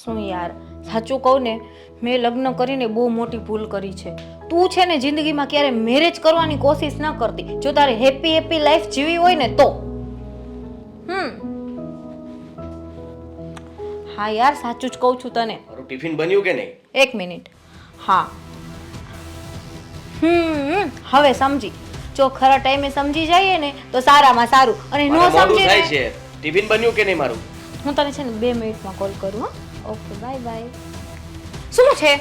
શું યાર, સાચું કહું ને, મેં લગ્ન કરીને બહુ મોટી ભૂલ કરી છે. તું છે ને જિંદગીમાં ક્યારે મેરેજ કરવાની કોશિશ ન કરતી. જો તારે હેપી લાઈફ જીવી હોય ને તો. હા યાર, સાચું જ કહું છું તને. મારું ટિફિન બન્યું કે નહીં? એક મિનિટ. હા. હવે સમજી. જો ખરા ટાઈમે સમજી જઈએ ને તો સારામાં સારું, અને નો મારે મોડું સમજી થાય છે. ટિફિન બન્યું કે નહીં મારું? હું તને છે ને 2 મિનિટમાં કોલ કરું. હા, ઓકે, બાય બાય. શું છે?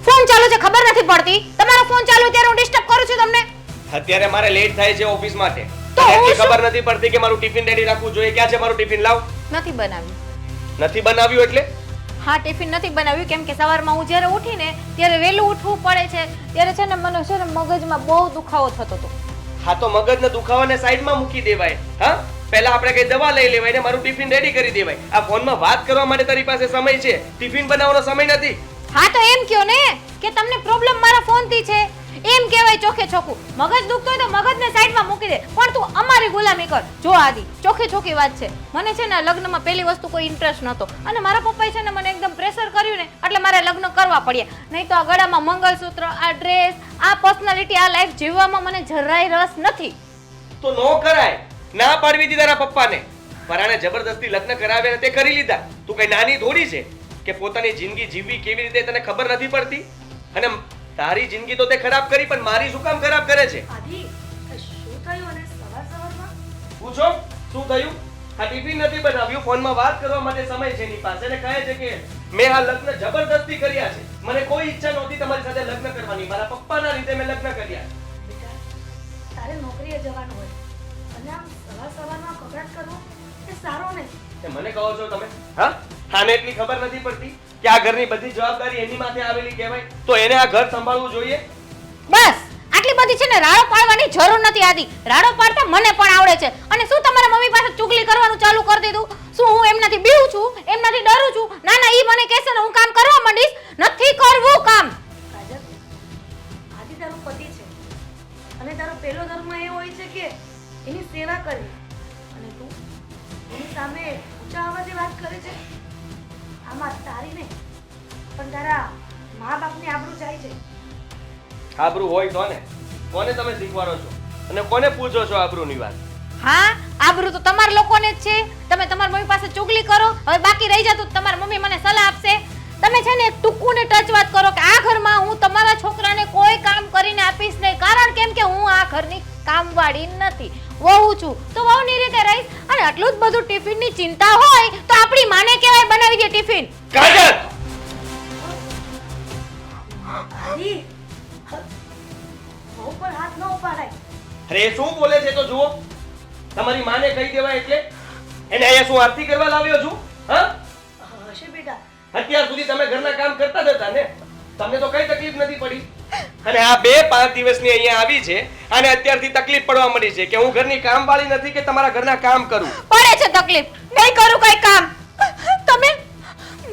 ફોન ચાલુ છે, ખબર નથી પડતી? તમારો ફોન ચાલુ ત્યારે હું ડિસ્ટર્બ કરું છું તમને? અત્યારે મારે લેટ થાય છે ઓફિસ માટે. તો હું એટલી શું? ખબર નથી પડતી કે મારું ટિફિન રેડી રાખવું જોઈએ. ક્યાં છે મારું ટિફિન? લાવ. નથી બનાવ્યું. નથી બનાવ્યું એટલે? હા, ટિફિન નથી બનાવ્યું કેમ કે સવારમાં હું જ્યારે ઉઠીને ત્યારે વહેલું ઉઠવું પડે છે. ત્યારે છે ને મને છે ને મગજમાં બહુ દુખાવો થતો હતો. હા, તો મગજને દુખાવાને સાઈડમાં મૂકી દેવાય. હા, પહેલા આપણે કઈ દવા લઈ લેવાય ને મારું ટિફિન રેડી કરી દેવાય. આ ફોનમાં વાત કરવા માટે તારી પાસે સમય છે, ટિફિન બનાવવાનો સમય નથી. હા, તો એમ કયો ને કે તમને પ્રોબ્લેમ મારા ફોનથી છે. એમ કહેવાય ચોખે ચોખ્ખું. મગજ દુખતો હોય તો મગજને સાઈડમાં મૂકી દે, પણ તું અમારી ગુલામી કર. જો આદિ, ચોખે ચોખી વાત છે. મને છે ને લગ્નમાં પહેલી વસ્તુ કોઈ ઇન્ટરેસ્ટ નહોતો, અને મારા પપ્પાએ છે ને મને એકદમ પ્રેશર કર્યું ને એટલે મારે લગ્ન કરવા પડ્યા. નહીં તો આ ગળામાં મંગળસૂત્ર, આ ડ્રેસ, આ પર્સનાલિટી, આ લાઈફ જીવવામાં મને જરાય રસ નથી. તો નો કરાય. ના પાડવી હતી તારા પપ્પાને. પરાણે જબરદસ્તી લગ્ન કરાવ્યા ને તે કરી લીધા. તું કઈ નાની થોડી છે કે પોતાની જિંદગી જીવવી કેવી રીતે તને ખબર નથી પડતી? અને તારી જિંદગી તો તે ખરાબ કરી, પણ મારી શું કામ ખરાબ કરે છે? આદિ, શું થયું? અને સવારમાં પૂછો શું થયું? આ ટિફિન નથી બનાવ્યું, ફોનમાં વાત કરવા માટે સમય છે એની પાસે, અને કહે છે કે મેં આ લગ્ન જબરદસ્તી કર્યા છે. મને કોઈ ઈચ્છા નહોતી તમારી સાથે લગ્ન કરવાની. મારા પપ્પાના લીધે મેં લગ્ન કર્યા. બેટા, તારે નોકરીએ જવાનું હોય અને આમ સવારમાં કકડાટ કરવો એ સારો નહીં. તે મને કહો છો તમે? હા, આને એટલી ખબર નથી પડતી કે આ ઘરની બધી જવાબદારી એની માથે આવેલી કહેવાય, તો એને આ ઘર સંભાળવું જોઈએ. બસ આટલી બધી છે ને રાડો પાડવાની જરૂર નથી આદિ. રાડો પાડતા મને પણ આવડે છે. અને શું તમારા મમ્મી પાસે ચુગલી કરવાનું ચાલુ કરી દીધું? શું હું એમનાથી બીવું છું? એમનાથી ડરું છું? ના ના, ઈ મને કહેશે ને હું કામ કરવા માંડીશ. નથી કરવું કામ. કાજલ, આદિ તારો પતિ છે અને તારો પહેલો ધર્મ એ હોય છે કે એની સેવા કરવી, અને તું એની સામે ઊંચા અવાજે વાત કરે છે. આમાં તારી નહીં પણ તારા મા બાપની આબરૂ જાય છે. આબરૂ હોય તો ને કોને તમે શીખવાડો છો અને કોને પૂછો છો આબરૂની વાત? હા, આબરૂ તો તમારા લોકોને જ છે. તમે તમારા મમ્મી પાસે ચુગલી કરો. હવે બાકી રહી જતું તમારા મમ્મી મને સલાહ આપશે. તમે છે ને ટૂંકું ને ટચ વાત કરો કે આ ઘરમાં હું તમારા છોકરાને કોઈ કામ કરીને આપીશ નહીં. કારણ કેમ કે હું આ ઘરની કામવાળી નથી, વહુ છું. તો વહુની રીતે રહીશ. અને આટલું જ બધું ટિફિનની ચિંતા હોય તો આપણી માને કહેવાય બનાવી દે ટિફિન. કાજલ! આદિ, બહુ પણ હાથ ન ઉપાડાય. અરે એ શું બોલે છે તો જુઓ. તમારી માને કહી દેવાય એટલે એને અહીંયા શું આરતી કરવા લાવ્યો છું? હા, હશે બેટા. અત્યાર સુધી તમે ઘરના કામ કરતા જ હતા ને, તમને તો કઈ તકલીફ નથી પડી. અને આ 2-5 દિવસની અહીંયા આવી છે અને અત્યારથી તકલીફ પડવા મળી છે કે હું ઘરની કામવાળી નથી કે તમારા ઘરના કામ કરું. પડે છે તકલીફ. નહીં કરું કઈ કામ. તમે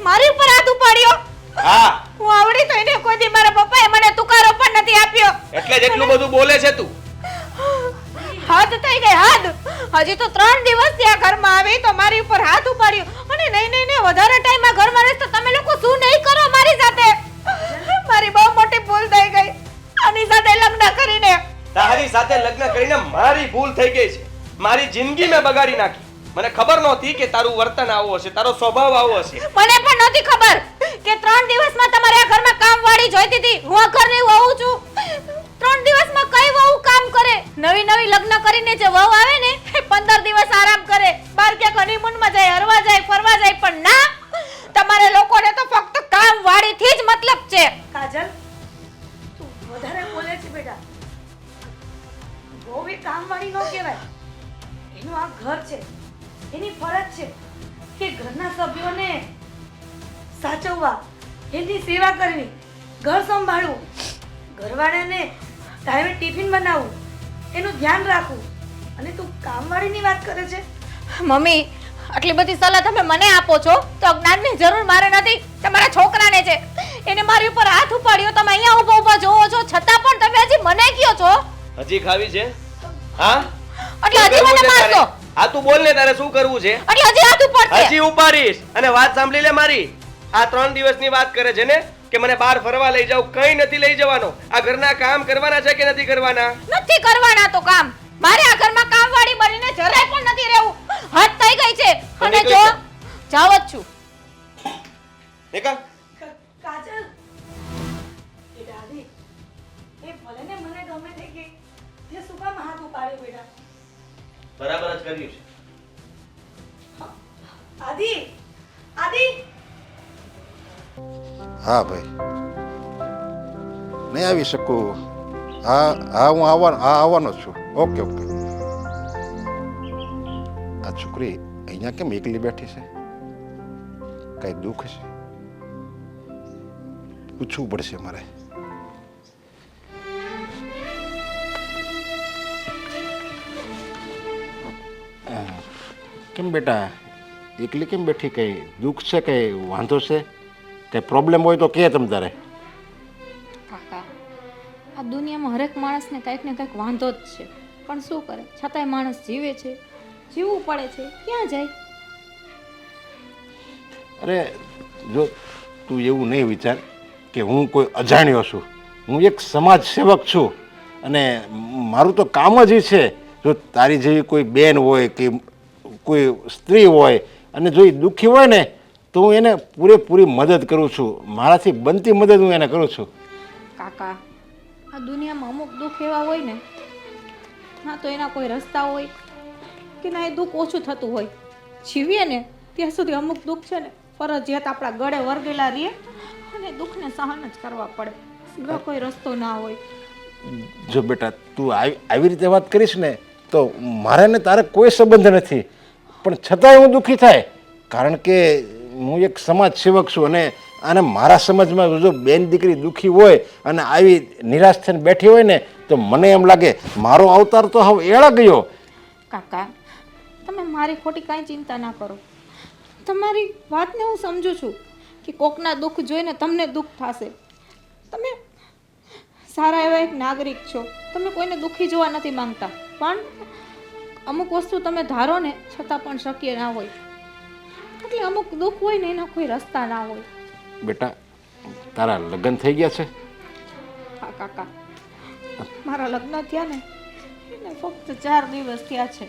મારી ઉપર હાથ ઉપાડ્યો. હા, હું આવડી તો એને કોઈ દી મારા પપ્પાએ મને તુકારો પણ નથી આપ્યો. એટલે જ એટલું બધું બોલે છે તું. હદ થઈ ગઈ, હદ. હજી તો 3 દિવસ ત્યાં ઘરમાં આવી તો મારી ઉપર હાથ ઉપાડ્યો. અને નહીં વધારે ટાઈમ આ ઘરમાં રહેશ તો તમે લોકો શું નહીં કરો મારી સાથે? મારી બહુ મોટી ભૂલ થઈ ગઈ આની સાથે લગ્ન કરીને. તારી સાથે લગ્ન કરીને મારી ભૂલ થઈ ગઈ છે. મારી જિંદગી મેં બગાડી નાખી. મને ખબર નહોતી કે તારું વર્તન આવું હશે, તારો સ્વભાવ આવો હશે. મને પણ નહોતી ખબર કે 3 દિવસમાં તમારે આ ઘરમાં કામવાળી જોઈતી હતી. હું આ ઘરની વહુ છું. 3 દિવસમાં કઈ વહુ કામ કરે? નવી લગ્ન કરીને જે વહુ આવે ને એ 15 દિવસ આરામ કરે, બાર ક્યાંક હનીમૂનમાં જાય, હરવા જાય, ફરવા જાય. પણ ના, તમારે લોકોને તો ફક્ત કામવાળીથી જ મતલબ છે. કાજલ, તું વધારે બોલે છે બેટા. બહુ એ કામવાળી ન કહેવાય. એનું આ ઘર છે, એની ફરજ છે કે ઘરના સભ્યોને સાચવવા, એની સેવા કરવી, ઘર સંભાળવું, ઘરવાળાને ટાઈમે ટિફિન બનાવવું, એનું ધ્યાન રાખવું. અને તું કામવાળીની વાત કરે છે? મમ્મી, આટલી બધી સલાહ તમે મને આપો છો તો જ્ઞાનની જરૂર મારે નથી, તમારા છોકરાને છે. એને મારી ઉપર હાથ ઉપાડ્યો. તમે અહીંયા ઊભા જોવો છો છતાં પણ તમે હજી મને કયો છો? હજી ખાવી છે? હા, એટલે હજી મને મારશો? હા, તું બોલ ને, તારે શું કરવું છે? એટલે હજી હાથ ઉપાડશે? હજી ઉપાડીશ. અને વાત સાંભળી લે મારી. આ 3 દિવસની વાત કરે છે ને કે મને બહાર ફરવા લઈ જાવ. કંઈ નથી લઈ જવાનો. આ ઘરના કામ કરવાના છે કે નથી કરવાના? નથી કરવાના તો કામ. મારે આ ઘરમાં કામવાળી બનીને જરાય પણ નથી રહેવું. હદ થઈ ગઈ છે. અને જો જાવ જ છું. નિકા કાજલ એ દાદી એ ભલે ને મને ગમે તે કે તે શું કામ હાથ ઉપાડ્યો બેટા? બરાબર જ કર્યું છે. આદિ આદિ હા ભાઈ નહીં આવી શકું. હા હું આવવાનો જ છું. Okay okay. આ છોકરી અહીંયા કેમ એકલી બેઠી છે? કઈ દુઃખ છે? પૂછવું પડશે મારે. કેમ બેટા એકલી કેમ બેઠી? કઈ દુઃખ છે? કઈ વાંધો છે? કઈ પ્રોબ્લેમ હોય તો કે તમ તારે. કાકા આ દુનિયામાં હરેક માણસને કંઈક ને કંઈક વાંધો જ છે, પણ શું કરે, છતાંય માણસ જીવે છે, જીવવું પડે છે. ક્યાં જાય? અરે જો તું એવું નહીં વિચાર કે હું કોઈ અજાણ્યો છું. હું એક સમાજ સેવક છું અને મારું તો કામ જ એ છે. જો તારી જેવી કોઈ બેન હોય કે કોઈ સ્ત્રી હોય અને જો એ દુઃખી હોય ને તો હું એને પૂરેપૂરી મદદ કરું છું. મારાથી બનતી મદદ હું એને કરું છું. કાકા આ દુનિયામાં અમુક દુઃખ એવા હોય ને, ના તો એના કોઈ રસ્તા હોય કે ના એ દુઃખ ઓછું થતું હોય. જીવીએ ને ત્યાં સુધી અમુક દુઃખ છે ને ફરજિયાત આપણા ગળે વરગેલા રહીએ અને દુઃખને સહન જ કરવા પડે. બીજો કોઈ રસ્તો ના હોય. જો બેટા તું આવી રીતે વાત કરીશ ને તો મારે ને તારે કોઈ સંબંધ નથી, પણ છતાંય હું દુઃખી થાય. કારણ કે હું એક સમાજ સેવક છું અને મારા સમાજમાં જો બેન દીકરી દુઃખી હોય અને આવી નિરાશ થઈને બેઠી હોય ને તો મને એમ લાગે મારો અવતાર તો હવે એળા ગયો. કાકા તમે મારી ખોટી કાંઈ ચિંતા ના કરો. તમારી વાતને હું સમજુ છું કે કોકના દુઃખ જોઈને તમને દુઃખ થશે. તમે સારા એવા એક નાગરિક છો, તમે કોઈને દુઃખી જોવા નથી માંગતા, પણ અમુક વસ્તુ તમે ધારો ને છતાં પણ શક્ય ના હોય. એટલે અમુક દુઃખ હોય ને એના કોઈ રસ્તા ના હોય. બેટા તારા લગ્ન થઈ ગયા છે? હા કાકા મારા લગ્ન થયા ને એને ફક્ત 4 દિવસ થયા છે.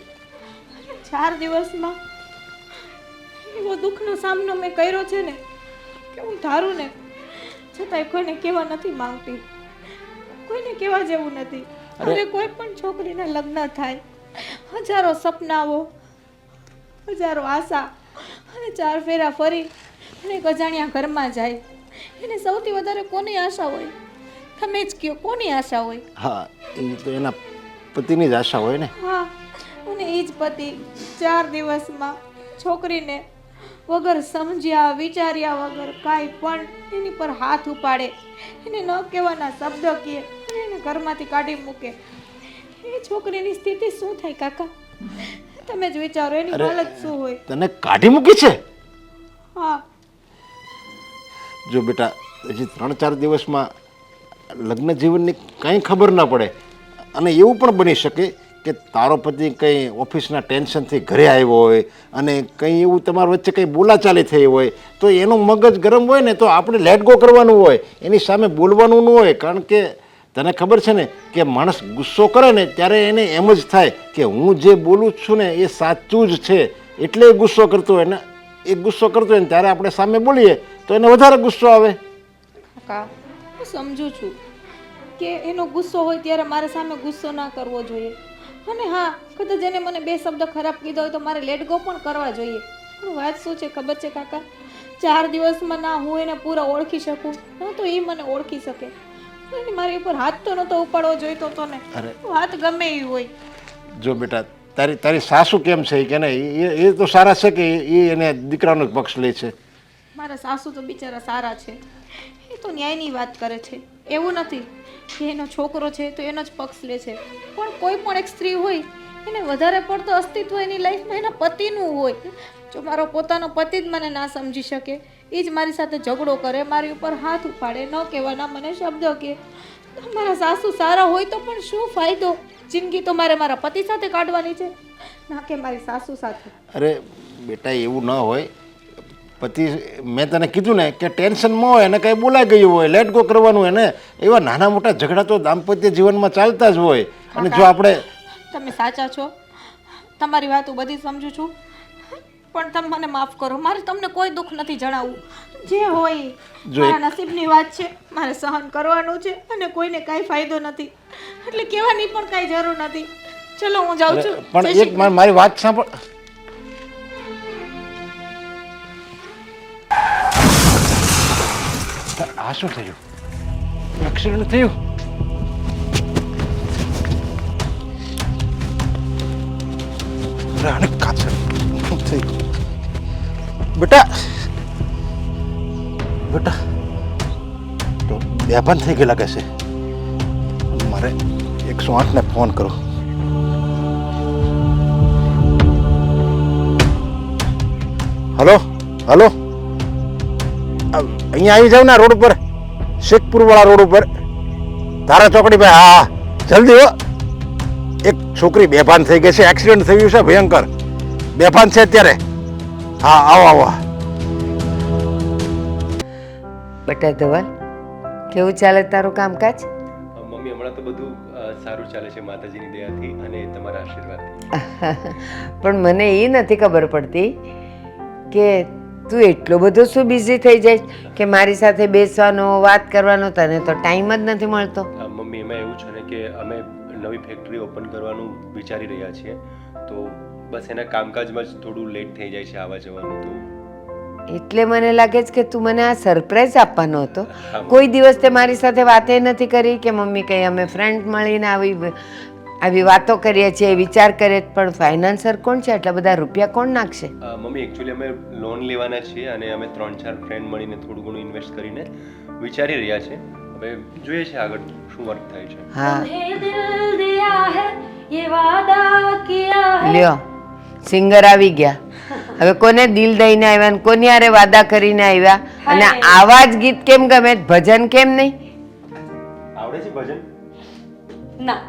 4 દિવસમાં એવો દુઃખનો સામનો મેં કર્યો છે ને કે હું ધારું ને છતાંય કોઈને કહેવા નથી માંગતી. કોઈને કહેવા જેવું નથી. હવે કોઈ પણ છોકરીના લગ્ન થાય, હજારો સપનાઓ, હજારો આશા અને 4 ફેરા ફરી અને એક અજાણ્યા ઘરમાં જાય, એને સૌથી વધારે કોની આશા હોય? તમે જ કહો, કોની આશા હોય? હા એ તો એના પતિની જ આશા હોય ને. હા અને એ જ પતિ 4 દિવસમાં છોકરીને વગર સમજ્યા વિચાર્યા વગર કાંઈ પણ એની પર હાથ ઉપાડે, એને ન કહેવાના શબ્દ કહે અને એને ઘરમાંથી કાઢી મૂકે. એ છોકરીની સ્થિતિ શું થાય કાકા? તમે જ વિચારો એની હાલત શું હોય. તને કાઢી મૂકી છે? હા જો બેટા હજી 3-4 દિવસમાં લગ્ન જીવનની કંઈ ખબર ના પડે અને એવું પણ બની શકે કે તારો પતિ કંઈ ઓફિસના ટેન્શનથી ઘરે આવ્યો હોય અને કંઈ એવું તમારા વચ્ચે કંઈ બોલાચાલી થઈ હોય તો એનું મગજ ગરમ હોય ને તો આપણે લેટ ગો કરવાનું હોય, એની સામે બોલવાનું ન હોય. કારણ કે તને ખબર છે ને કે માણસ ગુસ્સો કરે ને ત્યારે એને એમ જ થાય કે હું જે બોલું છું ને એ સાચું જ છે, એટલે એ ગુસ્સો કરતો હોય ને એ ગુસ્સો કરતો હોય ને ત્યારે આપણે સામે બોલીએ તો એને વધારે ગુસ્સો આવે. કાકા હું સમજુ છું કે એનો ગુસ્સો હોય ત્યારે મારે સામે ગુસ્સો ના કરવો જોઈએ. અને હા કદાચ એને મને 2 શબ્દ ખરાબ કીધો હોય તો મારે લેટ ગો પણ કરવા જોઈએ. પણ વાત શું છે ખબર છે કાકા? 4 દિવસમાં ના હું એને પૂરા ઓળખી શકું, ના તો એ મને ઓળખી શકે. અને મારી ઉપર હાથ તો નહોતો ઉપાડવો જોઈતો તો ને. વાત ગમે એ હોય. જો બેટા તારી સાસુ કેમ છે કે નહીં એ તો સારા છે કે એ એને દીકરાનો પક્ષ લે છે? મારા સાસુ તો બિચારા સારા છે, એ તો ન્યાયની વાત કરે છે. એવું નથી કે એનો છોકરો છે તો એનો જ પક્ષ લે છે, પણ કોઈ પણ એક સ્ત્રી હોય એને વધારે પડતો અસ્તિત્વ એની લાઈફમાં એના પતિનું હોય. જો મારો પોતાનો પતિ જ મને ના સમજી શકે, એ જ મારી સાથે ઝઘડો કરે, મારી ઉપર હાથ ઉપાડે, ન કહેવાના મને શબ્દો કહે, તો મારા સાસુ સારા હોય તો પણ શું ફાયદો? જિંદગી તો મારે મારા પતિ સાથે કાઢવાની છે, ના કે મારી સાસુ સાથે. અરે બેટા એવું ન હોય. પતિ મેં તને કીધું ને કે ટેન્શનમાં હોય અને કંઈ બોલાઈ ગયું હોય લેટ ગો કરવાનું એને એવા નાના મોટા ઝઘડા તો દાંપત્ય જીવનમાં ચાલતા જ હોય. અને જો આપણે તમે સાચા છો, તમારી વાત હું બધી સમજુ છું, પણ તમે મને માફ કરો. મારે તમને કોઈ દુઃખ નથી જણાવવું. જે હોય મારા નસીબની વાત છે, મારે સહન કરવાનું છે અને કોઈને કાંઈ ફાયદો નથી, એટલે કહેવાની પણ કાંઈ જરૂર નથી. ચલો હું જાઉં છું. પણ એક મારી વાત સાંભળ. આ શું થયું? એક્સિડન્ટ થયું? આને કાચર શું થયું? બેટા બેટા તો બેભાન થઈ ગયેલા કહેશે. મારે 108 ને ફોન કરો. હલો હલો, અહીંયા આવી જાવ ને રોડ ઉપર, શેખપુર વાળા રોડ ઉપર, ધારા ચોકડી પર. હા હા જલ્દી હો. એક છોકરી બેભાન થઈ ગઈ છે, એક્સિડન્ટ થયું છે ભયંકર, બેભાન છે અત્યારે. હા આવો આવો. બેટા ધવલ, કેવું ચાલે તારું કામકાજ? મમ્મી હમણાં તો બધું સારું ચાલે છે માતાજીની દયાથી અને તમારા આશીર્વાદથી. પણ મને એ નથી ખબર પડતી કે તું એટલો બધો શું બિઝી થઈ જાય કે મારી સાથે બેસવાનો વાત કરવાનો તને તો ટાઈમ જ નથી મળતો. મમ્મી એમાં એવું છે ને કે અમે નવી ફેક્ટરી ઓપન કરવાનું વિચારી રહ્યા છીએ, તો બસ એના કામકાજમાં જ થોડું લેટ થઈ જાય છે આવવા જવાનું. તો એટલે મને લાગે છે કે તું મને આ સરપ્રાઈઝ આપવાનો હતો. કોઈ દિવસ તે મારી સાથે વાતે નથી કરી કે મમ્મી કંઈ અમે ફ્રેન્ડ મળીને આવી વાતો કરીએ છીએ, વિચાર કરીએ, પણ ફાઇનાન્સર કોણ છે? આટલા બધા રૂપિયા કોણ નાખશે? મમ્મી એકચ્યુઅલી અમે લોન લેવાના છીએ અને અમે 3-4 ફ્રેન્ડ મળીને થોડું ઘણું ઇન્વેસ્ટ કરીને વિચારી રહ્યા છે. હવે જોઈએ છે આગળ શું વર્ક થાય છે. હા तुम्हें दिल दिया है ये वादा किया है. લ્યો, સિંગર આવી ગયા. હવે કોને દિલ દઈને આવ્યા ને કોની હારે વાદા કરીને આવ્યા? અને આવા જ ગીત કેમ ગમે, ભજન કેમ નહીં? આવડે છે ભજન? ના,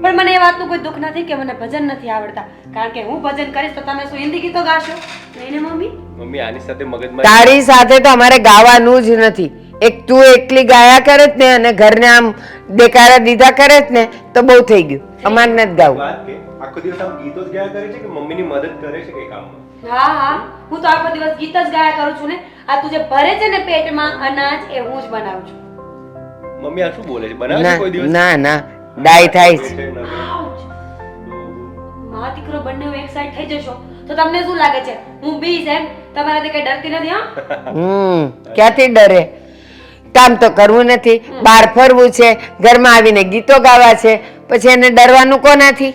પણ મને એ વાતનું કોઈ દુઃખ નથી કે મને ભજન નથી આવડતા, કારણ કે હું ભજન કરીશ તો તમે શું હિન્દી ગીતો ગાશો નહીં ને મમ્મી? મમ્મી આની સાથે મગજમાં તારી સાથે તો અમારે ગાવાનું જ નથી. એક તું એકલી ગાયા કરે જ ને અને ઘરને આમ દેકારા દીધા કરે જ ને તો બહુ થઈ ગયું. અમારે નથી ગાવું. વાત કે આખો દિવસ આમ ગીતો જ ગાયા કરે છે કે મમ્મીની મદદ કરે છે કઈ કામમાં? હા હા, હું તો આખો દિવસ ગીત જ ગાયા કરું છું ને. આ તું જે ભરે છે ને પેટમાં અનાજ એ હું જ બનાવું છું. મમ્મી આ શું બોલે છે? બનાવે છે ના કોઈ દિવસ? ના ના, ડાય થાય છે. મા દીકરો બંને એક સાઈડ થઈ જશો તો તમને શું લાગે છે હું બીજ એમ? તમારાથી કઈ ડરતી નથી? હા, ક્યાંથી ડરે? કામ તો કરવું નથી, બહાર ફરવું છે, ઘરમાં આવીને ગીતો ગાવા છે, પછી એને ડરવાનું કોનાથી?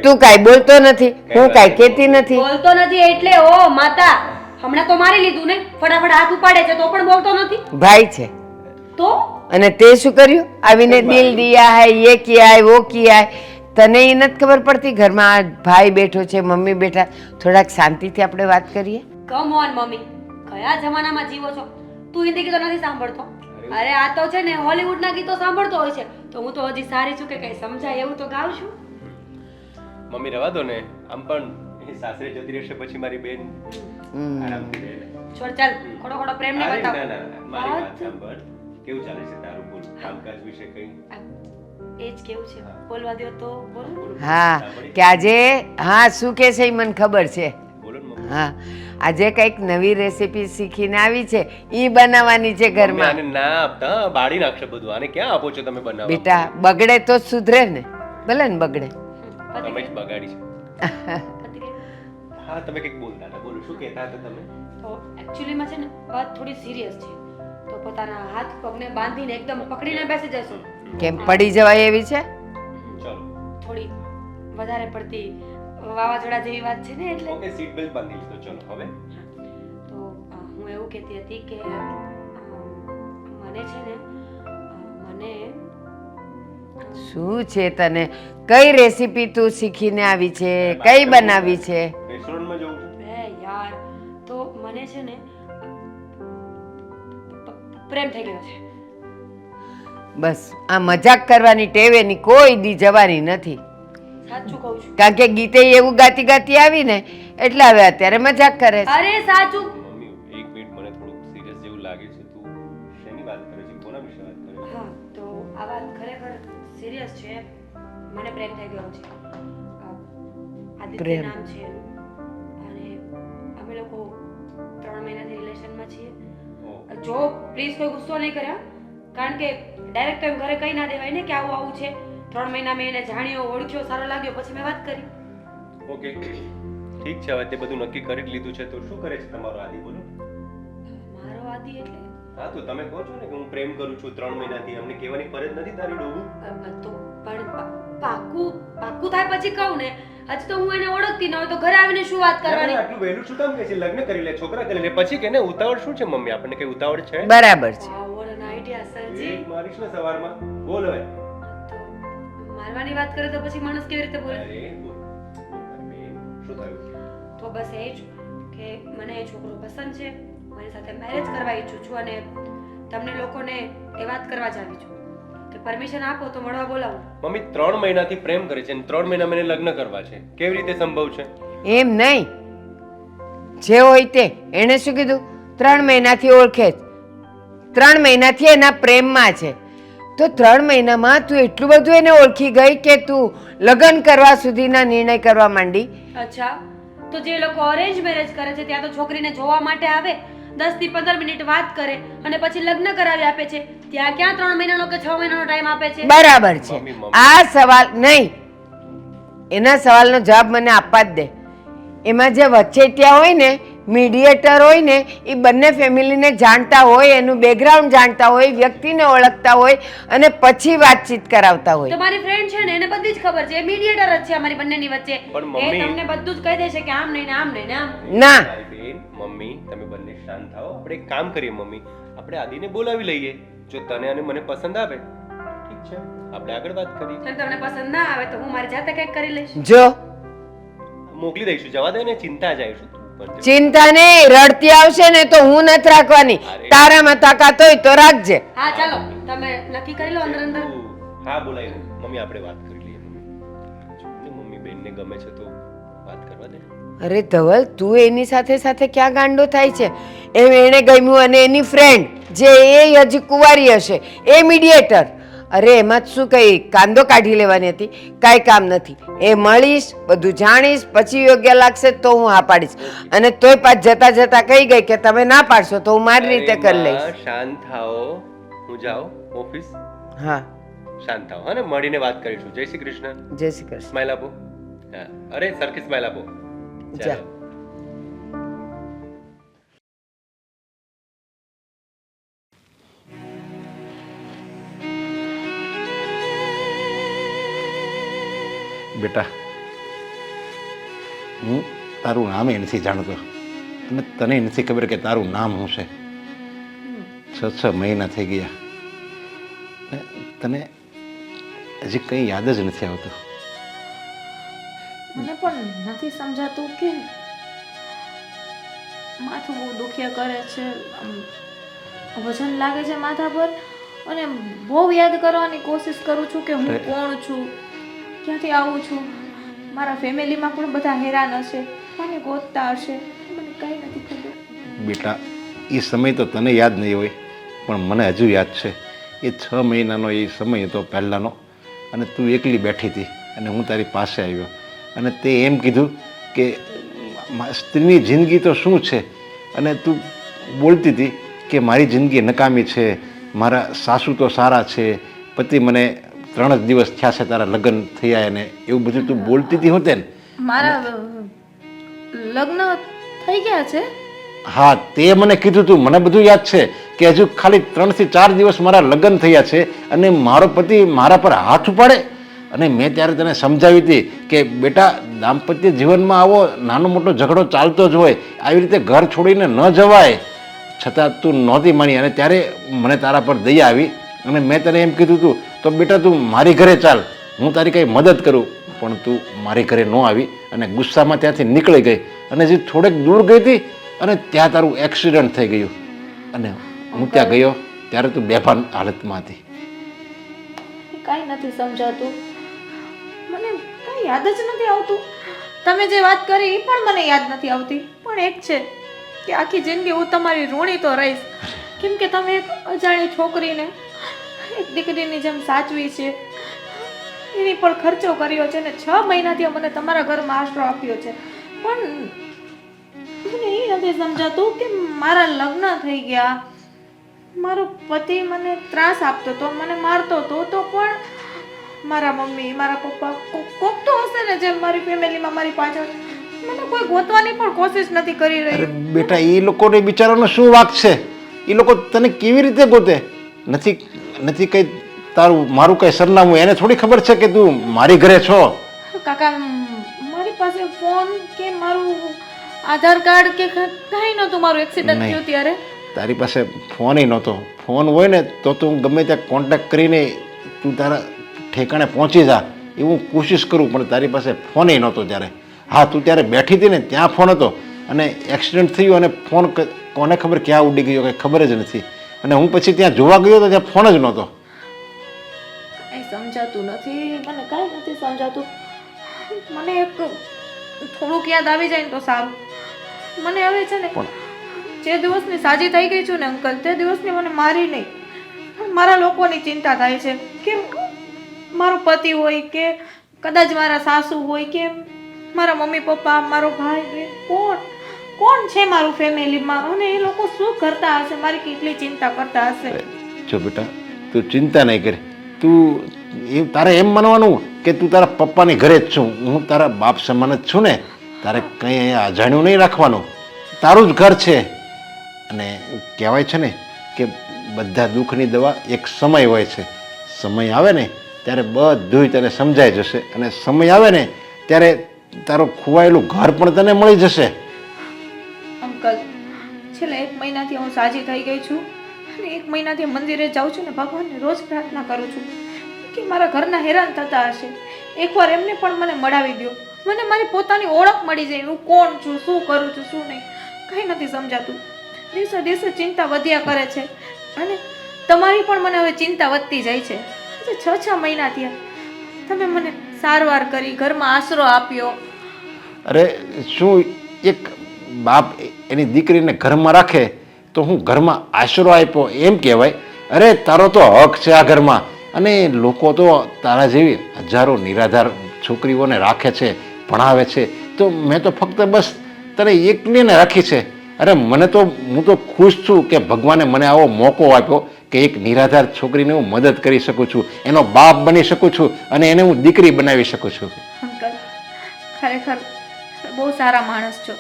તું કાંઈ બોલતો નથી, હું કાંઈ કહેતી નથી. બોલતો નથી એટલે ઓ માતા હમણાં તો મારી લીધું ને, ફટાફટ હાથ ઉપાડે છે તો પણ બોલતો નથી. ભાઈ છે તો અને તે શું કર્યું? આવીને દિલ દિયા હૈ, યે કિયા હૈ, વો કિયા હૈ. તને એ નથી ખબર પડતી ઘરમાં આ ભાઈ બેઠો છે, મમ્મી બેઠા, થોડાક શાંતિથી આપણે વાત કરીએ. કમ ઓન મમ્મી, કયા જમાનામાં જીવો છો? તું હિન્દી ગીતો નથી સાંભળતો? અરે આ તો છે ને હોલીવુડના ગીતો સાંભળતો હોય છે, તો હું તો હજી સારી છું કે કઈ સમજાય એવું તો ગાઉં છું. મમ્મી રવા દો ને, આમ પણ એ સાસરે જતી રહેશે પછી મારી બેન આરામથી રહે. છોડ ચાલ, ખોટો ખોટો પ્રેમ ને ના બતાવ. ના, મારી વાત સાંભળ. કેવું ચાલે છે તારું? બોલ, કામકાજ વિશે કઈ? એ જ કેવું છે, બોલવા દો તો બોલો. હા કે આજે હા શું કે છે એ મને ખબર છે. બોલો ને મમ્મી. હા આજે કંઈક નવી રેસીપી શીખીને આવી છે, એ બનાવવાની છે મમ્મી, ઘરમાં. આને ના આપતા, બાળી નાખશે બધું. આને ક્યાં આપો છો તમે બનાવવા? બેટા બગડે તો જ સુધરે ને, ભલે ને બગડે. તમે જ બગાડી છે. પતી ગયું? હા, તમે કંઈક બોલતા હતા. બોલો, શું કહેતા હતા તમે? તો એકચ્યુઅલીમાં છે ને વાત થોડી સિરિયસ છે, તો પોતાના હાથ પગને બાંધીને એકદમ પકડીને બેસી જશો. કેમ પડી જવાય એવી છે? ચલો. થોડી વધારે પડતી વાવાઝોડા જેવી વાત છે ને એટલે. ઓકે, સીટ બેલ્ટ બાંધી લીધો. ચલો હવે. તો હું એવું કહેતી હતી કે મને છે ને મને શું છે તને? કઈ રેસીપી તું શીખીને આવી છે? કઈ બનાવી છે? રેસ્ટોરન્ટમાં જવું છે? બે યાર, તો મને છે ને પ્રેમ થઈ ગયો છે. બસ આ મજાક કરવાની ટેવ એની કોઈ દી જવાની નથી. સાચું કહું છું. કારણ કે ગીતે એવું ગાતી ગાતી આવી ને એટલે હવે અત્યારે મજાક કરે છે. અરે સાચું. મમ્મી રહી છે તું શેની વાત કરે છે કોના વિશે વાત કરે છે હા તો આ વાત ખરેખર સિરિયસ છે. મને પ્રેમ થઈ ગયો છે. આદિત્ય પ્રેમ. નામ છે એનું. અને અમે લોકો 3 મહિનાથી રિલેશનમાં છીએ. ઓહ, જો પ્લીઝ કોઈ ગુસ્સો નહીં કરે હા. કારણ કે ડાયરેક્ટ એમ ઘરે કહી ના દેવાય ને કે આવું આવું છે. 3 મહિના મેં એને જાણ્યો ઓળખ્યો સારો લાગ્યો પછી મેં વાત કરી. ઓકે ઠીક છે હવે તે બધું નક્કી કરી જ લીધું છે તો શું કરે છે તમારો આદિ બોલો મારો આદિ એટલે હા તો તમે કહો છો ને કે હું પ્રેમ કરું છું 3 મહિનાથી અમને કહેવાની ફરજ નથી તારી ડોબુ તો પણ પાક્કું થાય પછી કહું ને. હજી તો હું એને ઓળખતી ન હોય તો ઘરે આવીને શું વાત કરવાની. આટલું વહેલું શું કામ કહે છે લગ્ન કરી લે છોકરા કરી લે પછી કે ને ઉતાવળ શું છે મમ્મી આપણને કઈ ઉતાવળ છે બરાબર છે. વાહ, what an idea, સરજી. એક મારીશ ને સવારમાં બોલ હવે તો મારવાની વાત કરે તો પછી માણસ કેવી રીતે બોલે? અરે બોલ. બેન, શું થયું તો બસ એ જ કે મને એ છોકરો પસંદ છે. હું એની સાથે મેરેજ કરવા ઈચ્છું છું અને તમને લોકોને એ વાત કરવા જ આવી છું કે પરમિશન આપો તો મળવા બોલાવું. મમ્મી 3 મહિનાથી પ્રેમ કરે છે અને 3 મહિના મને લગ્ન કરવા છે કેવી રીતે સંભવ છે એમ નહીં, જે હોય તે. એણે શું કીધું? 3 મહિનાથી ઓળખે છે, 3 મહિનાથી એના પ્રેમમાં છે. તો 3 મહિનામાં તું એટલું બધું એને ઓળખી ગઈ કે તું લગ્ન કરવા સુધીના નિર્ણય કરવા માંડી. અચ્છા, તો જે લોકો અરેન્જ મેરેજ કરે છે ત્યાં તો છોકરીને જોવા માટે આવે, 10 થી 15 મિનિટ વાત કરે અને પછી લગ્ન કરાવી આપે છે. ત્યાં ક્યાં 3 મહિનાનો કે 6 મહિનાનો ટાઈમ આપે છે? બરાબર છે. મમ્મી. આ સવાલ નહીં, એના સવાલનો જવાબ મને આપવા જ દે. એમાં જે વચ્ચેટિયા હોય ને, મીડિયેટર હોય ને, એ બંને ફેમિલીને જાણતા હોય, એનું બેકગ્રાઉન્ડ જાણતા હોય, વ્યક્તિને ઓળખતા હોય અને પછી વાતચીત કરાવતા હોય. તો મારી ફ્રેન્ડ છે ને એને બધી જ ખબર છે, એ મીડિયેટર જ છે અમારી બંનેની વચ્ચે. પણ એ મમ્મી- તમને બધું જ કહી દેશે કે આમ નહીં ને આમ નહીં ને આમ. ના, મારી બેન મમ્મી તમે બંને શાંત થાઓ આપણે એક કામ કરીએ મમ્મી આપણે આદિને બોલાવી લઈએ જો તને અને મને પસંદ આવે ઠીક છે આપણે આગળ વાત કરીએ અને તમને પસંદ ના આવે તો હું મારી જાતે કંઈક કરી લઈશ. જો મોકલી દઈશું જવા દે ને ચિંતા જાય શું તું પણ જો. ચિંતા નહીં, રડતી આવશે ને તો હું નથી રાખવાની. તારામાં તાકાત હોય તો રાખજે. હા ચાલો તમે નક્કી કરી લો અંદર અંદર. હા બોલાવી દઉં. મમ્મી આપણે વાત કરી લઈએ મમ્મી જો ને મમ્મી બેનને ગમે છે તો વાત કરવા દે અરે ધવલ, તું એની સાથે સાથે ક્યાં ગાંડો થાય છે? એમ એને ગમ્યું અને એની ફ્રેન્ડ જે એ હજી કુંવારી હશે એ મીડિયેટર. અરે એમાં જ શું કઈ કાંદો કાઢી લેવાની હતી? કાંઈ કામ નથી. એ મળીશ, બધું જાણીશ, પછી યોગ્ય લાગશે તો હું હા પાડીશ. અને તોય પાછ જતા જતા કહી ગઈ કે તમે ના પાડશો તો હું મારી રીતે કરી અરે લઈશ. માં, શાંત થાઓ હું જાઉં ઓફિસ હા, શાંત થાઓ હા ને મળીને વાત કરીશું જય શ્રી કૃષ્ણ જય શ્રી કૃષ્ણ. સ્માઈલ આપો હા અરે સરખી સ્માઈલ આપો જા. ચાલો બેટા, હું તારું નામે નથી જાણતો અને તને નથી ખબર કે તારું નામ શું છે. 6 મહિના થઈ ગયા ને તને હજી કંઈ યાદ જ નથી આવતું. મને પણ નથી સમજાતું કે માથું બહુ દુખ્યા કરે છે, આમ વજન લાગે છે માથા પર અને બહુ યાદ કરવાની કોશિશ કરું છું કે હું કોણ છું, ક્યાંથી આવું છું. મારા ફેમિલીમાં પણ બધા હેરાન હશે, મને ગોતતા હશે, મને કંઈ નથી ખબર. બેટા, એ સમય તો તને યાદ નહીં હોય પણ મને હજુ યાદ છે. એ 6 મહિનાનો એ સમય હતો પહેલાંનો અને તું એકલી બેઠી હતી અને હું તારી પાસે આવ્યો અને તે એમ કીધું કે સ્ત્રીની જિંદગી તો શું છે અને તું બોલતી હતી કે મારી જિંદગી નકામી છે, મારા સાસુ તો સારા છે, પતિ મને 3 જ દિવસ થયા છે તારા લગ્ન થયા અને એવું બધું તું બોલતી હતી હોતે ને. મારા લગ્ન થઈ ગયા છે. હા, તે મને કીધું તું, મને બધું યાદ છે કે હજુ ખાલી 3 થી 4 દિવસ મારા લગ્ન થયા છે અને મારો પતિ મારા પર હાથ ઉપાડે. અને મેં ત્યારે તને સમજાવી હતી કે બેટા, દાંપત્ય જીવનમાં આવો નાનો મોટો ઝઘડો ચાલતો જ હોય, આવી રીતે ઘર છોડીને ન જવાય. છતાં તું નહોતી માની અને ત્યારે મને તારા પર દયા આવી અને મેં તને એમ કીધું હતું તો બેટા તું મારી ઘરે ચાલ, હું તારી કંઈ મદદ કરું. પણ તું મારી ઘરે ન આવી અને ગુસ્સામાં ત્યાંથી નીકળી ગઈ અને જે થોડેક દૂર ગઈ હતી અને ત્યાં તારું એક્સિડન્ટ થઈ ગયું અને હું ત્યાં ગયો ત્યારે તું બેભાન હાલતમાં હતી. કાંઈ નથી સમજાતું, મને કાંઈ યાદ જ નથી આવતું. તમે જે વાત કરી એ પણ મને યાદ નથી આવતી. પણ એક છે કે આખી જિંદગી હું તમારી ઋણી તો રહીશ, કેમ કે તમે એક અજાણી છોકરીને એક દીકરીની જેમ સાચવી છે, એની પર ખર્ચો કર્યો છે ને 6 મહિનાથી મને તમારા ઘરમાં આશરો આપ્યો છે. પણ મને એ નથી સમજાતું કે મારા લગ્ન થઈ ગયા, મારો પતિ મને ત્રાસ આપતો હતો, મને મારતો હતો, તો પણ મારા મમ્મી મારા પપ્પા કોક તો હશે ને જેમ મારી ફેમિલીમાં મારી પાછળ મને કોઈ ગોતવાની પણ કોશિશ નથી કરી અરે રહી. બેટા એ લોકોને બિચારાનો શું વાંક છે? એ લોકો તને કેવી રીતે ગોતે? નથી કઈ તારું મારું કઈ સરનામું એને થોડી ખબર છે કે તું મારી ઘરે છો? કાકા મારી પાસે ફોન કે મારું આધાર કાર્ડ કે કાંઈ નહોતું. મારું એક્સિડન્ટ થયું ત્યારે તારી પાસે ફોન નહોતો. ફોન હોય ને તો તું ગમે ત્યાં કોન્ટેક્ટ કરીને તું તારા ઠેકાણે પહોંચી જા એવું કોશિશ કરું, પણ તારી પાસે ફોન નહોતો ત્યારે. હા, તું ત્યારે બેઠી હતી ને ત્યાં ફોન હતો, અને એક્સિડન્ટ થયું અને ફોન કોને ખબર ક્યાં ઉડી ગયો કંઈ ખબર જ નથી. અને હું પછી ત્યાં જોવા ગયો તો ત્યાં ફોન જ નહોતો. કાંઈ સમજાતું નથી, મને કાંઈ નથી સમજાતું. મને એક થોડુંક યાદ આવી જાય ને તો સારું. મને હવે છે ને જે દિવસની સાજી થઈ ગઈ છું ને અંકલ, તે દિવસની મને મારી નહીં, મારા લોકોની ચિંતા થાય છે કે મારો પતિ હોય કે કદાચ મારા સાસુ હોય કે મારા મમ્મી પપ્પા, મારો ભાઈ બહેન, કોણ છે મારું ફેમિલીમાં, અને એ લોકો શું કરતા હશે, મારી કેટલી ચિંતા કરતા હશે. જો બેટા તું ચિંતા નહીં કરે. તું તારે એમ માનવાનું કે તું તારા પપ્પાની ઘરે જ છું, હું તારા બાપ સમાન જ છું ને. તારે કંઈ અહીંયા અજાણ્યું નહીં રાખવાનું, તારું જ ઘર છે. અને કહેવાય છે ને કે બધા દુઃખની દવા એક સમય હોય છે. સમય આવે ને ત્યારે બધુંય તને સમજાઈ જશે, અને સમય આવે ને ત્યારે તારું ખોવાયેલું ઘર પણ તને મળી જશે. અંકલ છેલ્લા 1 મહિનાથી હું સાજી થઈ ગઈ છું, અને 1 મહિનાથી મંદિરે જાઉં છું ને ભગવાનને રોજ પ્રાર્થના કરું છું કે મારા ઘરના હેરાન થતા હશે, એકવાર એમને પણ મને મળાવી દો, મને મારી પોતાની ઓળખ મળી જાય, હું કોણ છું, શું કરું છું, શું નહીં, કંઈ નથી સમજાતું. દિવસે દિવસે ચિંતા વધ્યા કરે છે, અને તમારી પણ મને હવે ચિંતા વધતી જાય છે. 6 મહિના થયા, તમે મને સારવાર કરી, ઘરમાં આશરો આપ્યો. અરે શું એક બાપ એની દીકરીને ઘરમાં રાખે તો હું ઘરમાં આશરો આપ્યો એમ કહેવાય? અરે તારો તો હક છે આ ઘરમાં, અને લોકો તો તારા જેવી હજારો નિરાધાર છોકરીઓને રાખે છે, ભણાવે છે, તો મેં તો ફક્ત બસ તને એકલીને રાખી છે. અરે મને તો હું તો ખુશ છું કે ભગવાને મને આવો મોકો આપ્યો કે એક નિરાધાર છોકરીને હું મદદ કરી શકું છું, એનો બાપ બની શકું છું, અને એને હું દીકરી બનાવી શકું છું. અંકલ ખરેખર બહુ સારા માણસ છો,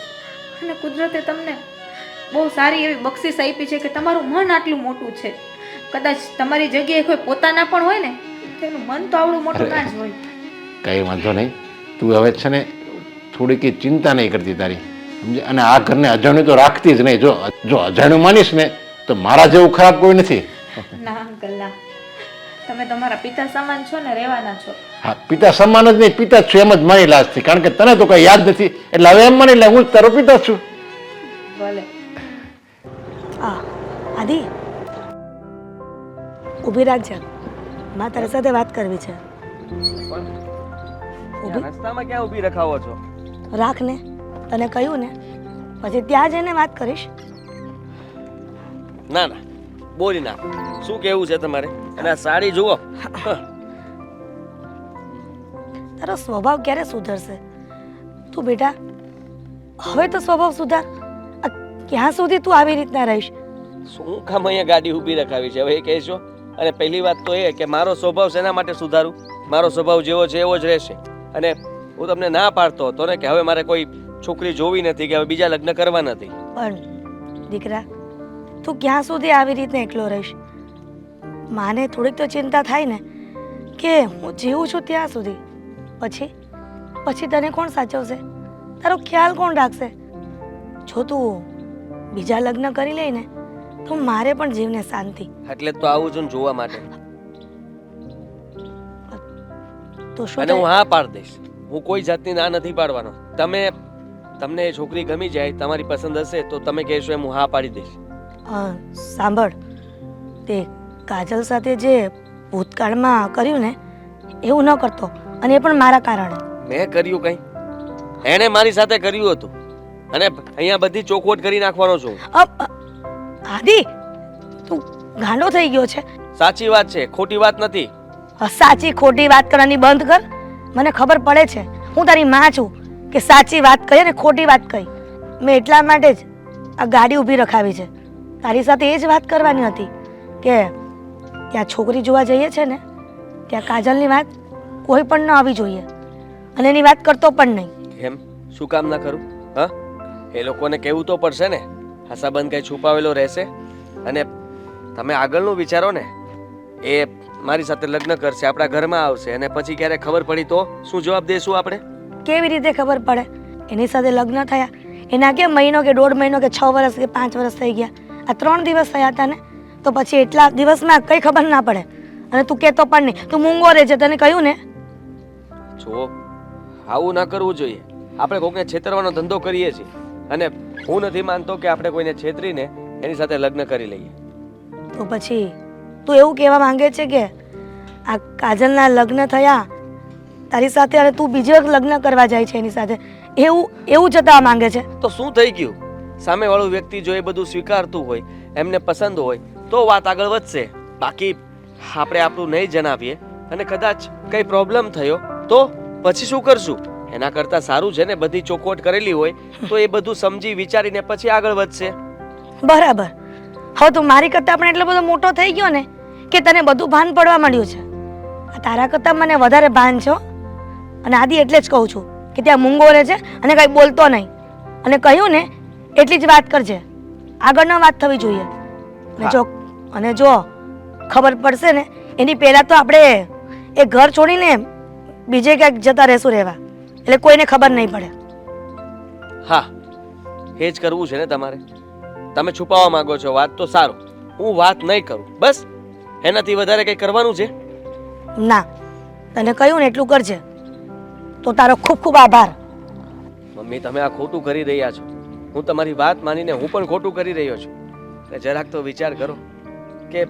અને કુદરતે તમને બહુ સારી એવી બક્ષિસ આપી છે કે તમારું મન આટલું મોટું છે. કદાચ તમારી જગ્યાએ કોઈ પોતાના પણ હોય ને તેનું મન તો આવડું મોટું ના જ હોય. કંઈ વાંધો નહીં, તું હવે છે ને થોડીક ચિંતા નહીં કરતી તારી, સમજે? અને આ ઘરને અજાણ્યું તો રાખતી જ નહીં. જો અજાણ્યું માનીશ ને તો મારા જેવું ખરાબ કોઈ નથી. ના અંકલ ના, તમે તમારા પિતા સમાન છો ને, રહેવાના છો. હા, પિતા સમાન જ નહીં, પિતા જ છું એમ જ માની લાજથી, કારણ કે તને તો કઈ યાદ નથી, એટલે હવે એમ માની લે હું જ તારો પિતા જ છું. ભલે. આદિ ઊભી રાખજે, મારે તારી સાથે વાત કરવી છે. રસ્તામાં ક્યાં ઊભી રખાવો છો? રાખ ને, તને કહ્યું ને, પછી ત્યાં જઈને વાત કરીશ. ના ના, બોલી ના. શું કેવું છે તમારે? અને આ સાડી જુઓ. તારો સ્વભાવ ક્યારે સુધરશે? તું બેટા હવે તો સ્વભાવ સુધાર. આ ક્યાં સુધી તું આવી રીતના રહીશ? શું કામ અહીંયા ગાડી ઊભી રખાવી છે હવે એ કહેશો? અને પહેલી વાત તો એ કે મારો સ્વભાવ શેના માટે સુધારું? મારો સ્વભાવ જેવો છે એવો જ રહેશે. અને હું તમને ના પાડતો હતો ને કે હવે મારે કોઈ છોકરી જોવી નથી, કે હવે બીજા લગ્ન કરવા નથી. પણ દીકરા તું ક્યાં સુધી આવી રીતના એકલો રહીશ? માને થોડીક તો ચિંતા થાય ને કે હું જીવું છું ત્યાં સુધી. પછી તને કોણ સાચવશે? તારો ખ્યાલ કોણ રાખશે? જો તું બીજા લગ્ન કરી લે ને તો મારે પણ જીવને શાંતિ. એટલે તો આવું છું ને જોવા માટે. તો શું અને હું હા પાડ દઈશ. હું કોઈ જાતની ના નથી પાડવાનો. તમને એ છોકરી ગમી જાય, તમારી પસંદ હશે તો તમે કહેશો એમ હું હા પાડી દઈશ. સાંભળ, તે કાજલ સાથે જે ભૂતકાળમાં કર્યું ને એવું ન કરતો, અને એ પણ મારા કારણે. મેં કર્યું કંઈ? એણે મારી સાથે કર્યું હતું, અને અહીંયા બધી ચોખવટ કરી નાખવાનો છું. આદિ તું ગાંડો થઈ ગયો છે? સાચી વાત છે, ખોટી વાત નથી. સાચી ખોટી વાત કરવાની બંધ કર. મને ખબર પડે છે, હું તારી માં છું, કે સાચી વાત કહી અને ખોટી વાત કહી. મેં એટલા માટે જ આ ગાડી ઊભી રખાવી છે. તારી સાથે એ જ વાત કરવાની હતી કે ત્યાં છોકરી જોવા જઈએ છે ને, ત્યાં કાજલની વાત કોઈ પણ ન આવી જોઈએ, અને એની વાત કરતો પણ નહીં. કેમ, શું કામ ના કરું? હા, એ લોકોને કહેવું તો પડશે ને. આ સંબંધ કઈ છુપાવેલો રહેશે? અને તમે આગળનું વિચારો ને. એ મારી સાથે લગ્ન કરશે, આપણા ઘરમાં આવશે, અને પછી ક્યારે ખબર પડી તો શું જવાબ દેશું આપણે? કેવી રીતે ખબર પડે? એની સાથે લગ્ન થયા એના કે મહિનો કે 1.5 મહિનો કે 6 વર્ષ કે 5 વર્ષ થઈ ગયા, આ 3 દિવસ થયા હતા ને, તો પછી એટલા દિવસમાં કઈ ખબર ના પડે. અને તું કહેતો પણ નહીં, તું મૂંગો રહે છે, તને કહ્યું ને. જુઓ, આવું ના કરવું જોઈએ. આપણે કોઈને છેતરવાનો ધંધો કરીએ છીએ, અને હું નથી માનતો કે આપણે કોઈને છેતરીને એની સાથે લગ્ન કરી લઈએ. તો પછી તું એવું કહેવા માંગે છે કે આ કાજલના લગ્ન થયા તારી સાથે અને તું બીજી વખત લગ્ન કરવા જાય છે એની સાથે, એવું જતા માંગે છે? તો શું થઈ ગયું? સામેવાળું વ્યક્તિ જો એ બધું સ્વીકારતું હોય, એમને પસંદ હોય, તો વાત આગળ વધશે. બાકી આપણે આપણું નહીં જણાવીએ અને કદાચ કંઈ પ્રોબ્લેમ થયો તો પછી શું કરશું? એના કરતાં સારું છે ને બધી ચોખવટ કરેલી હોય તો એ બધું સમજી વિચારીને પછી આગળ વધશે. બરાબર. હવે તું મારી કરતાં પણ એટલો બધો મોટો થઈ ગયો ને કે તને બધું ભાન પડવા માંડ્યું છે. આ તારા કરતાં મને વધારે ભાન છે હો. અને આદિ એટલે જ કહું છું કે ત્યાં મૂંગો રહે છે અને કંઈ બોલતો નહીં, અને કહ્યું ને એટલી જ વાત કરજે, આગળ ન વાત થવી જોઈએ. અને જો ખબર પડશે ને એની પહેલાં તો આપણે એ ઘર છોડીને બીજે ક્યાંક જતા રહેશું રહેવા, એટલે કોઈને ખબર નહીં પડે. હા, એ જ કરવું છે ને તમારે. તમે છુપાવવા માંગો છો વાત, તો સારું, હું વાત નહીં કરું, બસ. એનાથી વધારે કંઈ કરવાનું છે? ના, તને કહ્યું ને એટલું કરજે. તો તારો ખૂબ ખૂબ આભાર. મમ્મી, તમે આ ખોટું કરી રહ્યા છો. હું તમારી વાત માનીને હું પણ ખોટું કરી રહ્યો છું. અને જરાક તો વિચાર કરો કે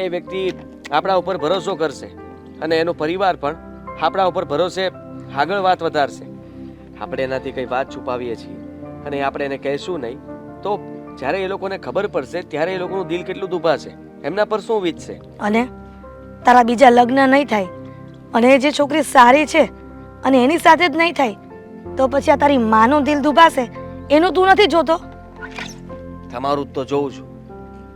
એ વ્યક્તિ આપણા ઉપર ભરોસો કરશે અને એનો પરિવાર પણ આપણા ઉપર ભરોસે આગળ વાત વધારશે. આપણે એનાથી કંઈ વાત છુપાવીએ છીએ અને આપણે એને કહેશું નહીં, તો જ્યારે એ લોકોને ખબર પડશે ત્યારે એ લોકોનું દિલ કેટલું દુભાશે, એમના પર શું વીતશે. અને તારા બીજા લગ્ન નહીં થાય અને એ જે છોકરી સારી છે અને એની સાથે જ નહીં થાય, તો પછી આ તારી માનું દિલ દુભાશે, એનું તું નથી જોતો? તમારું જ તો જોઉં છું.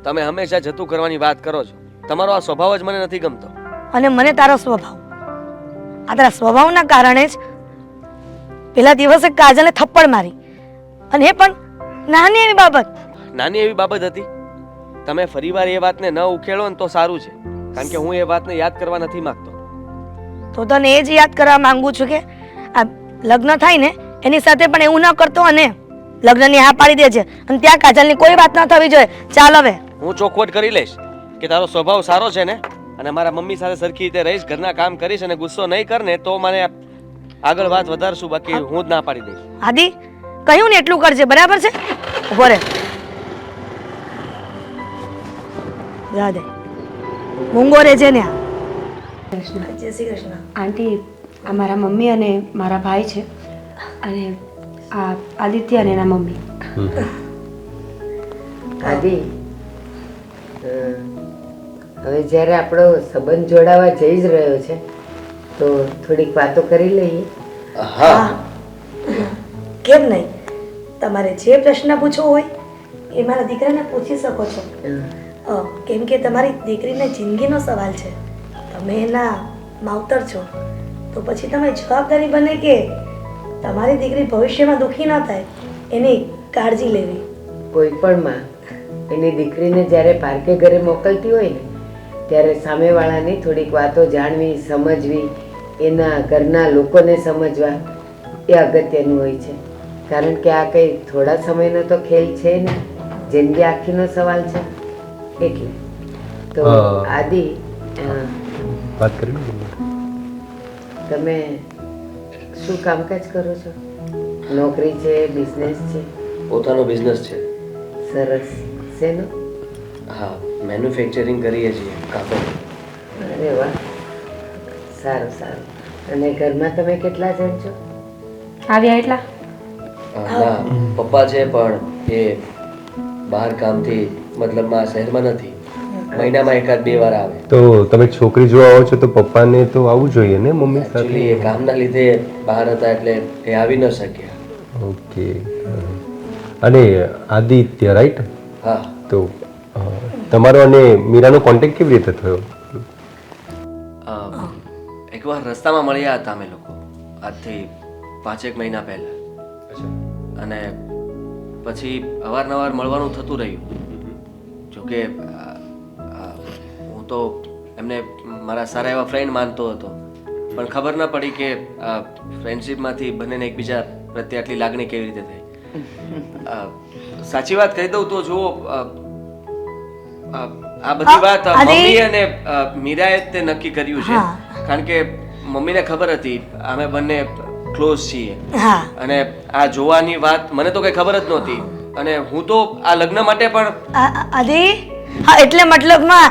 તમે હંમેશા જતું કરવાની વાત કરો છો. તમારો આ સ્વભાવ જ મને નથી ગમતો. અને મને તારો સ્વભાવ, આ તારા સ્વભાવના કારણે જ પેલા દિવસે કાજલે થપ્પડ મારી, અને એ પણ નાની એવી બાબત. નાની એવી બાબત હતી. તમે ફરીવાર એ વાતને ન ઉકેલો ને તો સારું છે, કારણ કે હું એ વાતને યાદ કરવા નથી માંગતો. તો તને એ જ યાદ કરવા માંગુ છું કે આ લગ્ન થાય ને એની સાથે પણ એવું ન કરતો, અને લગ્નની હા પાડી દેજે, અને ત્યાં કાજલની કોઈ વાત ન થવી જોઈએ. ચાલ હવે હું ચોખવટ કરી લઈશ કે તારો સ્વભાવ સારો છે ને, અને મારા મમ્મી સાથે સરખી રીતે રહીશ, ઘરના કામ કરીશ, અને ગુસ્સો નહીં કર ને તો મને આગળ વાત વધારશું, બાકી હું જ ના પાડી દઈશ. આદિ, કહ્યું ને એટલું કરજે, બરાબર છે? ઉભો રે. રાધે, મૂંગો રે છે ને. જય શ્રી કૃષ્ણ. આંટી, આ મારા મમ્મી અને મારા ભાઈ છે, અને આ આદિત્ય અને એના મમ્મી. આદિ, હવે જ્યારે આપણો સંબંધ જોડાવા જઈ જ રહ્યો છે તો થોડીક વાતો કરી લઈએ. હા, કેમ નહીં? તમારે જે પ્રશ્ન પૂછવો હોય એ મારા દીકરાને પૂછી શકો છો. કેમ કે તમારી દીકરીને જિંદગીનો સવાલ છે, તમે એના માવતર છો, તો પછી તમે જવાબદારી બને કે તમારી દીકરી ભવિષ્યમાં દુઃખી ન થાય એની કાળજી લેવી. કોઈ પણ માં એની દીકરીને જ્યારે પારકે ઘરે મોકલતી હોય ને ત્યારે સામેવાળાની થોડીક વાતો જાણવી, સમજવી, એના ઘરના લોકોને સમજવા એ અગત્યનું હોય છે. કારણ કે આ કંઈ થોડા સમયનો તો ખેલ છે ને, જિંદગી આખીનો સવાલ છે. એટલે તો આદિ, વાત કરી તમે શું કામકાજ કરો છો? નોકરી છે, બિઝનેસ છે? પોતાનો બિઝનેસ છે. સરસ. શેનો? હા, મેન્યુફેક્ચરિંગ કરીએ છીએ, કાપડ. અરે વાહ, સારું સારું. અને ઘરમાં તમે કેટલા જણ છો? આવ્યા એટલા? ના, પપ્પા છે પણ એ બહાર કામથી, મતલબમાં શહેરમાં નથી, મહિનામાં એકાદ 2 વાર આવે. તો તમે છોકરી જોવા આવો છો તો પપ્પાને તો આવવું જોઈએ ને મમ્મી એકચ્યુઅલી એ સાથે? કામના લીધે બહાર હતા એટલે એ આવી ન શક્યા. ઓકે. અને આદિત્ય રાઈટ? હા, તો તમારો અને મીરાનો કોન્ટેક્ટ કેવી રીતે થયો? એકવાર રસ્તામાં મળ્યા હતા અમે લોકો, આજથી 5-1 મહિના પહેલા. અને પછી અવારનવાર મળવાનું થતું રહ્યું. જોકે હું તો એમને મારા સારા એવા ફ્રેન્ડ માનતો હતો, પણ ખબર ન પડી કે ફ્રેન્ડશિપમાંથી બંનેને એકબીજા પ્રત્યે આટલી લાગણી કેવી રીતે થઈ. સાચી વાત કહી દઉં તો જુઓ, આ બધી વાત મમ્મી અને મીરાએ જ તે નક્કી કર્યું છે. કારણ કે મમ્મીને ખબર હતી અમે બંને ક્લોઝ છીએ. હા અને આ જોવાની વાત મને તો કઈ ખબર જ નહોતી. અને હું તો આ લગ્ન માટે પણ અરે હા, એટલે મતલબમાં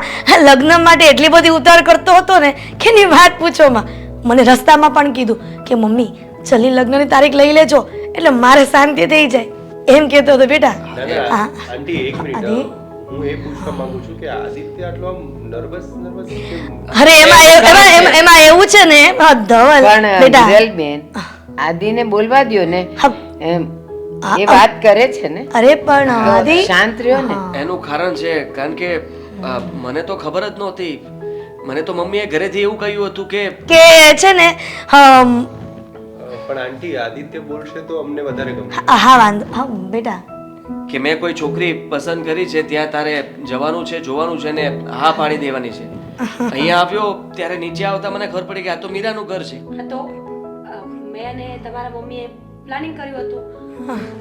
લગ્ન માટે એટલી બધી ઉતાર કરતો હતો ને કે ની વાત પૂછોમાં. મને રસ્તામાં પણ કીધું કે મમ્મી જલ્દી લગ્નની તારીખ લઈ લેજો એટલે મારે શાંતિ થઈ જાય એમ કહેતો હતો બેટા. હા આંટી એક મિનિટ, અરે. હું એ પૂછવા માંગુ છું કે આદિત્ય આટલો આમ નર્વસ કેમ? અરે એમાં એવું છે ને ધવલ પણ બેટા વિરલબેન, આદિને બોલવા દ્યો ને. હા. એમ એ વાત કરે છે ને અરે પણ તો આદિ શાંત રહ્યો ને. એનું કારણ છે કારણ કે મને તો ખબર જ નહોતી. મને તો મમ્મીએ ઘરેથી એવું કહ્યું હતું કે કે છે ને પણ આંટી આદિત્ય બોલશે તો અમને વધારે ગમશે. હા વાંધો હા બેટા કે મેં કોઈ છોકરી પસંદ કરી છે, ત્યાં તારે જવાનું છે, જોવાનું છે ને હા પાડી દેવાની છે. અહીંયા આવ્યો ત્યારે નીચે આવતા મને ખબર પડી કે આ તો મીરાનું ઘર છે. તો મેં અને તમારા મમ્મીએ પ્લાનિંગ કર્યું હતું.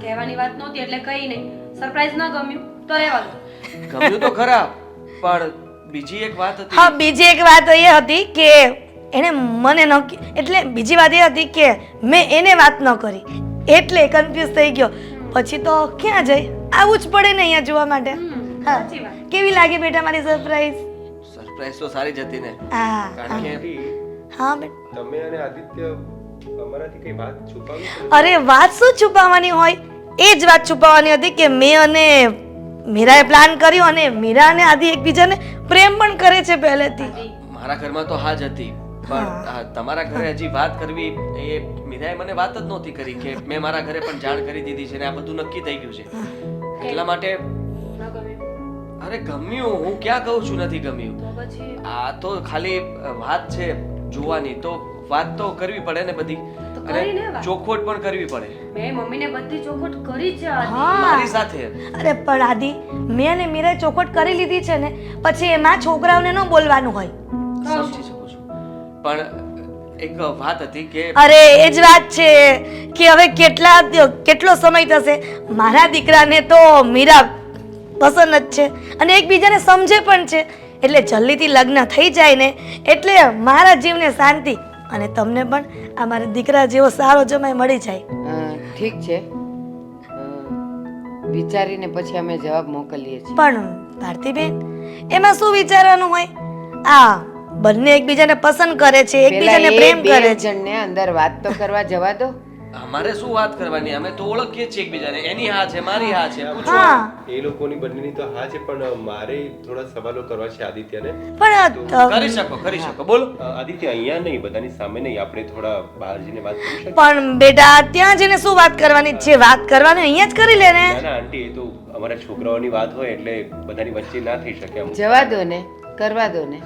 કહેવાની વાત નહોતી એટલે કઈ નહીં. સરપ્રાઈઝ ન ગમ્યું તો રહેવા દો. ગમ્યું તો ખરા, પણ બીજી એક વાત હતી. હા બીજી એક વાત એ હતી કે એને મને ન એટલે બીજી વાત એ હતી કે મેં એને વાત ન કરી એટલે કન્ફ્યુઝ થઈ ગયો. પછી તો ક્યાં જાય, આવવું જ પડે ને અહીંયા જોવા માટે. હા સાચી વાત. કેવી લાગી બેટા મારી સરપ્રાઈઝ? સરપ્રાઈઝ તો સારી જ હતી ને. હા કારણ કે હા બેટા. તમે અને આદિત્ય અમારાથી કઈ વાત છુપાવી છે? અરે વાત શું છુપાવવાની હોય, એ જ વાત છુપાવવાની હતી કે મેં અને મીરાએ પ્લાન કર્યો અને મીરા અને આદિ એકબીજાને પ્રેમ પણ કરે છે પહેલેથી. મારા ઘરમાં તો હા જ હતી, પણ તમારા ઘરે હજી વાત કરવી એ મીરાએ મને વાત જ નહોતી કરી કે મેં મારા ઘરે પણ જાણ કરી દીધી છે ને આ બધું નક્કી થઈ ગયું છે. એટલા માટે ન ગમ્યું અરે ગમ્યું, હું ક્યાં કહું છું નથી ગમ્યું. તો પછી આ તો ખાલી વાત છે જોવાની, તો વાત તો કરવી પડે ને બધી. તો કરીને અને વાત. ચોખવટ પણ કરવી પડે મેં મમ્મીને બધી ચોખવટ કરી છે આદિ. મારી સાથે. અરે પણ આદિ મેં અને મીરાએ ચોખવટ કરી લીધી છે ને પછી એમાં છોકરાઓને ન બોલવાનું હોય. સમજી શકું છું, પણ એક વાત હતી કે અરે એ જ વાત છે કે હવે કેટલો સમય થશે, મારા દીકરાને તો મીરા પસંદ જ છે અને એકબીજાને સમજે પણ છે એટલે જલ્દીથી લગ્ન થઈ જાય ને એટલે મારા જીવને શાંતિ અને તમને પણ આ મારા દીકરા જેવો સારો જમાઈ મળી જાય. ઠીક છે, વિચારીને પછી અમે જવાબ મોકલીએ છીએ. પણ ભારતીબેન એમાં શું વિચારવાનું હોય, આ બંને એકબીજાને પસંદ કરે છે, એકબીજાને પેલા પ્રેમ એ બે કરે છે. જણને અંદર વાત તો કરવા જવા દો. અમારે શું વાત કરવાની, અમે તો ઓળખીએ જ છીએ એકબીજાને. એની હા છે, મારી હા છે. પૂછો. હા એ લોકોની બંનેની તો હા છે, પણ મારે થોડા સવાલો કરવા છે આદિત્યને. પણ કરી શકો બોલો. આદિત્ય અહીંયા નહીં, બધાની સામે નહીં, આપણે થોડા બહાર જઈને વાત કરી શકીએ? પણ બેટા ત્યાં જઈને શું વાત કરવાની છે, વાત કરવાની અહીંયા જ કરી લે ને. ના ના આંટી, એ તો અમારા છોકરાઓની વાત હોય એટલે બધાની વચ્ચે ના થઈ શકે આમ. જવા દો ને, કરવા દો ને.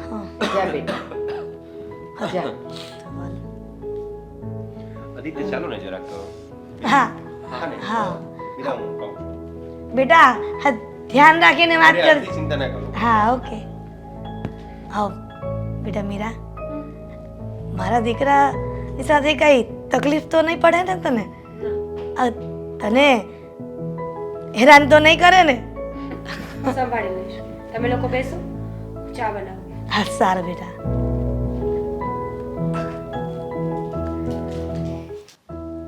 જા બેટા જા. આદિત્ય ચાલો ને જરાક. હા હા ને? હા મીરા, હું કહું. બેટા હા ધ્યાન રાખીને વાત અરે કર. આંટી, ચિંતા ના કરો. હા ઓકે આવ બેટા મીરા, મારા દીકરાની સાથે કઈ તકલીફ તો નહીં પડે ને તને? તને હેરાન તો નહીં કરે ને? સંભાળી લઈશ. તમે લોકો બેસો, ચા બનાવો. હા સારું બેટા.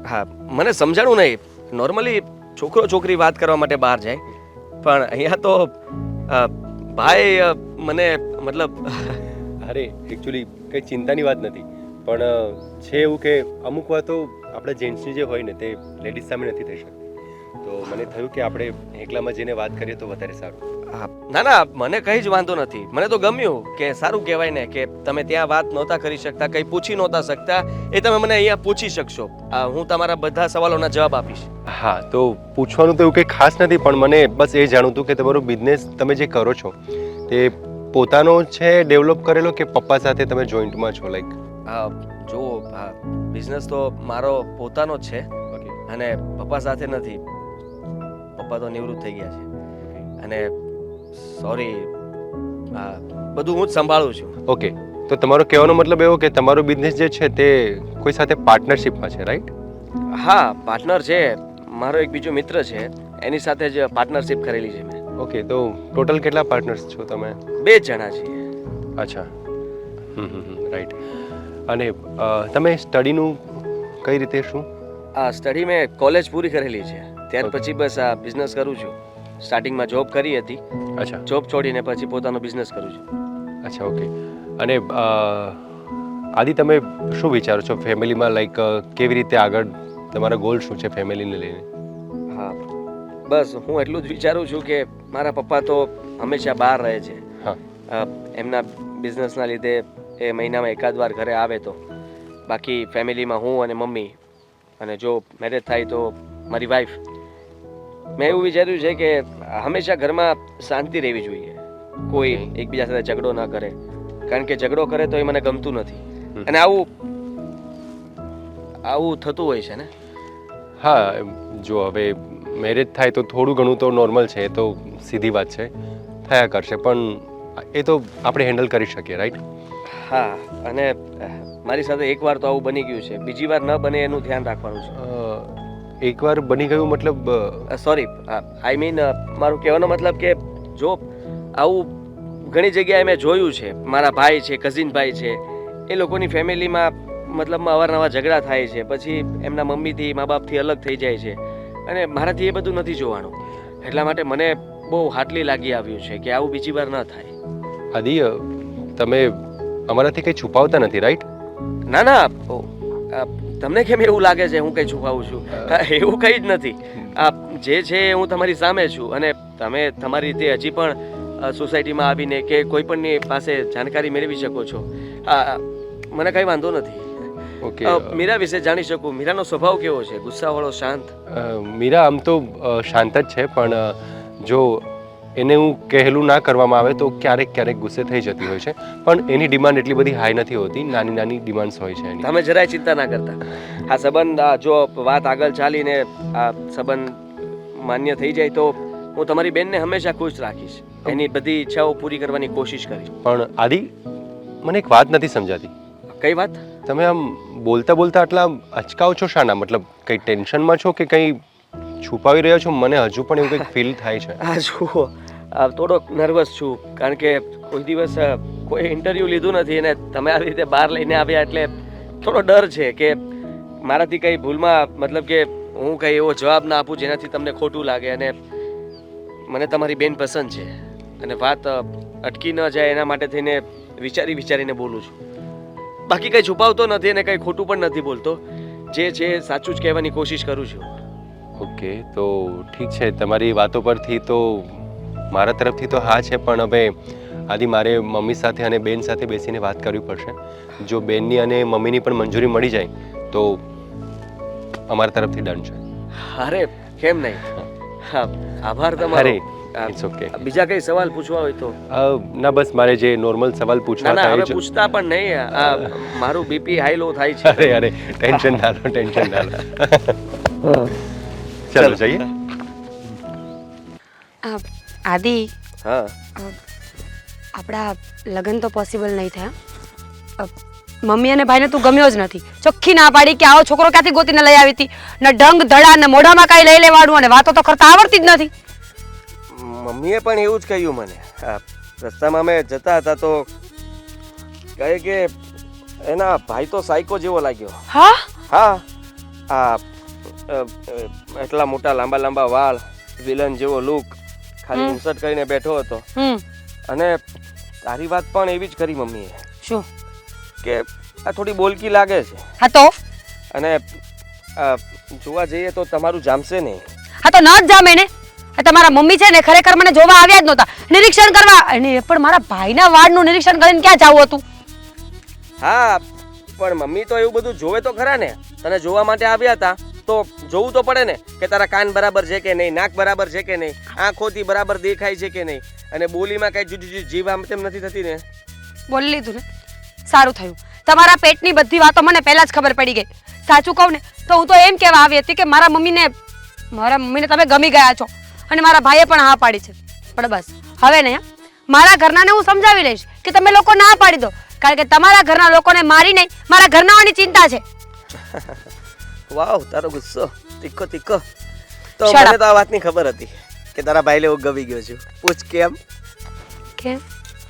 હા, મને સમજાણું નહીં. નોર્મલી છોકરો છોકરી વાત કરવા માટે બહાર જાય, પણ અહીંયા તો ભાઈ મને મતલબ અરે એકચ્યુઅલી કંઈ ચિંતાની વાત નથી, પણ છે એવું કે અમુક વાતો આપણા જેન્ટ્સની જે હોય ને તે લેડીઝ સામે નથી થઈ શકતી. તો મને થયું કે આપણે એકલામાં જઈને વાત કરીએ તો વધારે સારું. ના ના, મને કંઈ જ વાંધો નથી. મને તો ગમ્યું કે સારું કહેવાય ને કે તમે ત્યાં વાત નહોતા કરી શકતા, કંઈ પૂછી નહોતા શકતા, એ તમે મને અહીંયા પૂછી શકશો. હું તમારા બધા સવાલોના જવાબ આપીશ. હા, તો પૂછવાનું તો એવું કંઈ ખાસ નથી, પણ મને બસ એ જાણવું હતું કે તમારો બિઝનેસ તમે જે કરો છો તે પોતાનો છે, ડેવલપ કરેલો, કે પપ્પા સાથે તમે જોઈન્ટમાં છો? લાઈક જુઓ, બિઝનેસ તો મારો પોતાનો જ છે અને પપ્પા સાથે નથી. પપ્પા તો નિવૃત્ત થઈ ગયા છે અને સોરી, બધું હું જ સંભાળું છું. ઓકે, તો તમારો કહેવાનો મતલબ એવો કે તમારો બિઝનેસ જે છે તે કોઈ સાથે પાર્ટનરશિપમાં છે, રાઈટ? હા, પાર્ટનર છે. મારો એક બીજો મિત્ર છે, એની સાથે જ પાર્ટનરશિપ કરેલી છે મેં. ઓકે, તો ટોટલ કેટલા પાર્ટનર્સ છો તમે? 2 જણા છીએ. અચ્છા, રાઈટ. અને તમે સ્ટડીનું કઈ રીતે શું? સ્ટડી મેં કોલેજ પૂરી કરેલી છે, ત્યાર પછી બસ આ બિઝનેસ કરું છું. સ્ટાર્ટિંગમાં જોબ કરી હતી, અચ્છા, જોબ છોડીને પછી પોતાનો બિઝનેસ કરું છું. અચ્છા, ઓકે. અને આદિ, તમે શું વિચારો છો ફેમિલીમાં? લાઈક કેવી રીતે આગળ, તમારા ગોલ શું છે ફેમિલીને લઈને? હા, બસ હું એટલું જ વિચારું છું કે મારા પપ્પા તો હંમેશા બહાર રહે છે. હા, એમના બિઝનેસના લીધે એ મહિનામાં એકાદ વાર ઘરે આવે તો. બાકી ફેમિલીમાં હું અને મમ્મી, અને જો મેરેજ થાય તો મારી વાઈફ. મેં એવું વિચાર્યું છે કે હંમેશા ઘરમાં શાંતિ રહેવી જોઈએ, કોઈ એકબીજા સાથે ઝઘડો ના કરે, કારણ કે ઝઘડો કરે તો એ મને ગમતું નથી. અને આવું થતું હોય છે ને. હા, જો હવે મેરેજ થાય તો થોડું ઘણું તો નોર્મલ છે, એ તો સીધી વાત છે, થયા કરશે, પણ એ તો આપણે હેન્ડલ કરી શકીએ, રાઈટ? હા, અને મારી સાથે એકવાર તો આવું બની ગયું છે, બીજી વાર ન બને એનું ધ્યાન રાખવાનું છે. એકવાર બની ગયું મતલબ? સોરી, આઈ મીન મારું કહેવાનો મતલબ કે જો આવું ઘણી જગ્યાએ મેં જોયું છે. મારા ભાઈ છે, કઝિન ભાઈ છે, એ લોકોની ફેમિલીમાં મતલબમાં અવારનવાર ઝઘડા થાય છે, પછી એમના મમ્મીથી, મા બાપથી અલગ થઈ જાય છે, અને મારાથી એ બધું નથી જોવાનું. એટલા માટે મને બહુ હાટલી લાગી આવ્યું છે કે આવું બીજી વાર ન થાય. આદિ, તમે અમારાથી કંઈ છુપાવતા નથી, રાઈટ? ના ના, તમને કેમ એવું લાગે છે હું કંઈ છુપાવું છું? એવું કંઈ જ નથી. જે છે એ હું તમારી સામે છું, અને તમે તમારી રીતે હજી પણ સોસાયટીમાં આવીને કે કોઈ પણની પાસે જાણકારી મેળવી શકો છો. મને કંઈ વાંધો નથી. ઓકે, મીરા વિશે જાણી શકું? મીરાનો સ્વભાવ કેવો છે? ગુસ્સાવાળો, શાંત? મીરા આમ તો શાંત જ છે, પણ જો એને હું કહેલું ના કરવામાં આવે તો ક્યારેક ક્યારેક ગુસ્સે થઈ જતી હોય છે, પણ એની ડિમાન્ડ એટલી બધી હાઈ નથી હોતી, નાની નાની ડિમાન્ડ્સ હોય છે એની. તમે જરાય ચિંતા ના કરતા. આ સંબંધ, જો વાત આગળ ચાલીને આ સંબંધ માન્ય થઈ જાય તો હું તમારી બેનને હંમેશા ખુશ રાખીશ, એની બધી ઈચ્છાઓ પૂરી કરવાની કોશિશ કરીશ. પણ આદિ, મને એક વાત નથી સમજાતી. કઈ વાત? તમે આમ બોલતા બોલતા આટલા અચકાવ છો શાના? મતલબ કંઈ ટેન્શનમાં છો કે કંઈ છુપાવી રહ્યા છો? મને હજુ પણ એવું કંઈક ફીલ થાય છે. જુઓ, થોડોક નર્વસ છું, કારણ કે કોઈ દિવસ કોઈ ઇન્ટરવ્યૂ લીધું નથી અને તમે આવી રીતે બહાર લઈને આવ્યા એટલે થોડો ડર છે કે મારાથી કંઈ ભૂલમાં, મતલબ કે હું કંઈ એવો જવાબ ના આપું જેનાથી તમને ખોટું લાગે. અને મને તમારી બેન પસંદ છે, અને વાત અટકી ન જાય એના માટે થઈને વિચારીને બોલું છું. બાકી કંઈ છુપાવતો નથી અને કંઈ ખોટું પણ નથી બોલતો. જે છે સાચું જ કહેવાની કોશિશ કરું છું. ઓકે, તો ઠીક છે. તમારી વાતો પરથી તો મારા તરફથી તો હા છે, પણ હવે આદિ મારે મમ્મી સાથે અને બેન સાથે બેસીને વાત કરવી પડશે. જો બેનની અને મમ્મીની પણ મંજૂરી મળી જાય તો અમારા તરફથી ડન છે. અરે કેમ નહીં. હા, આભાર તમારો. It's okay. બીજા કઈ સવાલ પૂછવા હોય તો? ના, બસ મારે જે નોર્મલ સવાલ પૂછવા ના હતા હવે પૂછતા પણ નહીં. મારું બીપી હાઈ લો થાય છે. અરે ટેન્શન ના લો, ટેન્શન ના લો. ચાલો જઈએ. આદિ, હા, આપણા લગ્ન તો પોસિબલ નહીં થયા. મમ્મી અને ભાઈને તું ગમ્યો જ નથી. ચોખ્ખી ના પાડી કે આવો છોકરો ક્યાંથી ગોતીને લઈ આવી હતી, ને ડંગ ધડા ને મોઢામાં કાંઈ લઈ લેવાનું, અને વાતો તો કરતા આવડતી જ નથી. મમ્મીએ પણ એવું જ કહ્યું મને. રસ્તામાં અમે જતા હતા તો કહે કે એના ભાઈ તો સાયકો જેવો લાગ્યો. હા? હા, એટલા મોટા લાંબા લાંબા વાળ, વિલન જેવો લુક, ખાલી ઇન્સર્ટ કરીને બેઠો હતો. અને તારી વાત પણ એવી જ કરી મમ્મીએ. શું? કે આ થોડી બોલકી લાગે છે. હા તો? અને જોવા જઈએ તો તમારું જામશે નહીં. હા તો ન જ જામે ને. તમારા મમ્મી છે ને ખરેખર મને જોવા આવ્યા જ નહોતા. નિરીક્ષણ કરવા, અને એ પણ મારા ભાઈના વાળનું નિરીક્ષણ કરીને ક્યાં જાવું હતું? હા પણ મમ્મી તો એવું બધું જોવે તો ખરા ને. તને જોવા માટે આવ્યા હતા તો જોવું તો પડે ને કે તારા કાન બરાબર છે કે નહીં, નાક બરાબર છે કે નહીં, આંખોથી બરાબર દેખાય છે કે નહીં, અને બોલીમાં કઈ જુદી જુદી જીભ આમ તેમ નથી થતી ને. બોલી લીધું ને, સારું થયું. તમારા પેટની બધી વાતો મને પહેલા જ ખબર પડી ગઈ. સાચું કહું ને તો હું તો એમ કહેવા આવી હતી કે મારા મમ્મીને તમે ગમી ગયા છો, અને મારા ભાઈએ પણ હા પાડી છે. પણ બસ હવે ને મારા ઘરનાને હું સમજાવી લઈશ કે તમે લોકો ના પાડી દો, કારણ કે તમારા ઘરના લોકોને મારી નહીં, મારા ઘરનાઓની ચિંતા છે. વાવ, તારો ગુસ્સો તીખો તીખો. તો મને તો આ વાતની ખબર હતી કે તારા ભાઈને હું ગમી ગયો છું. પૂછ કેમ?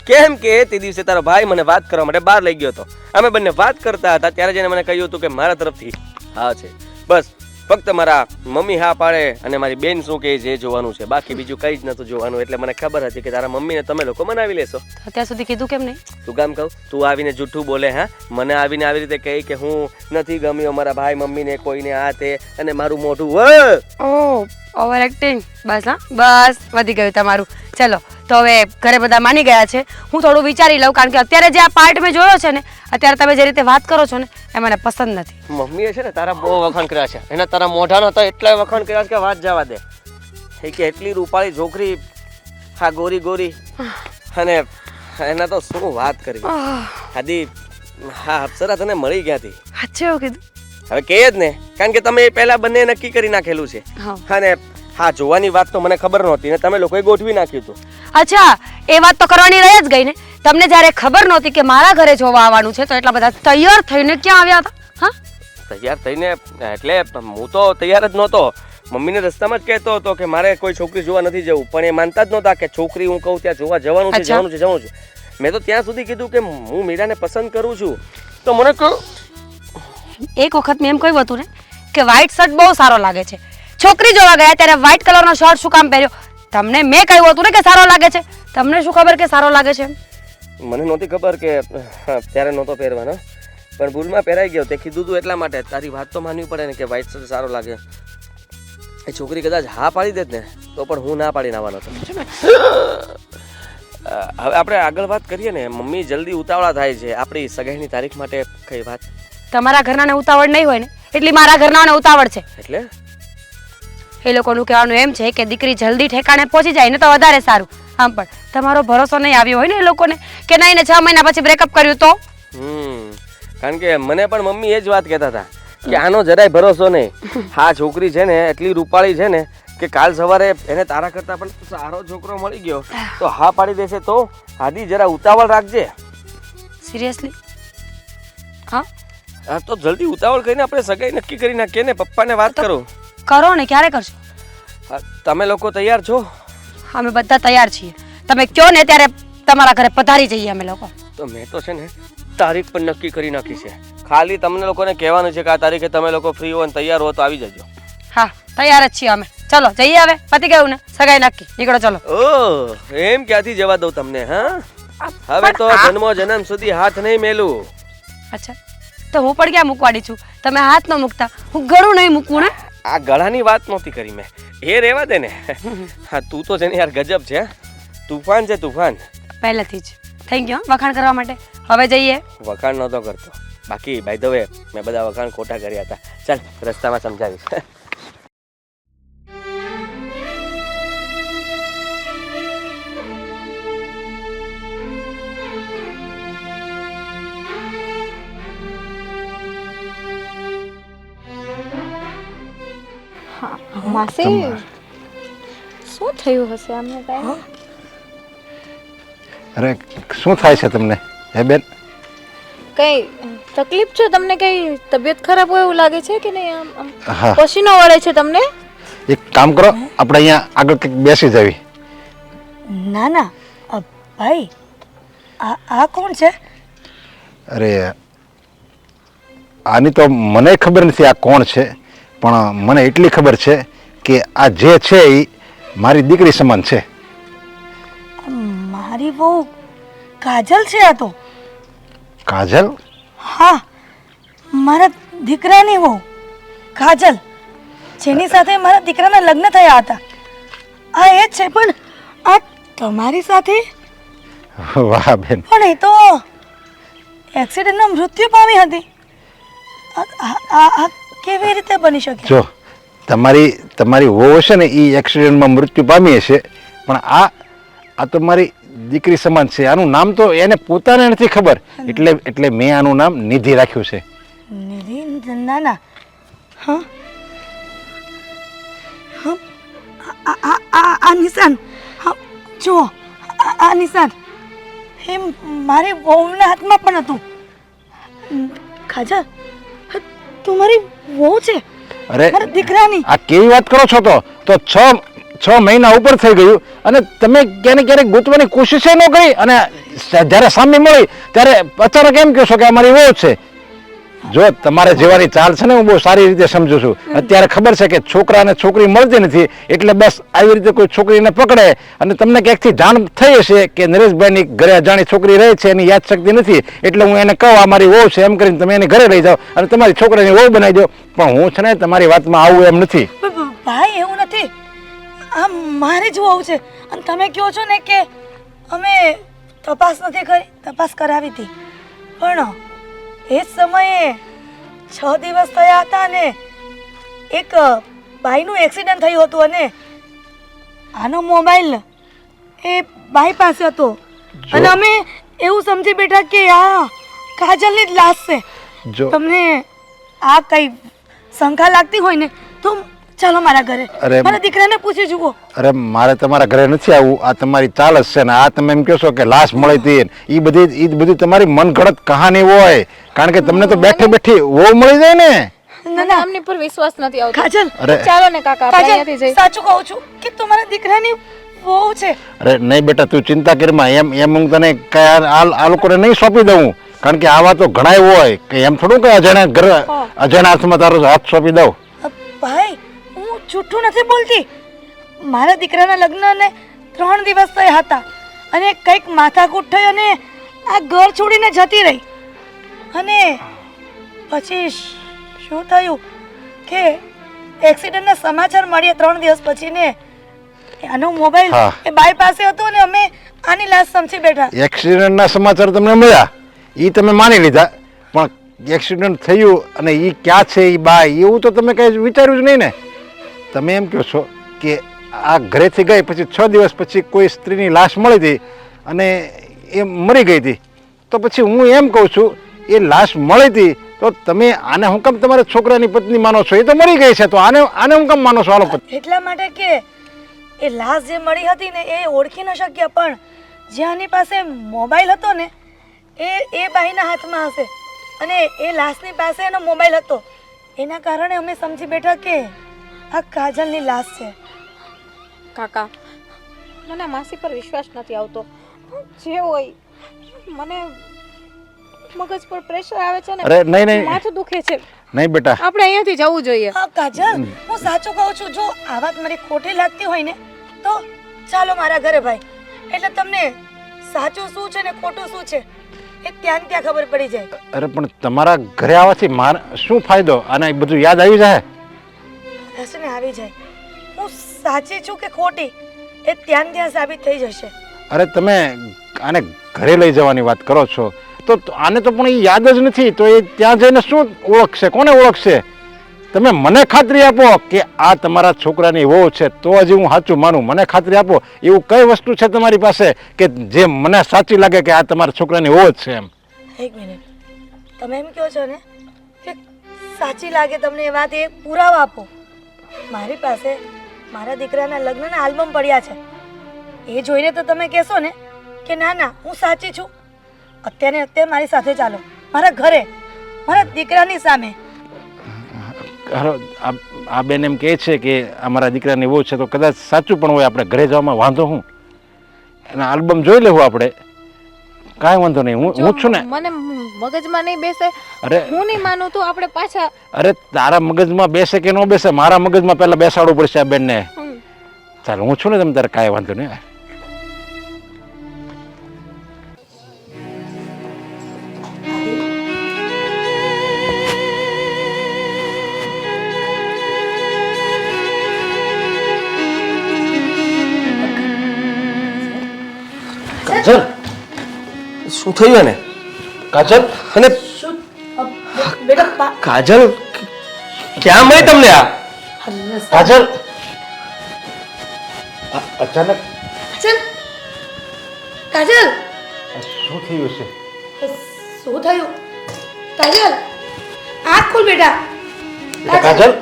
કેમ કે તે દિવસે તારો ભાઈ મને વાત કરવા માટે બહાર લઈ ગયો હતો. અમે બંને વાત કરતા હતા ત્યારે જેને મને કહ્યું હતું કે મારા તરફથી હા છે. બસ ફક્ત મારા મમ્મી હા પાડે અને મારી બેન શું કહે છે એ જોવાનું છે, બાકી બીજું કંઈ જ નતું જોવાનું. એટલે મને ખબર હતી કે તારા મમ્મીને તમે લોકો મનાવી લેશો. અત્યાર સુધી કીધું કેમ નહીં? તું કામ કહું, તું આવીને જૂઠું બોલે. હા, મને આવીને આવી રીતે કહી કે હું નથી ગમ્યો મારા ભાઈ મમ્મીને કોઈને આ તે, અને મારું મોઢું ઓહ ઓવર એક્ટિંગ. બસ હા, બસ વધી ગયું તમારું. ચલો તો હવે ઘરે બધા માની ગયા છે. હું થોડું વિચારી લઉં, કારણ કે અત્યારે જે આ પાર્ટ મેં જોયો છે ને, અત્યારે તમે જે રીતે વાત કરો છો ને એ મને પસંદ નથી. મમ્મીએ છે ને તારા બહુ વખાણ કર્યા છે. એના તારા મોઢાનો તો એટલા વખાણ કર્યા છે કે વાત જવા દે. એ કે એટલી રૂપાળી છોકરી, હા ગોરી ગોરી, અને એના તો શું વાત કરી. આદિ હા અપ્સરા તને મળી ગયા હતી. સાચું એવું કીધું? હવે કહે જ ને, કારણ કે તમે પહેલા બંને નક્કી કરી નાખેલું છે. અને હા જોવાની વાત તો મને ખબર નહોતી ને તમે લોકોએ ગોઠવી નાખ્યું હતું. અચ્છા, એ વાત તો કરવાની રહી જ ગઈ ને. તમને જ્યારે ખબર નહોતી કે મારા ઘરે જોવા આવવાનું છે તો એટલા બધા તૈયાર થઈને ક્યાં આવ્યા હતા? હા, તૈયાર થઈને એટલે હું તો તૈયાર જ નહોતો. મમ્મીને રસ્તામાં જ કહેતો હતો કે મારે કોઈ છોકરી જોવા નથી જવું, પણ એ માનતા જ નહોતા કે છોકરી હું કહું ત્યાં જોવા જવાનું છે, જવાનું છે, જવાનું છે. મેં તો ત્યાં સુધી કીધું કે હું મીરાને પસંદ કરું છું. તો મને કહું, એક વખત મેં એમ કહ્યું હતું ને કે વ્હાઈટ શર્ટ બહુ સારો લાગે છે. છોકરી જોવા ગયા ત્યારે વ્હાઈટ કલરનો શર્ટ શું કામ પહેર્યો? તમને મેં કહ્યું હતું ને કે સારો લાગે છે. તમને શું ખબર કે સારો લાગે છે? મને નહોતી ખબર કે ત્યારે નહોતો પહેરવાનો, પણ ભૂલમાં પહેરાઈ ગયો. તે કીધું તું એટલા માટે. તારી વાત તો માનવી પડે ને કે વ્હાઈટ શર્ટ સારો લાગે. એ છોકરી કદાચ હા પાડી દેત ને તો પણ હું ના પાડીને આવવાનો હતો. હવે આપણે આગળ વાત કરીએ ને. મમ્મી જલ્દી ઉતાવળા થાય છે આપણી સગાઈની તારીખ માટે. કઈ વાત? તમારા ઘરનાને ઉતાવળ નહીં હોય ને એટલી મારા ઘરનાને ઉતાવળ છે. એટલે એ લોકોનું કહેવાનું એમ છે કે દીકરી જલ્દી ઠેકાણે પહોંચી જાય ને તો વધારે સારું. આમ પણ તમારો ભરોસો નહીં આવ્યો હોય ને એ લોકોને કે નહીં ને 6 મહિના પછી બ્રેકઅપ કર્યું તો? કારણ કે મને પણ મમ્મી એ જ વાત કહેતા હતા કે આનો જરાય ભરોસો નહીં. હા છોકરી છે ને એટલી રૂપાળી છે ને કે કાલ સવારે એને તારા કરતા પણ સારો છોકરો મળી ગયો તો હા પાડી દેશે. તો આદિ જરા ઉતાવળ રાખજે. સિરિયસલી? હા તો જલ્દી ઉતાવળ કરીને આપણે સગાઈ નક્કી કરી નાખીએ ને. પપ્પાને વાત કરો. કરો ને. ક્યારે કરશો? તમે લોકો તૈયાર છો? અમે બધા તૈયાર છીએ. તમે કયો ને ત્યારે તમારા ઘરે પધારી જઈએ અમે લોકો. તો મેં તો છે ને તારીખ પણ નક્કી કરી નાખી છે. ખાલી તમને લોકોને કહેવાનું છે કે આ તારીખે તમે લોકો ફ્રી હો અને તૈયાર હો તો આવી જજો. હા તૈયાર જ છીએ અમે. ચલો જઈએ હવે. પતી ગયું ને સગાઈ નક્કી. નીકળો ચલો. ઓહ એમ ક્યાંથી જવા દઉં તમને? હા હવે તો જન્મો જન્મ સુધી હાથ નહીં મેલું. અચ્છા તો હું પણ ક્યાં મૂકવાડી છું? તમે હાથ ન મૂકતા હું ગળું નહીં મૂકવું ને? આ ગળાની વાત નહોતી કરી મેં. એ રહેવા દે ને. હા તું તો છે ને યાર ગજબ છે. તુફાન છે તુફાન. પહેલેથી જ. થેન્ક યુ વખાણ કરવા માટે. હવે જઈએ. વખાણ નહોતો કરતો. બાકી બાય ધ વે મેં બધા વખાણ ખોટા કર્યા હતા. ચાલ રસ્તામાં સમજાવીશ. માસી શું થયું હશે આમને કાંઈ? અરે શું થાય છે તમને હે બેન? કઈ તકલીફ છે તમને? કઈ તબિયત ખરાબ હોય એવું લાગે છે કે નહીં? હા પસીનો વળે છે તમને? એક કામ કરો, આપણે અહીંયા આગળ કંઈક બેસી જવી. ના ના ભાઈ, આ કોણ છે? અરે આની તો મને ખબર નથી આ કોણ છે, પણ મને એટલી ખબર છે કે આ જે છે એ મારી દીકરી સમાન છે. મારી બહુ કાજલ છે આ તો. કાજલ? હા મારા દીકરાની બહુ કાજલ, જેની સાથે મારા દીકરાના લગ્ન થયા હતા. આ એ જ છે. પણ આ તમારી સાથે? વાહ બેન, પણ એ તો એક્સિડન્ટમાં મૃત્યુ પામી હતી. આ કેવી રીતે બની શકે? જો તમારી વહુ છે ને એ એક્સિડન્ટમાં મૃત્યુ પામી હશે, પણ આ તો મારી દીકરી સમાન છે. આનું નામ તો એને પોતાને નથી ખબર, એટલે મેં આનું નામ નિધિ રાખ્યું છે. નિધિ? ના ના. હા હા, આ નિશાન, હા જુઓ, આ નિશાન એ મારી વહુના હાથમાં પણ હતું. કાજલ, તું મારી વહુ છે? અરે મારા દીકરાની? આ કેવી વાત કરો છો? તો 6 મહિના ઉપર થઈ ગયું અને તમે ક્યારેક ગોતવાની કોશિશ ન કરી, અને જ્યારે સામે મળી ત્યારે અચાનક એમ કહો છો કે અમારી વહુ છે. જો તમારે જેવાની ચાલ છે ને હું બહુ સારી રીતે સમજુ છું. અત્યારે ખબર છે કે છોકરા અને છોકરી મળતી નથી, એટલે બસ આવી રીતે કોઈ છોકરીને પકડે અને તમને ક્યાંકથી જાણ થઈ હશે કે નરેશભાઈની ઘરે અજાણી છોકરી રહે છે, એની યાદશક્તિ નથી, એટલે હું એને કહું આ મારી વહુ છે એમ કરીને તમે એને ઘરે લઈ જાઓ અને તમારી છોકરાની વહુ બનાવી દો. પણ હું છે ને તમારી વાતમાં આવું એમ નથી. ભાઈ એવું નથી, આ મારી જ વહુ છે. અને તમે કહો છો ને કે અમે તપાસ નથી કરી, તપાસ કરાવી હતી, પણ એ જ સમયે 6 દિવસ થયા હતા ને એક ભાઈનું એક્સિડન્ટ થયું હતું, અને આનો મોબાઈલ એ ભાઈ પાસે હતો, અને અમે એવું સમજી બેઠા કે આ કાજલની જ લાશ છે. જો તમને આ કઈ શંકા લાગતી હોય ને તો ચાલો મારા ઘરે, અરે, મારા દીકરાને પૂછી જુઓ. અરે મારે તમારા ઘરે નથી આવવું. આ તમારી ચાલ જ છે ને. આ તમે એમ કહો છો કે લાશ મળી હતી, એ બધી તમારી મનગઢત કહાની હોય, કારણ કે તમને તો બેઠી બેઠી વહુ મળી જાય ને. મને આમની પર વિશ્વાસ નથી આવતો. કાજલ, અરે ચાલો ને કાકા, આપણે અહીંયાથી જઈએ. સાચું કહું છું કે તું મારા દીકરાની વહુ છે. અરે નહીં બેટા, તું ચિંતા કરીમાં. એમ હું તને આ લોકોને નહીં સોંપી દઉં, કારણ કે આવા તો ઘણા હોય કે એમ થોડું કે અજાણ્યા હાથમાં તારો હાથ સોંપી દઉં. ભાઈ, હું જૂઠું નથી બોલતી. મારા દીકરાના લગ્નને 3 દિવસ થયા હતા, અને કંઈક માથાકૂટ થઈ અને આ ઘર છોડીને જતી રહી, અને પછી શું થયું કે એક્સિડન્ટના સમાચાર મળ્યા 3 દિવસ પછી ને આનો મોબાઈલ હા. એ બાઈ પાસે હતો, અને અમે આની લાશ સમજી બેઠા. એક્સિડન્ટના સમાચાર તમને મળ્યા, એ તમે માની લીધા, પણ એક્સિડન્ટ થયું અને એ ક્યાં છે એ બા, એવું તો તમે કંઈ વિચાર્યું જ નહીં ને. તમે એમ કહો છો કે આ ઘરેથી ગઈ પછી 6 દિવસ પછી કોઈ સ્ત્રીની લાશ મળી હતી અને એ મરી ગઈ હતી, તો પછી હું એમ કહું છું એ લાશ મળી હતી તો તમે આને હું કેમ તમારા છોકરાની પત્ની માનો છો? એ તો મરી ગઈ છે, તો આને હું કેમ માનો છો? હાલો પત્ની. એટલા માટે કે એ લાશ જે મળી હતી ને એ ઓળખી ન શક્યા, પણ જેની પાસે મોબાઈલ હતો ને એ બાઈના હાથમાં હશે, અને એ લાશની પાસે એનો મોબાઈલ હતો, એના કારણે અમે સમજી બેઠા કે આ કાજલની લાશ છે. કાકા, મને માસી પર વિશ્વાસ નથી આવતો. જે હોય, મને મગજ પર પ્રેશર આવે છે ને, અરે નહીં, માથું દુખે છે. નહીં બેટા, આપણે અહીંયાથી જવું જોઈએ. હા કાજલ, હું સાચું કહું છું. જો આ વાત મારી ખોટી લાગતી હોય ને તો ચાલો મારા ઘરે ભાઈ, એટલે તમને સાચું શું છે ને ખોટું શું છે એ ત્યાં ખબર પડી જાય. અરે પણ તમારા ઘરે આવવાથી મારે શું ફાયદો? આને બધું યાદ આવી જાય? હશે ને આવી જાય. હું સાચી છું કે ખોટી એ ત્યાં સાબિત થઈ જશે. અરે તમે આને ઘરે લઈ જવાની વાત કરો છો, તો આને તો પણ એ યાદ જ નથી, તો એ ત્યાં જઈને શું ઓળખશે? કોને ઓળખશે? તમે મને ખાતરી આપો કે આ તમારા છોકરાની વહુ છે, તો હજી હું સાચું માનું. મને ખાતરી આપો એવું કઈ વસ્તુ છે તમારી પાસે કે જે મને સાચી લાગે કે આ તમારા છોકરાની વહુ જ છે એમ? એક મિનિટ, તમે એમ કહો છો ને કે સાચી લાગે તમને એ વાત, એ પુરાવા આપો. મારી પાસે મારા દીકરાના લગ્નના આલ્બમ પડ્યા છે, એ જોઈને તો તમે કહેશો ને કે ના ના હું સાચી છું. અત્યારે મારી સાથે ચાલો મારા ઘરે, મારા દીકરાની સામે. આ બેન એમ કહે છે કે અમારા દીકરાની વહુ છે, તો કદાચ સાચું પણ હોય. આપણે ઘરે જવામાં વાંધો હું? એના આલ્બમ જોઈ લેવું આપણે, કાંઈ વાંધો નહીં. હું છું ને. મને મગજમાં નહીં બેસે. અરે હું નહીં માનું તો આપણે પાછા. અરે તારા મગજમાં બેસે કે ન બેસે, મારા મગજમાં પહેલા બેસાડવું પડશે આ બેનને. ચાલ હું છું ને, તમે તારે કાંઈ વાંધો નહીં. શું થયું એને કાજલ અને શું બેટા કાજલ ક્યાં મળી તમને આ કાજલ અચાનક કાજલ કાજલ શું થયું છે? શું થયું કાજલ આંખ ખોલ બેટા કાજલ કાજલ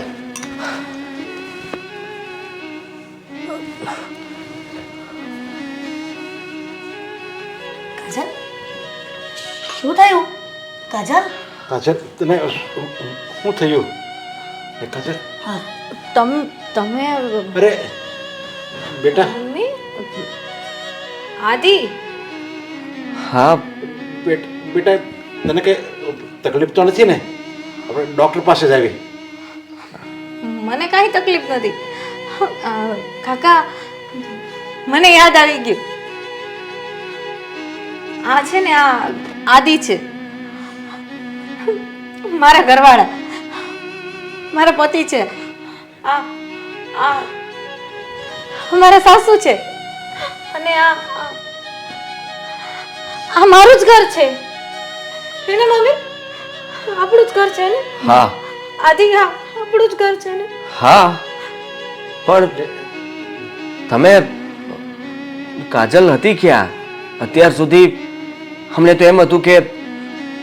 શું થયું કાજલ કાજલ તને શું થયું? કાજલ તમે અરે બેટા મમ્મી આદિ હા બેટા તને કઈ તકલીફ તો નથી ને? આપણે ડૉક્ટર પાસે જ આવી. મને કાંઈ તકલીફ નથી કાકા મને યાદ આવી ગયું આ છે ને આ આદિ છે મારા ઘરવાળા મારા પતિ છે આ આ મારા સાસુ છે અને આ આ મારું જ ઘર છે એને મમ્મી આપણું જ ઘર છે ને હા આદિ હા આપણું જ ઘર છે ને હા પણ તમે કાજલ હતી ક્યાં અત્યાર સુધી અમને તો એમ હતું કે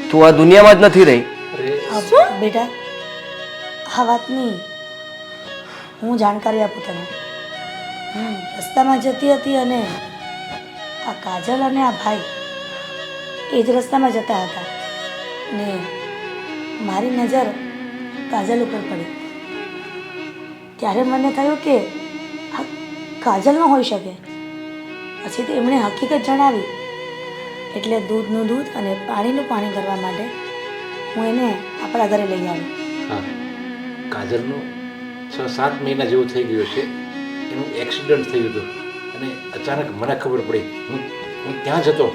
તું આ દુનિયામાં જ નથી રહી બેટા આ વાતની હું જાણકારી આપું તને રસ્તામાં જતી હતી અને આ કાજલ અને આ ભાઈ એ જ રસ્તામાં જતા હતા ને મારી નજર કાજલ ઉપર પડી ત્યારે મને થયું કે આ કાજલ ન હોઈ શકે પછી તો એમણે હકીકત જણાવી એટલે દૂધનું દૂધ અને પાણીનું પાણી કરવા માટે હું એને આપણા ઘરે લઈ આવી. હા, કાજલનું 6-7 મહિના જેવું થઈ ગયું છે. એનું એક્સિડન્ટ થયું હતું અને અચાનક મને ખબર પડી. હું ત્યાં જતો,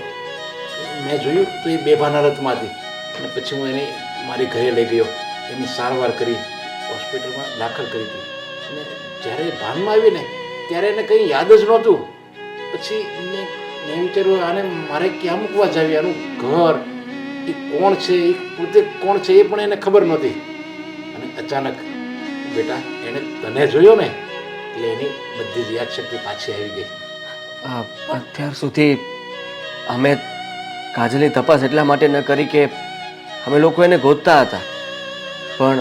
મેં જોયું તો એ બેભાન હાલતમાં હતી અને પછી હું એને મારી ઘરે લઈ ગયો, એની સારવાર કરી, હોસ્પિટલમાં દાખલ કરી હતી અને જ્યારે એ ભાનમાં આવી ને ત્યારે એને કંઈ યાદ જ નહોતું. પછી મેં વિચાર્યું આને મારે ક્યાં મૂકવા જાવી, આનું ઘર, એ કોણ છે, એ પોતે કોણ છે એ પણ એને ખબર નહોતી. અને અચાનક બેટા એણે તને જોયો ને એટલે એની બધી જ યાદશક્તિ પાછી આવી ગઈ. અત્યાર સુધી અમે કાજલની તપાસ એટલા માટે ન કરી કે અમે લોકો એને ગોતતા હતા, પણ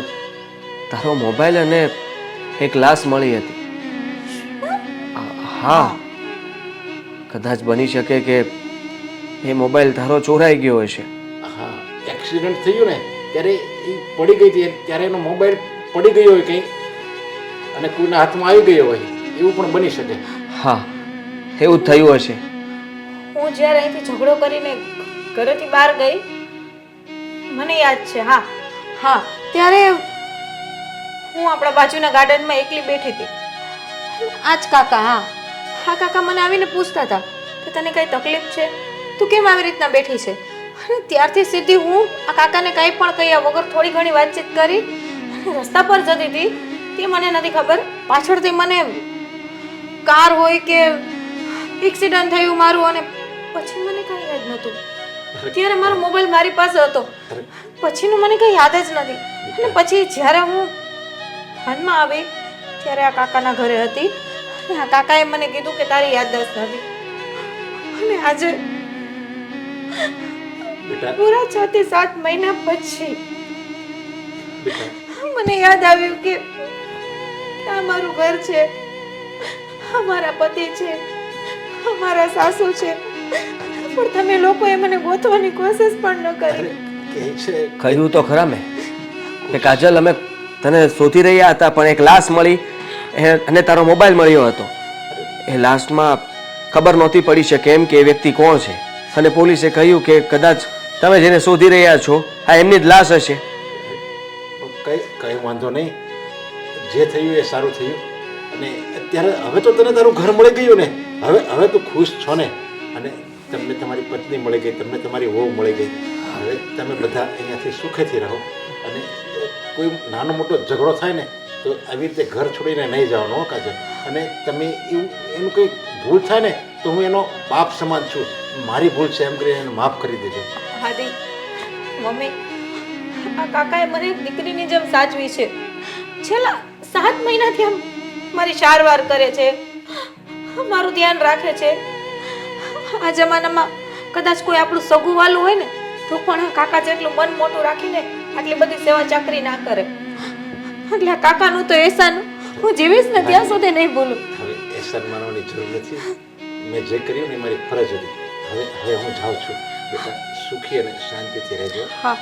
તારો મોબાઈલ અને એક લાશ મળી હતી. હા, કદાચ બની શકે કે એ મોબાઈલ તારો ચોરાઈ ગયો હશે. હા, એક્સિડન્ટ થયું ને ત્યારે એ પડી ગઈ હતી, ત્યારે એનો મોબાઈલ પડી ગયો હોય કંઈ અને કોઈના હાથમાં આવી ગયો હોય, એવું પણ બની શકે. હા, એવું જ થયું હશે. હું જ્યારે અહીંથી ઝઘડો કરીને ઘરેથી બહાર ગઈ, મને યાદ છે, હા હા, ત્યારે હું આપણા બાજુના ગાર્ડનમાં એકલી બેઠી હતી. આ જ કાકા, હા કાકા મને આવીને પૂછતા હતા કે તને કઈ તકલીફ છે, તું કેમ આવી રીતના બેઠી છે. અને ત્યારથી સીધી હું આ કાકાને કંઈ પણ કહ્યા વગર થોડી ઘણી વાતચીત કરી રસ્તા પર જતી હતી. તે મને નથી ખબર પાછળથી મને કાર હોય કે એક્સિડન્ટ થયું મારું, અને પછી મને કંઈ યાદ નહોતું. ત્યારે મારો મોબાઈલ મારી પાસે હતો, પછીનું મને કંઈ યાદ જ નથી. અને પછી જ્યારે હું ભાનમાં આવી ત્યારે આ કાકાના ઘરે હતી અને આ કાકાએ મને કીધું કે તારી યાદદાસ્ત નથી. અને આજે પૂરા 6 થી 7 મહિના પછી મને યાદ આવ્યું કે આ મારું ઘર છે, અમારા પતિ છે, અમારા સાસુ છે, પણ તમે લોકોએ મને ગોતવાની કોશિશ પણ ન કરી. કહ્યું તો ખરા મેં કે કાજલ અમે તને શોધી રહ્યા હતા, પણ એક લાશ મળી અને તારો મોબાઈલ મળ્યો હતો. એ લાશમાં ખબર નહોતી પડી શકે એમ કે એ વ્યક્તિ કોણ છે, અને પોલીસે કહ્યું કે કદાચ તમે જેને શોધી રહ્યા છો આ એમની જ લાશ હશે. કઈ વાંધો નહીં, જે થયું એ સારું થયું. અને અત્યારે હવે તો તને તારું ઘર મળી ગયું ને, હવે તું ખુશ છો ને, અને તમને તમારી પત્ની મળી ગઈ, તમને તમારી વહુ મળી ગઈ. હવે તમે બધા અહીંયાથી સુખેથી રહો, અને કોઈ નાનો મોટો ઝઘડો થાય ને તો આવી રીતે ઘર છોડીને નહીં જવાનું હો કાજલ. અને તમે એનું કંઈ ભૂલ થાય ને તો હું એનો બાપ સમાન છું. મારી ભૂલ છે એમ કરીને એને માફ કરી દેજો. આદિ મમ્મી આ કાકાએ મને એક દીકરીની જેમ સાચવી છે. છેલ્લા 7 મહિનાથી આમ મારી સારવાર કરે છે, મારું ધ્યાન રાખે છે. આ જમાનામાં કદાચ કોઈ આપણું સગું વાલું હોય ને તો પણ આ કાકા જેટલું મન મોટું રાખીને આટલી બધી સેવા ચાકરી ના કરે. એટલે આ કાકાનું તો એહસાન હું જીવીશ ને ત્યાં સુધી નહીં ભૂલું. હવે એહસાન માનવાની જરૂર નથી. મેં જે કર્યું ને એ મારી ફરજ હતી. હવે હું જાઉં છું. બેટા સુખી અને શાંતિથી રહેજો. હા,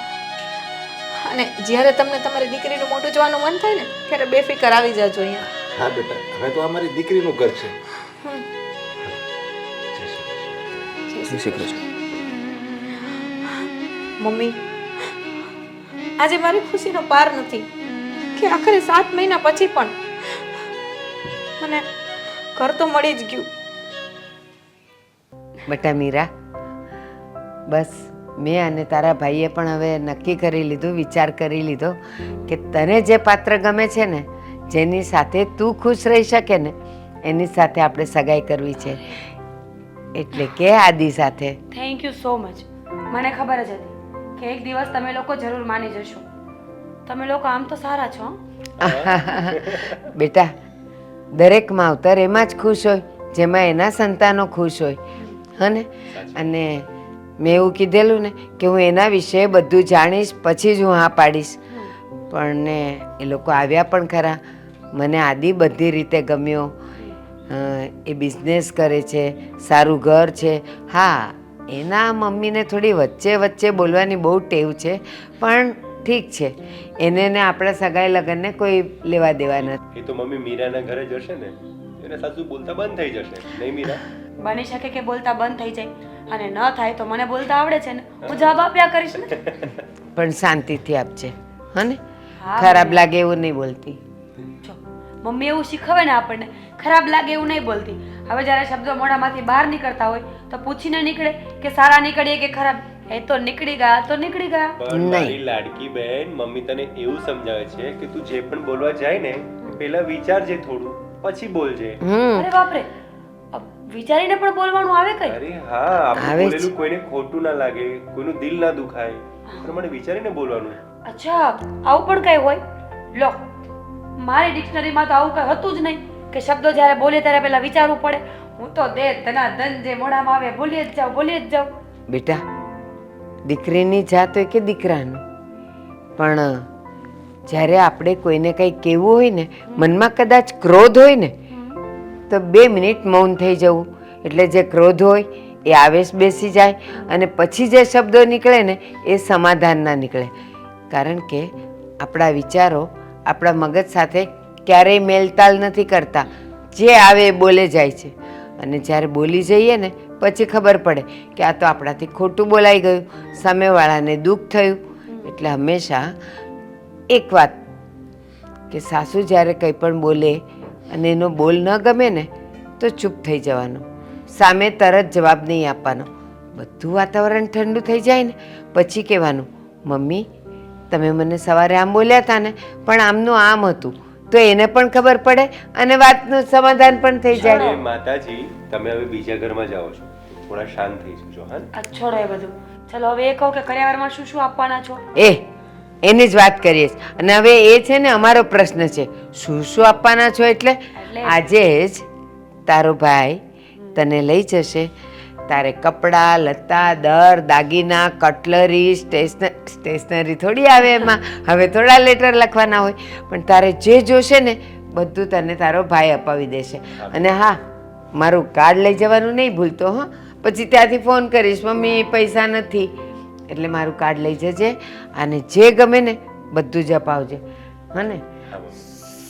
અને જ્યારે તમને તમારી દીકરીનું મોઢું જોવાનું મન થાય ને ત્યારે બેફિકર આવી જાજો અહીંયા. હા બેટા, હવે તો આ મારી દીકરીનું ઘર છે. જય શ્રી કૃષ્ણ. મમ્મી આજે મારી ખુશીનો પાર નથી કે આખરે 7 મહિના પછી પણ મને ઘર તો મળી જ ગયું. બેટા મીરા, બસ મેં અને તારા ભાઈએ પણ હવે નક્કી કરી લીધું, વિચાર કરી લીધો કે તને જે પાત્ર ગમે છે ને, જેની સાથે તું ખુશ રહી શકે ને, એની સાથે આપણે સગાઈ કરવી છે. એટલે કે આદિ સાથે. Thank you so much. મને ખબર જ હતી કે એક દિવસ તમે લોકો જરૂર માની જશો. તમે લોકો આમ તો સારા છો. બેટા, દરેક માવતર એમાં જ ખુશ હોય જેમાં એના સંતાનો ખુશ હોય, હને? અને મેં એવું કીધેલું ને કે હું એના વિશે બધું જાણીશ પછી જ હું હા પાડીશ. પણ ને એ લોકો આવ્યા પણ ખરા. મને આદિ બધી રીતે ગમ્યો. એ બિઝનેસ કરે છે, સારું ઘર છે. હા, એના મમ્મીને થોડી વચ્ચે વચ્ચે બોલવાની બહુ ટેવ છે, પણ ઠીક છે, એને ને આપણા સગાઈ લગ્નને કોઈ લેવા દેવા નથી. એ તો મમ્મી મીરાના ઘરે જશે ને એને સાસુ બોલતા બંધ થઈ જશે, નહીં મીરા? બની શકે કે બોલતા બંધ થઈ જાય, અને ન થાય તો મને બોલતા આવડે છે ને, હું જવાબ આપ્યા કરીશ ને. પણ શાંતિથી આપજે, હને? હા, ખરાબ લાગે એવું નહીં બોલતી. જો મમ્મી એવું શીખવે ને આપણને, ખરાબ લાગે એવું નહીં બોલતી. હવે જ્યારે શબ્દો મોઢામાંથી બહાર નીકળતા હોય તો પૂછીને નીકળે કે સારા નીકળીએ કે ખરાબ. એ તો નીકળી ગયા તો નીકળી ગયા. પણ મારી લાડકી બેન, મમ્મી તને એવું સમજાવે છે કે તું જે પણ બોલવા જાય ને પહેલા વિચારજે થોડું, પછી બોલજે. અરે બાપરે, વિચારીને પણ બોલવાનું આવે કઈ? અરે હા, આપણે આવે જ. બોલેલું કોઈને ખોટું ના લાગે, કોઈનું દિલ ના દુખાય, પ્રમાણે વિચારીને બોલવાનું. અચ્છા, આવું પણ કઈ હોય? લો, મારી ડિક્શનરીમાં તો આવું કઈ હતું જ નહીં કે શબ્દો જ્યારે બોલે ત્યારે પહેલા વિચારવું પડે. હું તો દે ધના ધન જે મોઢામાં આવે બોલીએ જ જાઉં, બોલીએ જ જાઉં. બેટા, દીકરીની જાત હોય કે દીકરાનું, પણ જ્યારે આપણે કોઈને કંઈ કહેવું હોય ને, મનમાં કદાચ ક્રોધ હોય ને, તો 2 મિનિટ મૌન થઈ જવું. એટલે જે ક્રોધ હોય એ આવેશ બેસી જાય, અને પછી જે શબ્દો નીકળે ને એ સમાધાનના નીકળે. કારણ કે આપણા વિચારો આપણા મગજ સાથે ક્યારેય મેલતાલ નથી કરતા. જે આવે એ બોલે જાય છે, અને જ્યારે બોલી જઈએ ને પછી ખબર પડે કે આ તો આપણાથી ખોટું બોલાઈ ગયું, સામેવાળાને દુઃખ થયું. એટલે હંમેશા એક વાત કે સાસુ જ્યારે કંઈ પણ બોલે અને એનો બોલ ન ગમે ને તો ચૂપ થઈ જવાનું, સામે તરત જવાબ નહીં આપવાનો. બધું વાતાવરણ ઠંડુ થઈ જાય ને પછી કહેવાનું, મમ્મી તમે મને સવારે આમ બોલ્યા હતા ને, પણ આમનું આમ હતું. તો એને પણ ખબર પડે અને વાતનું સમાધાન પણ થઈ જાય. અરે માતાજી, તમે હવે બીજા ઘરમાં જાઓ છો, થોડા શાંત થઈ જજો. હા, આ છોડો એ બધું. ચલો હવે એ કહો કે કરિયાવરમાં શું શું આપવાના છો? એની જ વાત કરીએ છીએ. અને હવે એ છે ને અમારો પ્રશ્ન છે, શું શું આપવાના છો? એટલે આજે જ તારો ભાઈ તને લઈ જશે. તારે કપડાં, લત્તા, દર, દાગીના, કટલરી, સ્ટેશનરી થોડી આવે એમાં. હવે થોડા લેટર લખવાના હોય, પણ તારે જે જોશે ને બધું તને તારો ભાઈ અપાવી દેશે. અને હા, મારું કાર્ડ લઈ જવાનું નહીં ભૂલતો. હા, પછી ત્યાંથી ફોન કરીશ, મમ્મી પૈસા નથી, એટલે મારું કાર્ડ લઈ જજે. અને જે ગમે ને બધું જ અપાવજે, હા ને?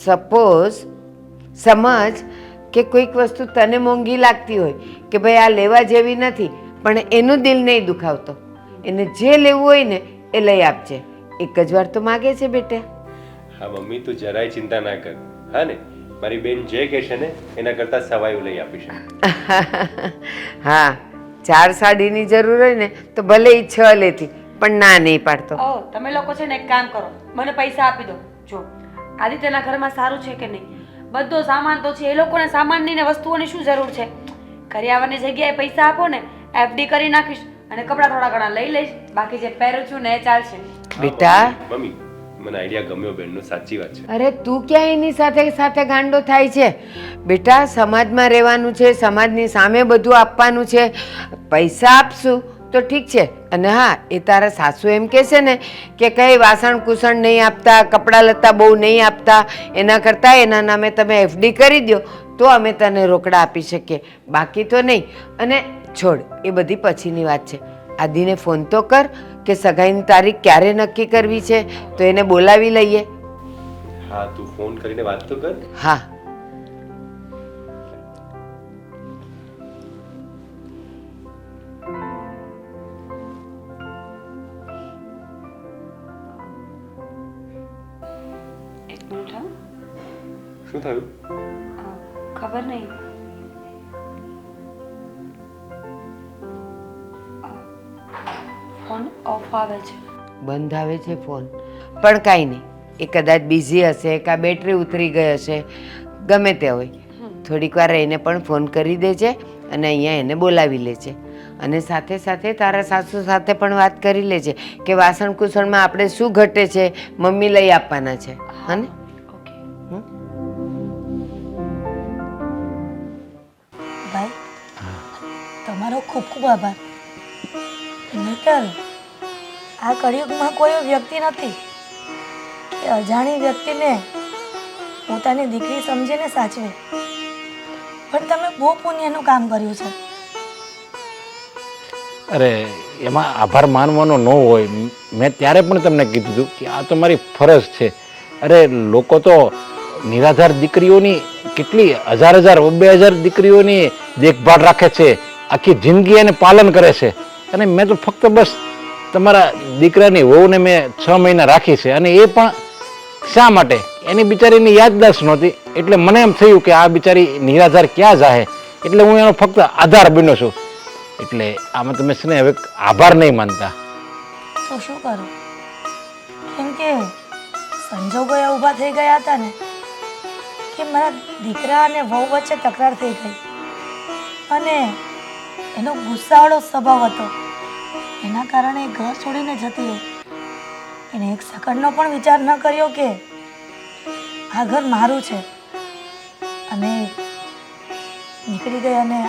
સપોઝ સમજ કે કોઈક વસ્તુ તને મોંઘી લાગતી હોય કે ભાઈ આ લેવા જેવી નથી, પણ એનું દિલ નહીં દુખાવતો, એને જે લેવું હોય ને એ લઈ આપજે. એક જ વાર તો માગે છે બેટા. હા મમ્મી, તું જરાય ચિંતા ના કર. હા ને, મારી બેન જે કહેશે ને એના કરતાં સવાયું લઈ આપીશ. હા, 4 સાડીની જરૂર હોય ને તો ભલે એ 6 લેતી, પણ ના નહીં પાડતો. ઓ, તમે લોકો છે ને એક કામ કરો, મને પૈસા આપી દો. જો આદિત્યના ઘરમાં સારું છે કે નહીં, બધો સામાન તો છે, એ લોકોને સામાનની ને વસ્તુઓની શું જરૂર છે? કરિયાવરની જગ્યાએ પૈસા આપો ને એફડી કરી નાખીશ અને કપડાં થોડા ઘણા લઈ લઈશ, બાકી જે પહેરું છું ને એ ચાલશે. બેટા મમ્મી મને આઈડિયા ગમ્યો બેનનો, સાચી વાત છે. અરે તું ક્યાં એની સાથે સાથે ગાંડો થાય છે? બેટા સમાજમાં રહેવાનું છે, સમાજની સામે બધું આપવાનું છે. પૈસા આપશું તો ઠીક છે. અને હા, એ તારા સાસુ એમ કહેશે ને કે કંઈ વાસણ કુસણ નહીં આપતા, કપડાં લત્તા બહુ નહીં આપતા, એના કરતાં એના નામે તમે એફડી કરી દો તો અમે તને રોકડા આપી શકીએ, બાકી તો નહીં. અને છોડ, એ બધી પછીની વાત છે. આદિને ફોન તો કર કે સગાઈની તારીખ ક્યારે નક્કી કરવી છે, તો એને બોલાવી લઈએ. હા, તું ફોન કરીને વાત તો કર. હા. એક મિનિટ હા. શું થયું? ખબર નહીં, ફોન ઓફ આવે છે. બંધ આવે છે ફોન, પણ કાંઈ નહીં, એ કદાચ બિઝી હશે, કાં બેટરી ઉતરી ગઈ હશે, ગમે તે હોય. થોડીક વાર એને પણ ફોન કરી દેજે અને અહીંયા એને બોલાવી લેજે. અને સાથે સાથે તારા સાસુ સાથે પણ વાત કરી લેજે કે વાસણ કુસણમાં આપણે શું ઘટે છે, મમ્મી લઈ આપવાના છે. હા ને? ઓકે. ભાઈ તમારો ખૂબ ખૂબ આભાર. નહીતર આ કળિયુગમાં કોઈ વ્યક્તિ નથી કે અજાણી વ્યક્તિને પોતાની દીકરી સમજીને સાચવે. પણ તમે બહુ પુણ્યનું કામ કર્યું છે. અરે એમાં આભાર માનવાનો ન હોય. મેં ત્યારે પણ તમને કીધું હતું કે આ તો મારી ફરજ છે. અરે લોકો તો નિરાધાર દીકરીઓની કેટલી હજાર 2,000 દીકરીઓની દેખભાળ રાખે છે, આખી જિંદગી એને પાલન કરે છે. અને મેં તો ફક્ત બસ તમારા દીકરાની વહુને મેં 6 મહિના રાખી છે, અને એ પણ શા માટે? એની બિચારીની યાદદાસ્ત નહોતી, એટલે મને એમ થયું કે આ બિચારી નિરાધાર ક્યાં જાહે, એટલે હું એનો ફક્ત આધાર બન્યો છું. એટલે આમાં તમે છે ને હવે આભાર નહીં માનતા. તો શું કરું? કેમ કે સંજોગો એવા ઊભા થઈ ગયા હતા ને કે મારા દીકરા અને વહુ વચ્ચે તકરાર થઈ ગઈ, અને એનો ગુસ્સાવાળો સ્વભાવ હતો. એના કારણે એ ઘર છોડીને જતી રહી. એને એક સેકન્ડનો પણ વિચાર ન કર્યો કે આ ઘર મારું છે, અને નીકળી ગઈ અને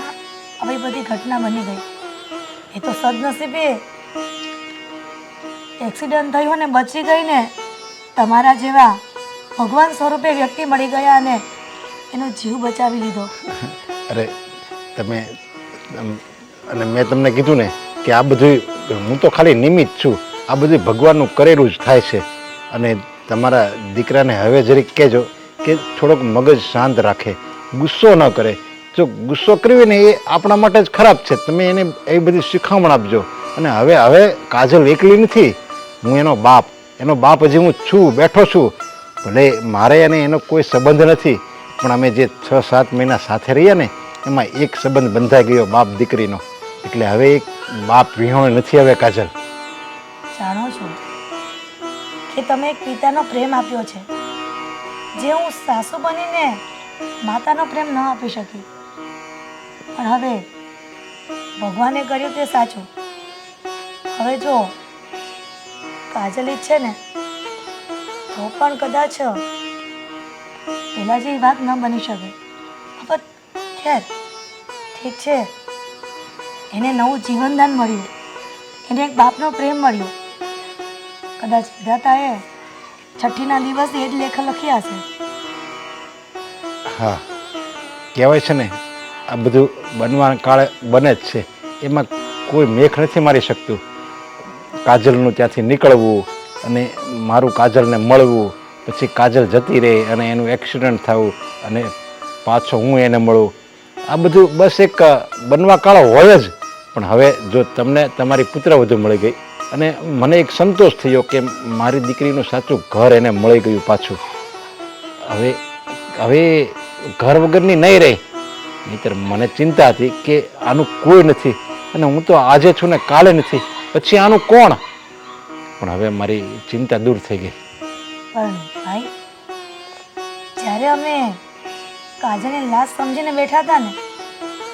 આવી બધી ઘટના બની ગઈ. એ તો સદનસીબે એક્સિડન્ટ થયું ને બચી ગઈ ને તમારા જેવા ભગવાન સ્વરૂપે વ્યક્તિ મળી ગયા અને એનો જીવ બચાવી લીધો. અરે તમે અને મેં તમને કીધું ને કે આ બધું હું તો ખાલી નિમિત્ત છું. આ બધું ભગવાનનું કરેલું જ થાય છે. અને તમારા દીકરાને હવે જરીક કહેજો કે થોડોક મગજ શાંત રાખે, ગુસ્સો ન કરે. જો ગુસ્સો કરવી ને એ આપણા માટે જ ખરાબ છે. તમે એને એ બધી શીખામણ આપજો. અને હવે કાજલ એકલી નથી, હું એનો બાપ હજી હું છું, બેઠો છું. ભલે મારે અને એનો કોઈ સંબંધ નથી, પણ અમે જે 6-7 મહિના સાથે રહીએ ને એમાં એક સંબંધ બંધાઈ ગયો બાપ દીકરીનો. એટલે હવે એક બાપ વિહોણ નથી હવે કાજલ. જાણો છો કે તમે એક પિતાનો પ્રેમ આપ્યો છે જે હું સાસુ બનીને માતાનો પ્રેમ ન આપી શકી. પણ હવે ભગવાને કર્યું તે સાચું. હવે જો કાજલ ઈચ્છે ને તો પણ કદાચ પહેલા જેવી વાત ન બની શકે. પણ ખેર ઠીક છે, એને નવું જીવનદાન મળ્યું, એને એક બાપનો પ્રેમ મળ્યો. કદાચ વિધાતાએ છઠ્ઠીના દિવસે એ જ લેખ લખ્યા હશે. હા, કહેવાય છે ને આ બધું બનવા કાળે બને જ છે, એમાં કોઈ મેખ નથી મારી શકતું. કાજલનું ત્યાંથી નીકળવું અને મારું કાજલને મળવું, પછી કાજલ જતી રહે અને એનું એક્સિડન્ટ થવું અને પાછો હું એને મળું, આ બધું બસ એક બનવા કાળો હોય જ. પણ હવે જો તમને તમારી પુત્રવધુ મળી ગઈ અને મને એક સંતોષ થયો કે મારી દીકરીનું સાચું ઘર એને મળી ગયું પાછું. હવે ઘર વગરની નહીં રહે. નહીંતર મને ચિંતા હતી કે આનું કોઈ નથી અને હું તો આજે છું ને કાલે નથી, પછી આનું કોણ? પણ હવે મારી ચિંતા દૂર થઈ ગઈ. પણ ભાઈ, જ્યારે અમે કાજલની લાશ સમજીને બેઠા હતા ને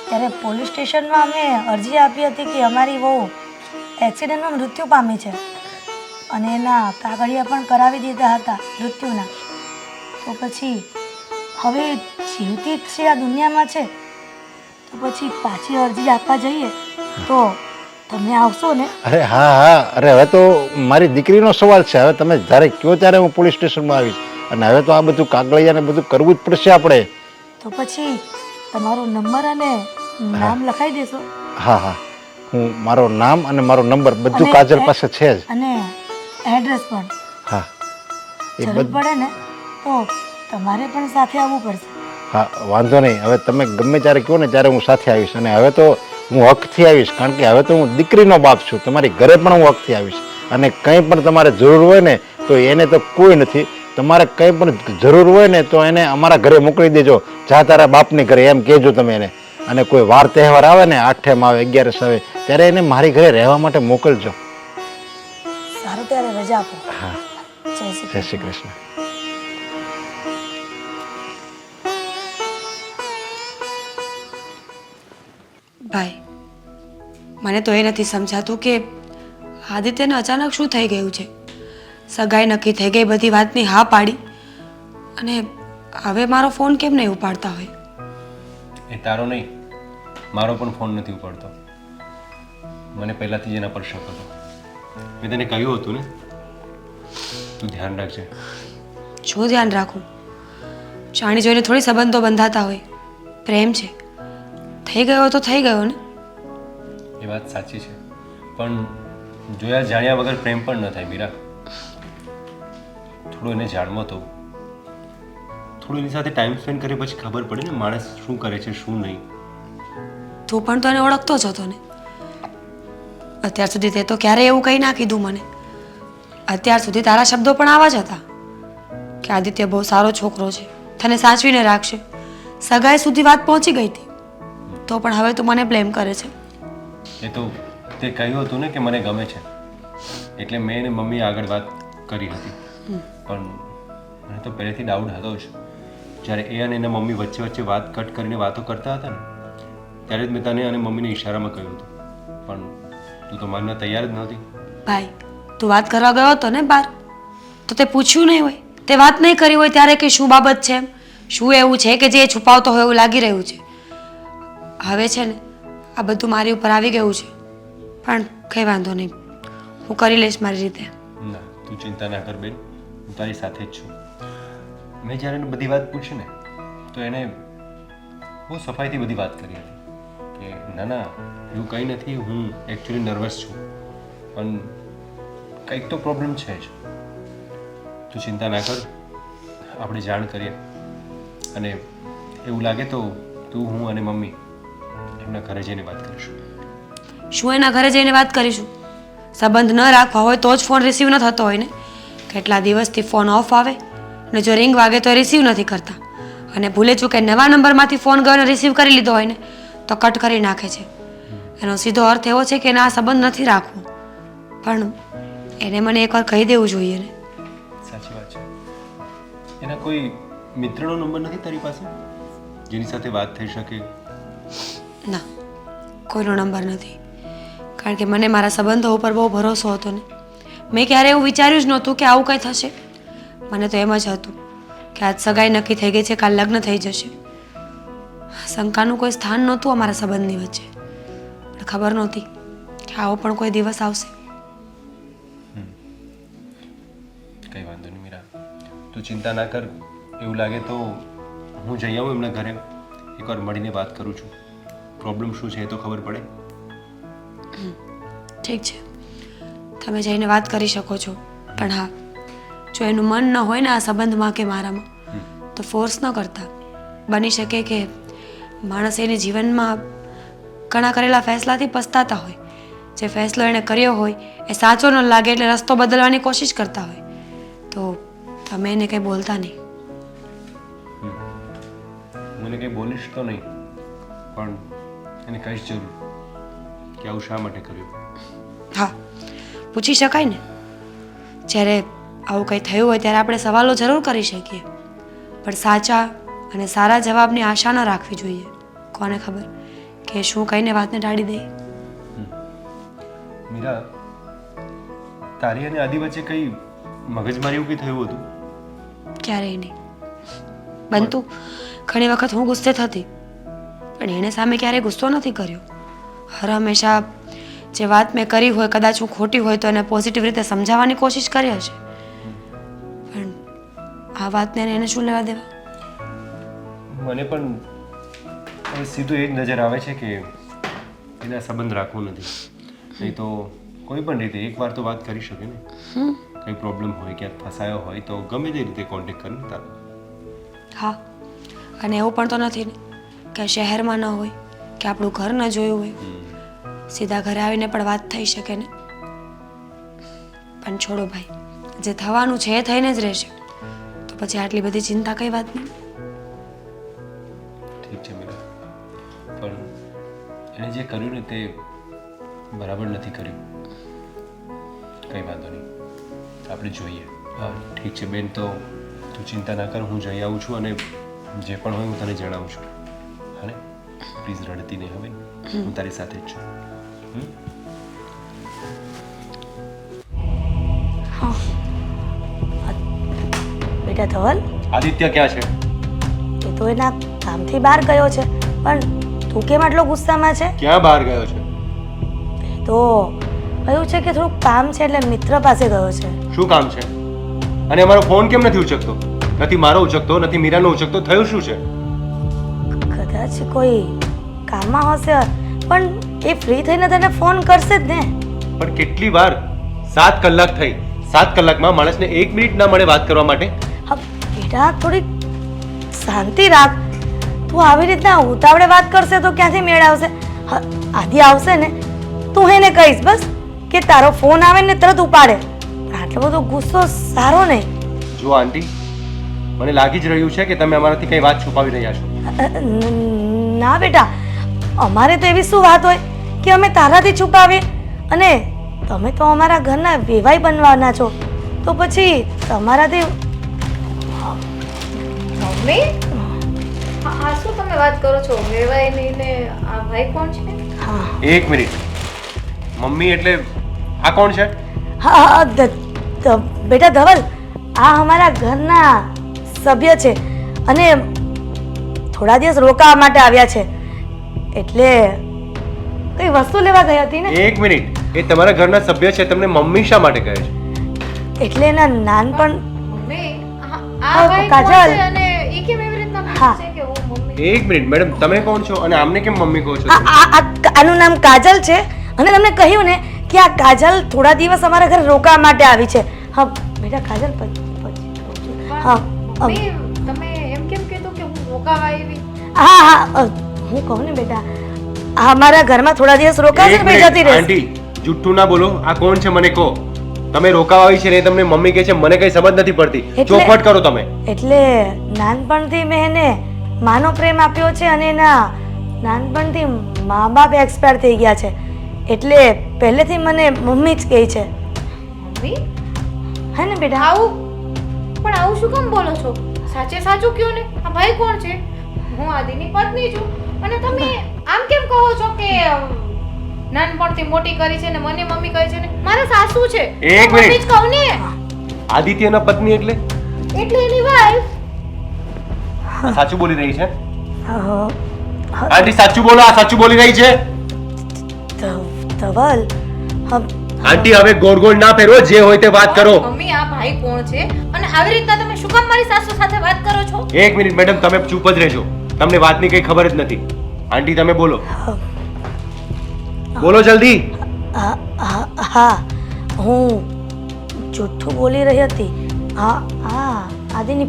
ત્યારે પોલીસ સ્ટેશનમાં અમે અરજી આપી હતી કે અમારી વહુ એક્સિડન્ટમાં મૃત્યુ પામી છે અને એના કાગળિયા પણ કરાવી દીધા હતા મૃત્યુના. તો પછી હવે જીવતી જ છે આ દુનિયામાં છે, તો પછી પાછી અરજી આપવા જઈએ તો તમે આવશો ને? અરે હા હા, અરે હવે તો મારી દીકરીનો સવાલ છે. હવે તમે જ્યારે કહો ત્યારે હું પોલીસ સ્ટેશનમાં આવીશ. અને હવે તો આ બધું કાગળિયા ને બધું કરવું જ પડશે આપણે. તો પછી તમારો નંબર અને નામ લખાઈ દેશો? હા હા, હું મારો નામ અને મારો નંબર બધું અને કાજલ પાસે છે જ. અને એડ્રેસ પણ. હા એ જરૂર બધું. પડે ને તો તમારે પણ સાથે આવવું પડશે. હા વાંધો નહીં, હવે તમે ગમે ત્યારે કહો ને ત્યારે હું સાથે આવીશ. અને હવે તો હું હકથી આવીશ, કારણ કે હવે તો હું દીકરીનો બાપ છું. તમારી ઘરે પણ હું હકથી આવીશ. અને કંઈ પણ તમારે જરૂર હોય ને તો એને તો કોઈ નથી. તમારે કંઈ પણ જરૂર હોય ને તો એને અમારા ઘરે મોકલી દેજો. જા તારા બાપની ઘરે એમ કહેજો તમે એને. અને કોઈ વાર તહેવાર આવે ને, 8મ આવે, 11સ આવે, ત્યારે એને મારી ઘરે રહેવા માટે મોકલજો. સારું, ત્યારે રજા આપો. હા, જય શ્રી જય શ્રી કૃષ્ણ. ભાઈ, મને તો એ નથી સમજાતું કે આદિત્યને અચાનક શું થઈ ગયું છે. સગાઈ નક્કી થઈ ગઈ, બધી વાતની હા પાડી, અને હવે મારો ફોન કેમ નહીં ઉપાડતા હોય? એ તારો નહીં, મારો પણ ફોન નથી ઉપાડતો. મને પહેલાંથી જ એના પર શક હતો. મેં તને કહ્યું હતું ને, તું ધ્યાન રાખજે. શું ધ્યાન રાખું? જાણી જોઈને થોડી સંબંધો બંધાતા હોય. પ્રેમ છે, થઈ ગયો તો થઈ ગયો ને. એ વાત સાચી છે, પણ જોયા જાણ્યા વગર પ્રેમ પણ ન થાય મીરા. થોડું એને જાણવો તો, થોડું એની સાથે ટાઈમ સ્પેન્ડ કરે પછી ખબર પડે ને માણસ શું કરે છે શું નહીં. તું પણ તો એને ઓળખતો જ હતો ને. અત્યાર સુધી તે તો ક્યારેય એવું કંઈ ના કીધું મને. અત્યાર સુધી તારા શબ્દો પણ આવા જ હતા કે આદિત્ય બહુ સારો છોકરો છે, તને સાચવીને રાખશે. સગાઈ સુધી વાત પહોંચી ગઈ હતી, તો પણ હવે તું મને બ્લેમ કરે છે. એ તો તે કહ્યું હતું ને કે મને ગમે છે, એટલે મેં એને મમ્મી આગળ વાત કરી હતી. પણ મને તો પહેલેથી ડાઉટ હતો જ. જ્યારે એ અને એના મમ્મી વચ્ચે વચ્ચે વાત કટ કરીને વાતો કરતા હતા ને, ત્યારે જ મેં તને અને મમ્મીને ઈશારામાં કહ્યું હતું. પણ તું તો માનવા તૈયાર જ નહોતી. ભાઈ, તું વાત કરવા ગયો હતો ને બહાર, તો તે પૂછ્યું નહીં હોય, તે વાત નહીં કરી હોય ત્યારે કે શું બાબત છે, એમ શું એવું છે કે જે છુપાવતો હોય એવું લાગી રહ્યું છે. હવે છે ને આ બધું મારી ઉપર આવી ગયું છે, પણ કંઈ વાંધો નહીં, હું કરી લઈશ મારી રીતે. ના, તું ચિંતા ના કર બેન, હું તારી સાથે જ છું. મેં જ્યારે એને બધી વાત પૂછી ને, તો એને બહુ સફાઈથી બધી વાત કરી હતી કે ના ના એવું કંઈ નથી, હું એકચ્યુઅલી નર્વસ છું, પણ કંઈક તો પ્રોબ્લેમ છે જ. તું ચિંતા ના કર, આપણે જાણ કરીએ, અને એવું લાગે તો તું, હું અને મમ્મી એમના ઘરે જઈને વાત કરીશું. શું એના ઘરે જઈને વાત કરીશું? સંબંધ ન રાખવા હોય તો જ ફોન રિસીવ ન થતો હોય ને. કેટલા દિવસથી ફોન ઓફ આવે, અને જો રિંગ વાગે તો રિસીવ નથી કરતા, અને ભૂલે ચૂકે નવા નંબરમાંથી ફોન ગયો અને રિસીવ કરી લીધો હોય ને તો કટ કરી નાખે છે. એનો સીધો અર્થ એવો છે કે એને આ સંબંધ નથી રાખવો. પણ એને મને એકવાર કહી દેવું જોઈએ ને. સાચી વાત છે. એના કોઈ મિત્રનો નંબર નથી તારી પાસે જેની સાથે વાત થઈ શકે? ના, કોઈનો નંબર નથી, કારણ કે મને મારા સંબંધો ઉપર બહુ ભરોસો હતો ને. મેં ક્યારે એવું વિચાર્યું જ નહોતું કે આવું કંઈ થશે. મને તો એમ જ હતું કે આજ સગાઈ નક્કી થઈ ગઈ છે, કાલ લગ્ન થઈ જશે. શંકાનું કોઈ સ્થાન નહોતું અમારા સંબંધની વચ્ચે, પણ ખબર નહોતી કે આવો પણ કોઈ દિવસ આવશે. કંઈ વાંધો નહીં મીરા, તું ચિંતા ના કર. એવું લાગે તો હું જઈ આવું એમના ઘરે, એકવાર મળીને વાત કરું છું. પ્રોબ્લેમ શું છે એ તો ખબર પડે. ઠીક છે, તમે જઈને વાત કરી શકો છો, પણ હા, જો એનું મન ન હોય ને આ સંબંધમાં કે મારામાં, તો ફોર્સ ન કરતા. બની શકે કે માણસ એને જીવનમાં ઘણા કરેલા ફેસલાથી પસ્તાતા હોય. જે ફેસલો એણે કર્યો હોય એ સાચો ન લાગે એટલે રસ્તો બદલવાની કોશિશ કરતા હોય, તો તમે એને કંઈ બોલતા નહીં. મને કંઈ બોલીશ તો નહીં, પણ એને કહીશ જરૂર કે આવું શા માટે કર્યું. હા, પૂછી શકાય ને. જ્યારે આવું કંઈ થયું હોય ત્યારે આપણે સવાલો જરૂર કરી શકીએ, પણ સાચા અને સારા જવાબની આશા ન રાખવી જોઈએ. કોને ખબર કે શું કહીને વાતને ટાળી દઈ? મીરા, તારી અને આદિ વચ્ચે કઈ મગજમારી એવું કંઈ થયું હતું? ક્યારેય નહીં બનતું. ઘણી વખત હું ગુસ્સે થતી, પણ એણે સામે ક્યારેય ગુસ્સો નથી કર્યો. હર હંમેશા જે વાત મેં કરી હોય, કદાચ હું ખોટી હોય તો એને પોઝિટિવ રીતે સમજાવવાની કોશિશ કરી હશે, પણ આ વાતને એને શું લેવા દેવા? મને પણ હવે સીધું એ જ નજર આવે છે કે એના સંબંધ રાખવું નથી. નહીં તો કોઈ પણ રીતે એકવાર તો વાત કરી શકે ને. કંઈ પ્રોબ્લેમ હોય, ક્યાંક ફસાયો હોય તો ગમે તે રીતે કોન્ટેક્ટ કરીને તારો. હા, અને એવું પણ તો નથી ને કે શહેરમાં ન હોય, કે આપણું ઘર ન જોયું હોય, સીધા ઘરે આવીને પણ વાત થઈ શકે ને. પણ છોડો ભાઈ, જે થવાનું છે એ થઈને જ રહેશે, તો પછી આટલી બધી ચિંતા કઈ વાતની? ઠીક છે મીરા, પણ એણે જે કર્યું ને તે બરાબર નથી કર્યું. કંઈ વાંધો નહીં, આપણે જોઈએ. હા ઠીક છે બેન, તો તું ચિંતા ના કર, હું જઈ આવું છું અને જે પણ હોય હું તને જણાવું છું. હા ને, પ્લીઝ રડતી નહીં હવે, હું તારી સાથે જ છું. બેટા ધવલ, આદિત્ય ક્યાં છે? એ તો એના કામથી બહાર ગયો છે, પણ તું કેમ આટલો ગુસ્સામાં છે? ક્યાં બહાર ગયો છે? તો કહ્યું છે કે થોડુંક કામ છે એટલે મિત્ર પાસે ગયો છે. શું કામ છે? અને અમારો ફોન કેમ નથી ઉચકતો? નથી મારો ઉચકતો, નથી મીરાનો ઉચકતો, થયું શું છે? કદાચ કોઈ કામમાં હશે, પણ એ ફ્રી થઈને તને ફોન કરશે જ ને. પણ કેટલી વાર? 7 કલાક થઈ. 7 કલાકમાં માણસને 1 મિનિટ ના મળે વાત કરવા માટે? હા બેટા, થોડી શાંતિ રાખ. તું આવી રીતના ઉતાવળે વાત કરશે તો ક્યાંથી મેળ આવશે? હા, આદિ આવશે ને, તું એને કહીશ બસ કે તારો ફોન આવે ને તરત ઉપાડે. પણ આટલો બધો ગુસ્સો સારો નહીં. જો આંટી, મને લાગી જ રહ્યું છે કે તમે અમારાથી કઈ વાત છુપાવી રહ્યા છો. ના બેટા, અમારે તો એવી શું વાત હોય કે અમે તારાથી છુપાવીએ? અને તમે તો અમારા ઘરના વેવાઈ બનવાના છો, તો પછી તમારાથી મમ્મી, આ શું તમે વાત કરો છો? વેવાય નહીં ને આ ભાઈ કોણ છે? હા 1 મિનિટ, મમ્મી એટલે આ કોણ છે? હા હા, બેટા ધવલ, આ અમારા ઘરના સભ્ય છે અને થોડા દિવસ રોકાવા માટે આવ્યા છે, એટલે કઈ વસ્તુ લેવા ગઈ હતી ને. 1 મિનિટ, એ તમારા ઘરના સભ્ય છે, તમને મમ્મી શા માટે કહે છે? એટલે એના નાનપણ. મમ્મી, હા, આ ભાઈ કોણ કાજલ. છે અને ઈ કેમ એવી રીતના હા. પૂછે કે હું મમ્મી? 1 મિનિટ મેડમ, તમે કોણ છો અને આમને કેમ મમ્મી કહો છો? આનું નામ કાજલ છે અને તમને કહ્યું ને કે આ કાજલ થોડા દિવસ અમારા ઘરે રોકાવા માટે આવી છે. હા બેટા કાજલ, હા મમ્મી, તમે એમ કેમ કીધું કે હું રોકાવા આવી? હા હા, હું કહું ને બેટા, આ અમારા ઘરમાં થોડા દિવસ રોકાશે ને પછી જતી રહેશે. આંટી, જુઠ્ઠું ના બોલો. આ કોણ છે મને કહો. તમે રોકાવા આવી છે ને તમને મમ્મી કહે છે, મને કઈ સમજ નથી પડતી. એટલે- ચોખવટ કરો તમે. એટલે નાનપણથી મેં એને માનો પ્રેમ આપ્યો છે અને એના નાનપણથી મા બાપ એક્સપાયર થઈ ગયા છે, એટલે પહેલેથી મને મમ્મી જ કહે છે. મમ્મી, હે ને બેટા? આવું પણ આવું શું કામ બોલો છો? સાચે સાચું કયો ને, આ ભાઈ કોણ છે? હું આદિની પત્ની છું અને તમે આમ કેમ કહો છો કે નાનપણથી મોટી કરી છે ને મને મમ્મી કહે છે ને? મારા સાસુ છે, એક હું મમ્મી મિનિટ. જ કહું ને. આદિત્યના પત્ની એટલે એટલે એની વાઈફ. સાચું બોલી રહી છે? અ, આંટી સાચું બોલો, આ સાચું બોલી રહી છે? ધવલ, આંટી હવે ગોળ ગોળ ના ફેરવો, જે હોય તે વાત કરો. મમ્મી, આ ભાઈ કોણ છે અને આવી રીતના તમે શું કામ મારી સાસુ સાથે વાત કરો છો? 1 મિનિટ મેડમ, તમે ચૂપ જ રહેજો. તમને વાતની કઈ ખબર જ નથી. આંટી તમે બોલો, બોલો જલ્દી. હા, હું જૂઠું બોલી રહી હતી. હા હા, આદિની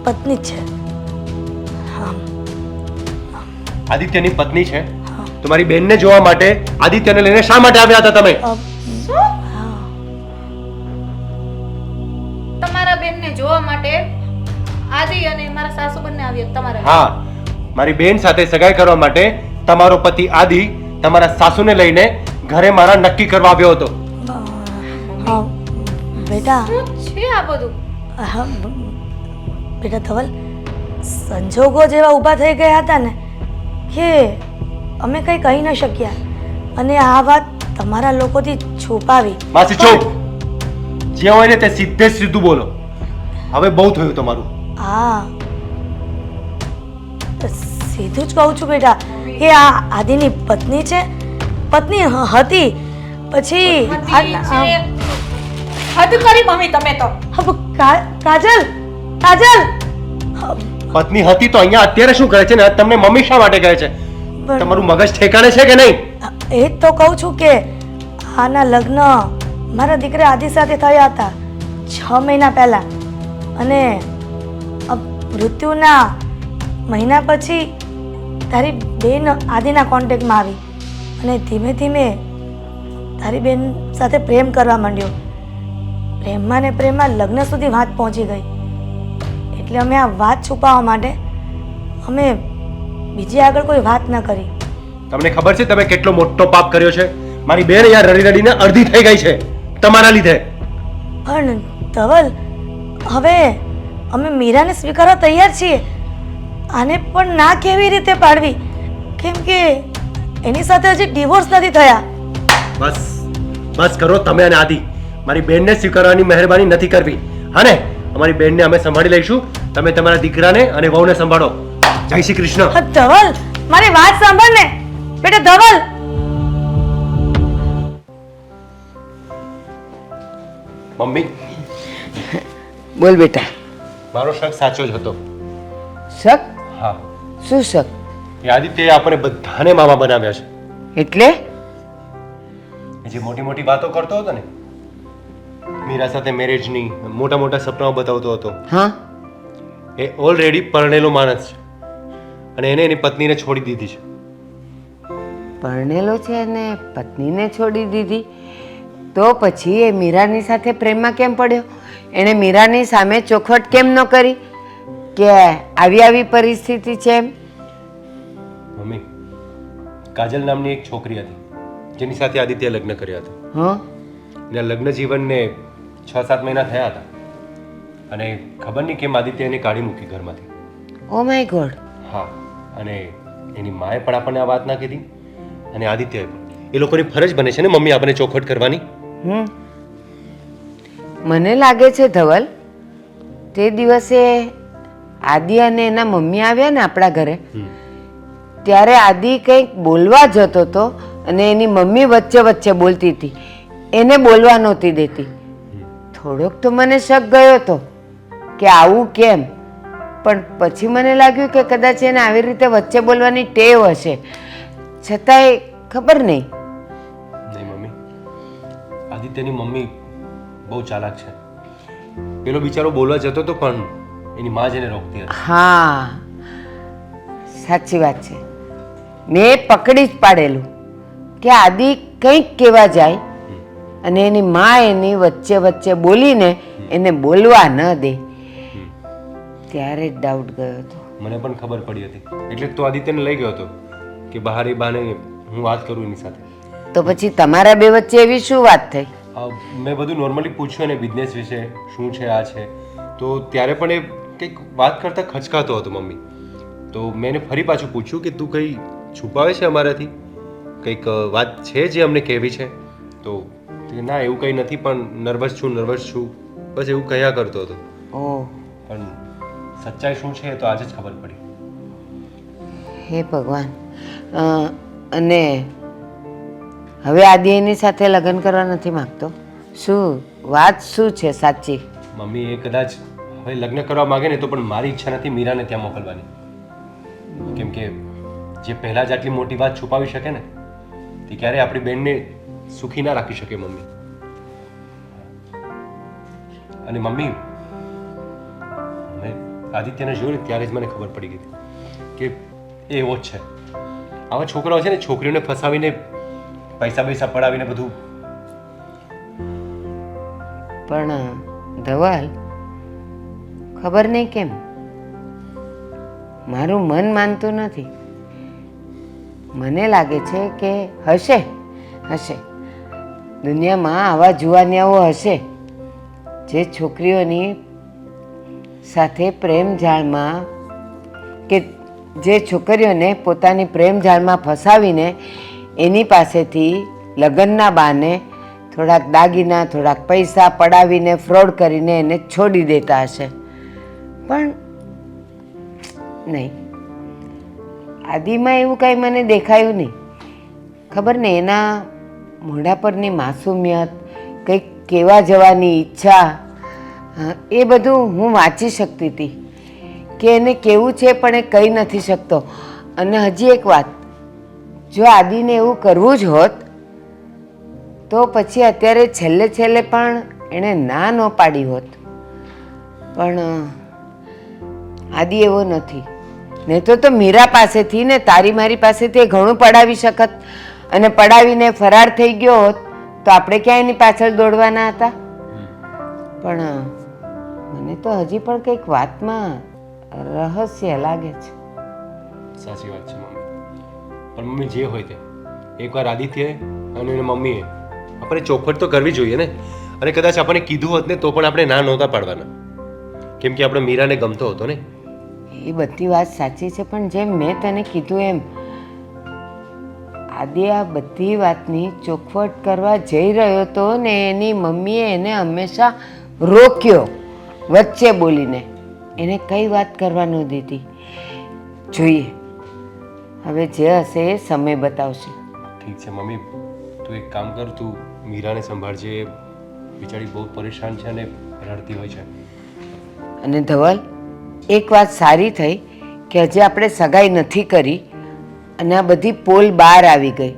પત્ની જ છે. હા આદિત્યની પત્ની છે? તમારી બેનને જોવા માટે આદિત્યને લઈને શા માટે આવ્યા હતા તમે? તમારા બેનને જોવા માટે આદિ અને મારા સાસુ બંને આવ્યા તમારા. હા, મારી બેન સાથે સગાઈ કરવા માટે તમારો પતિ આદિ તમારા સાસુને લઈને ઘરે મારા નક્કી કરવા આવ્યો હતો. બેટા, શું છે આ બધું? હા બેટા ધવલ, સંજોગો જેવા ઊભા થઈ ગયા હતા ને કે અમે કંઈ કહી ન શક્યા અને આ વાત તમારા લોકોથી છુપાવી. માસી ચૂપ. જે હોય ને તે સીધે સીધું બોલો. હવે બહુ થયું તમારું. હા, સીધું જ કહું છું બેટા કે આ આદિની પત્ની છે, પત્ની હતી, પછી હદ કરી મમ્મી તમે તો. કાજલ, કાજલ, પત્ની હતી તો અહીંયા અત્યારે શું કરે છે ને તમને મમ્મી શા માટે કહે છે? તમારું મગજ ઠેકાણે છે કે નહીં? એ જ તો કહું છું કે આના લગ્ન મારા દીકરા આદિ સાથે થયા હતા 6 મહિના પહેલા, અને મૃત્યુના મહિના પછી તારી બેન આદિના કોન્ટેક્ટમાં આવી અને ધીમે ધીમે તારી બેન સાથે પ્રેમ કરવા માંડ્યો. પ્રેમમાં ને પ્રેમમાં લગ્ન સુધી વાત પહોંચી ગઈ. એટલે અમે આ વાત છુપાવવા માટે અમે બીજી આગળ કોઈ વાત ન કરી. તમને ખબર છે તમે કેટલો મોટો પાપ કર્યો છે? મારી બેન અહીંયા રડી રડીને અડધી થઈ ગઈ છે તમારા લીધે. પણ ધવલ, હવે અમે મીરાને સ્વીકારવા તૈયાર છીએ. આને પણ ના કેવી રીતે પાડવી, કેમ કે એની સાથે હજી ડિવોર્સ નથી થયા. બસ બસ કરો તમે અને આદિ. મારી બેનને સ્વીકારવાની મહેરબાની નથી કરવી. હા ને, અમારી બેનને અમે સંભાળી લઈશું. તમે તમારા દીકરાને અને વહુને સંભાળો. જય શ્રી કૃષ્ણ. ધવલ, મારી વાત સાંભળ ને બેટા. ધવલ, મમ્મી, બોલ બેટા. મારો શક સાચો જ હતો. શક? હા, શું શક? એ આદિત્યએ આપણે બધાને મામા બનાવ્યા છે. એટલે એ જે મોટી મોટી વાતો કરતો હતો ને, મીરા સાથે મેરેજની મોટા મોટા સપનાઓ બતાવતો હતો, હા, એ ઓલરેડી પરણેલો માણસ છે અને એને એની પત્નીને છોડી દીધી છે. પરણેલો છે અને પત્નીને છોડી દીધી, તો પછી એ મીરાની સાથે પ્રેમમાં કેમ પડ્યો? એણે મીરાની સામે ચોખવટ કેમ ન કરી કે આવી આવી પરિસ્થિતિ છે એમ? મમ્મી, કાજલ નામની એક છોકરી હતી જેની સાથે આદિત્ય લગ્ન કર્યા હતા. હા, એના લગ્ન જીવનને 6-7 મહિના થયા હતા અને ખબર નહીં કેમ આદિત્ય એને કાઢી મૂકી ઘરમાંથી. Oh my God. હા, અને એની માએ પણ આપણને આ વાત ના કીધી અને આદિત્યએ પણ. એ લોકોની ફરજ બને છે ને મમ્મી આપણને ચોખવટ કરવાની. મને લાગે છે ધવલ, તે દિવસે આદિ અને એના મમ્મી આવ્યા ને આપણા ઘરે, ત્યારે આદિ કંઈક બોલવા જતો હતો અને એની મમ્મી વચ્ચે વચ્ચે બોલતી હતી, એને બોલવા નહોતી દેતી. થોડોક તો મને શક ગયો હતો કે આવું કેમ, પણ પછી મને લાગ્યું કે કદાચ એને આવી રીતે વચ્ચે બોલવાની ટેવ હશે, છતાંય ખબર નહીં. નહીં મમ્મી, આદિત્યની મમ્મી બહુ ચાલાક છે. પેલો બિચારો બોલવા જતો હતો પણ એની માં જ એને રોકતી હતી. હા, સાચી વાત છે. મેં પકડી જ પાડેલું કે આદિ કંઈક કહેવા જાય અને એની માં એની વચ્ચે વચ્ચે બોલીને એને બોલવા ન દે. ત્યારે જ ડાઉટ ગયો હતો. મને પણ ખબર પડી હતી એટલે તો આદિત્યને લઈ ગયો હતો કે બહાર એ બાને હું વાત કરું એની સાથે. તો પછી તમારા બે વચ્ચે એવી શું વાત થઈ? મેં બધું નોર્મલી પૂછ્યું એને બિઝનેસ વિશે, શું છે આ છે, તો ત્યારે પણ એ કંઈક વાત કરતા ખચકાતો હતો મમ્મી. તો મેં એને ફરી પાછું પૂછ્યું કે તું કંઈ છુપાવે છે અમારાથી, કંઈક વાત છે જે અમને કહેવી છે? તો ના એવું કંઈ નથી પણ નર્વસ છું બસ એવું કહ્યા કરતો હતો. ઓહ, પણ સચ્ચાઈ શું છે એ તો આજે જ ખબર પડી. હે ભગવાન. અને હવે આદિ એની સાથે લગ્ન કરવા નથી માંગતો? શું વાત શું છે સાચી? મમ્મી એ કદાચ હવે લગ્ન કરવા માંગે ને તો પણ મારી ઈચ્છા નથી મીરાને ત્યાં મોકલવાની. કેમ કે જે પહેલા જ આટલી મોટી વાત છુપાવી શકે ને તે ક્યારે આપણી બેનને સુખી ના રાખી શકે મમ્મી. અને મમ્મી, મેં આદિત્યને જોયું ને ત્યારે જ મને ખબર પડી ગઈ કે એ એવો જ છે. આવા છોકરાઓ છે ને છોકરીઓને ફસાવીને પૈસા પડાવીને બધું. પણ ધવલ, ખબર નહીં કેમ મારું મન માનતું નથી. મને લાગે છે કે હશે દુનિયામાં આવા જુવાનિયાઓ હશે જે છોકરીઓની સાથે પ્રેમ જાળમાં કે જે છોકરીઓને પોતાની પ્રેમ જાળમાં ફસાવીને એની પાસેથી લગ્નના બહાને થોડાક દાગીના થોડાક પૈસા પડાવીને ફ્રોડ કરીને એને છોડી દેતા હશે. પણ નહીં, આદિમાં એવું કાંઈ મને દેખાયું નહીં. ખબર ને એના મોઢા પરની માસુમિયત, કંઈક કહેવા જવાની ઈચ્છા, એ બધું હું વાંચી શકતી હતી કે એને કેવું છે પણ એ કહી નથી શકતો. અને હજી એક વાત, જો આદિને એવું કરવું જ હોત તો પછી અત્યારે છેલ્લે છેલ્લે પણ એણે ના ન પાડી હોત. પણ આદિ એવો નથી. નહીં તો મીરા પાસેથી ને તારી મારી પાસેથી એ ઘણું પડાવી શકત, અને પડાવીને ફરાર થઈ ગયો હોત તો આપણે ક્યાં એની પાછળ દોડવાના હતા. પણ મને તો હજી પણ કંઈક વાતમાં રહસ્ય લાગે છે. સાચી વાત છે મમ્મી, પણ મમ્મી જે હોય તે એકવાર આદિત્યએ અને એની મમ્મીએ આપણે ચોખવટ તો કરવી જોઈએ ને. અને કદાચ આપણને કીધું હોત ને તો પણ આપણે ના નહોતા પાડવાના, કેમ કે આપણે મીરાને ગમતો હતો ને. એ બધી વાત સાચી છે, પણ જેમ મેં તને કીધું એમ આદિ આ બધી વાતની ચોખવટ કરવા જઈ રહ્યો હતો ને એની મમ્મીએ એને હંમેશા રોક્યો વચ્ચે બોલીને. એને કઈ વાત કરવા ન દીધી. જોઈએ હવે જે હશે એ સમય બતાવશે. ઠીક છે મમ્મી, તું એક કામ કર, તું મીરાને સંભાળજે. એ બિચારી બહુ પરેશાન છે અને રડતી હોય છે. અને ધવલ, એક વાત સારી થઈ કે હજી આપણે સગાઈ નથી કરી અને આ બધી પોલ બહાર આવી ગઈ.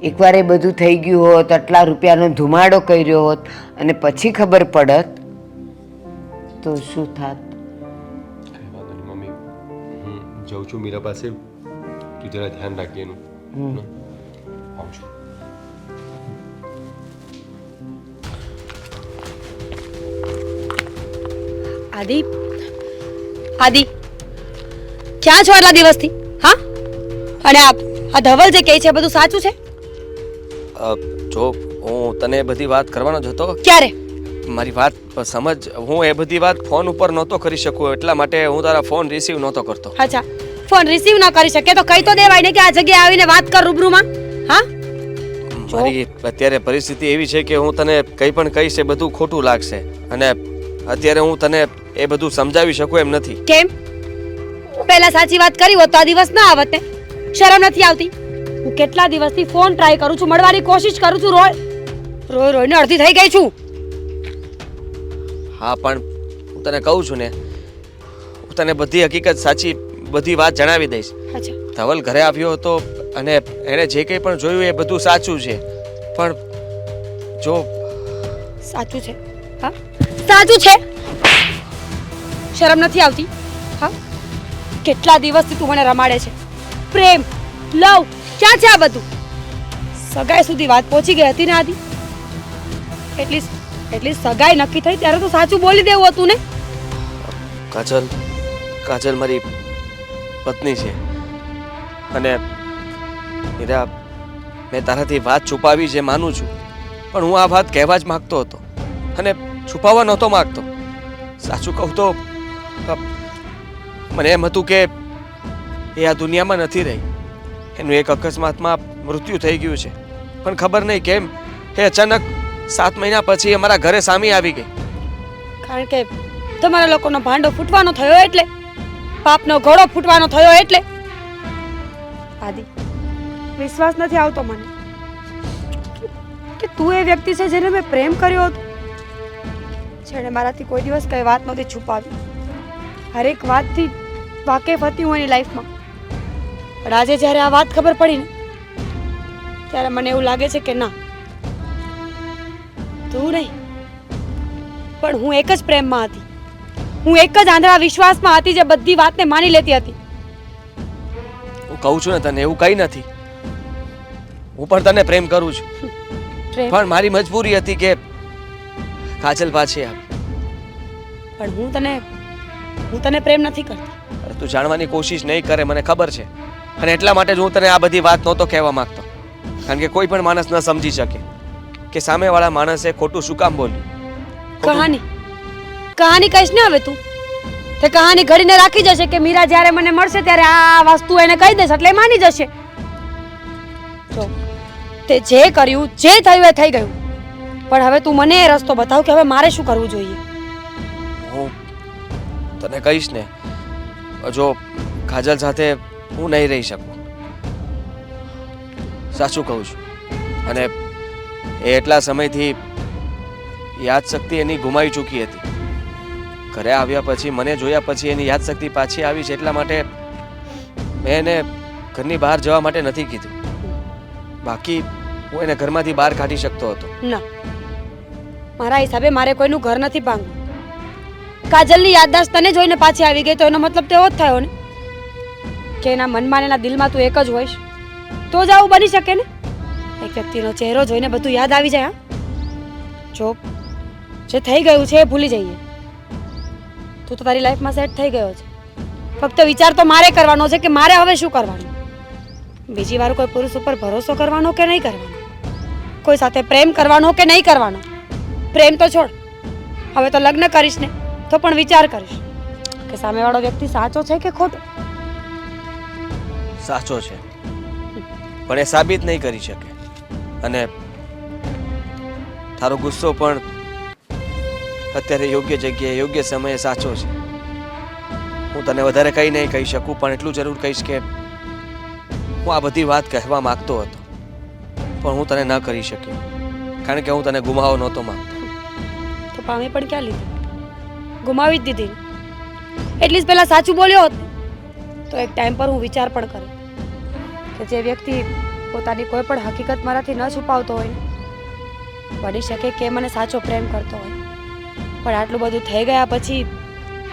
એકવાર એ બધું થઈ ગયું હોત, આટલા રૂપિયાનો ધુમાડો કર્યો હોત અને પછી ખબર પડત તો શું થાત? કઈ વાંધો નહીં મમ્મી, હું જાઉં છું મીરા પાસે. તું જરા ધ્યાન રાખજે એનું. આવું છું. આદિ, આદિ, ક્યાં છો આટલા દિવસથી? હા, અને આ ધવલ જે કહે છે બધું સાચું છે? જો હું તને બધી વાત કરવાનો જ હતો. ક્યારે? મારી વાત સમજ. હું એ બધી વાત ફોન ઉપર નહોતો કરી શકું, એટલા માટે હું તારા ફોન રિસીવ નહોતો કરતો. અચ્છા, ફોન રિસીવ ન કરી શકે તો કહી તો દેવાય ને કે આ જગ્યાએ આવીને વાત કર રૂબરૂમાં. હા, મારી અત્યારે પરિસ્થિતિ એવી છે કે હું તને કંઈ પણ કહીશ એ બધું ખોટું લાગશે, અને અત્યારે હું તને એ બધું સમજાવી શકું એમ નથી. કેમ? પહેલા સાચી વાત કરી હોત તો આ દિવસ ના આવત ને. શરમ નથી આવતી? હું કેટલા દિવસથી ફોન ટ્રાય કરું છું, મળવાની કોશિશ કરું છું, રોય રોઈને અડધી થઈ ગઈ છું. હા, પણ હું તને કહું છું ને, હું તને બધી હકીકત સાચી બધી વાત જણાવી દઈશ. અચ્છા, ધવલ ઘરે આવ્યો હતો અને એણે જે કંઈ પણ જોયું એ બધું સાચું છે, પણ જો સાચું છે. હા, સાચું છે. શરમ નથી આવતી? હા, કેટલા દિવસથી તું મને રમાડે છે. પ્રેમ, લવ, ક્યાં છે આ બધું? સગાઈ સુધી વાત પહોંચી ગઈ હતી ને આદિ? એટલી સગાઈ નક્કી થઈ ત્યારે તો સાચું બોલી દેવું હતું ને. કાજલ મારી પત્ની છે, અને મીરા, મેં તારાથી વાત છુપાવી છે માનું છું, પણ હું આ વાત કહેવા જ માંગતો હતો અને છુપાવવા નહોતો માંગતો. સાચું કહું તો મને એમ હતું કે એ આ દુનિયામાં નથી રહી, એનું એક અકસ્માતમાં મૃત્યુ થઈ ગયું છે. પણ ખબર નહીં કેમ એ અચાનક 7 મહિના પછી અમારા ઘરે સામે આવી ગઈ. કારણ કે તમારા લોકોનો ભાંડો ફૂટવાનો થયો એટલે, પાપનો ઘોડો ફૂટવાનો થયો એટલે. આદિ, વિશ્વાસ નથી આવતો મને કે તું એ વ્યક્તિ છે જેને મેં પ્રેમ કર્યો હતો, જેણે મારાથી કોઈ દિવસ કઈ વાત નહોતી છુપાવી, હરેક વાતથી વાકેફ હતી હું એની લાઈફમાં. પણ આજે જ્યારે આ વાત ખબર પડી ને ત્યારે મને એવું લાગે છે કે ના, તું નહીં પણ હું એક જ પ્રેમમાં હતી, હું એક જ આંધળા વિશ્વાસમાં હતી જે બધી વાતને માની લેતી હતી. હું કહું છું ને તને, એવું કંઈ નથી. હું પણ તને પ્રેમ કરું છું, પ્રેમ પણ મારી મજબૂરી હતી કે કાજલ પાછી આવી. પણ હું તને પ્રેમ નથી કરતી. અરે તું જાણવાની કોશિશ નહીં કરે, મને ખબર છે, અને એટલા માટે જ હું તને આ બધી વાત નહોતો કહેવા માંગતો. કારણ કે કોઈ પણ માણસ ન સમજી શકે કે સામેવાળા માણસે ખોટું શું કામ બોલ્યું. કહાની કહીશ ને હવે તું. તે કહાની ઘડીને રાખી જશે કે મીરા જ્યારે મને મળશે ત્યારે આ વસ્તુ એને કહી દેશે એટલે એ માની જશે. જો તે જે કર્યું જે થયું એ થઈ ગયું, પણ હવે તું મને એ રસ્તો બતાવ કે હવે મારે શું કરવું જોઈએ. હું તને કહીશ ને, જો કાજલ સાથે હું નહીં રહી શકું, સાચું કહું છું. અને એ એટલા સમયથી યાદશક્તિ એની ગુમાવી ચૂકી હતી. ઘરે આવ્યા પછી, મને જોયા પછી એની યાદશક્તિ પાછી આવી છે, એટલા માટે મેં એને ઘરની બહાર જવા માટે નથી કીધું. બાકી હું એને ઘરમાંથી બહાર કાઢી શકતો હતો. ના, મારા હિસાબે મારે કોઈનું ઘર નથી ભાંગવું. કાજલની યાદદાસ્ત તને જોઈને પાછી આવી ગઈ તો એનો મતલબ તેવો જ થયો ને કે એના મનમાં ને એના દિલમાં તું એક જ હોઈશ. તો જ આવું બની શકે ને. એક વ્યક્તિનો ચહેરો જોઈને બધું યાદ આવી જાય. હા, જો જે થઈ ગયું છે એ ભૂલી જઈએ. તું તો તારી લાઈફમાં સેટ થઈ ગયો છે. ફક્ત વિચાર તો મારે કરવાનો છે કે મારે હવે શું કરવાનું. બીજી વાર કોઈ પુરુષ ઉપર ભરોસો કરવાનો કે નહીં કરવાનો, કોઈ સાથે પ્રેમ કરવાનો કે નહીં કરવાનો. પ્રેમ તો છોડ, હવે તો લગ્ન કરીશ ને તો પણ વિચાર કરીશ કે સામેવાળો વ્યક્તિ સાચો છે કે ખોટો. સાચો છે, પણ એ સાબિત નહીં કરી શકે. અને તારો ગુસ્સો પણ અત્યારે યોગ્ય જગ્યાએ યોગ્ય સમયે સાચો છે. હું તને વધારે કંઈ નહીં કહી શકું, પણ એટલું જરૂર કહીશ કે હું આ બધી વાત કહેવા માંગતો હતો, પણ હું તને ન કરી શક્યો, કારણ કે હું તને ગુમાવવો નહોતો માંગતો. તો પામી પણ ક્યાં લીધી, ગુમાવી જ દીધી. એટલીસ્ટ પહેલા સાચું બોલ્યો હોત તો એક ટાઈમ પર હું વિચાર પણ કરું કે જે વ્યક્તિ પોતાની કોઈ પણ હકીકત મારાથી ન છુપાવતો હોય, બની શકે કે મને સાચો પ્રેમ કરતો હોય, પણ આટલું બધું થઈ ગયા પછી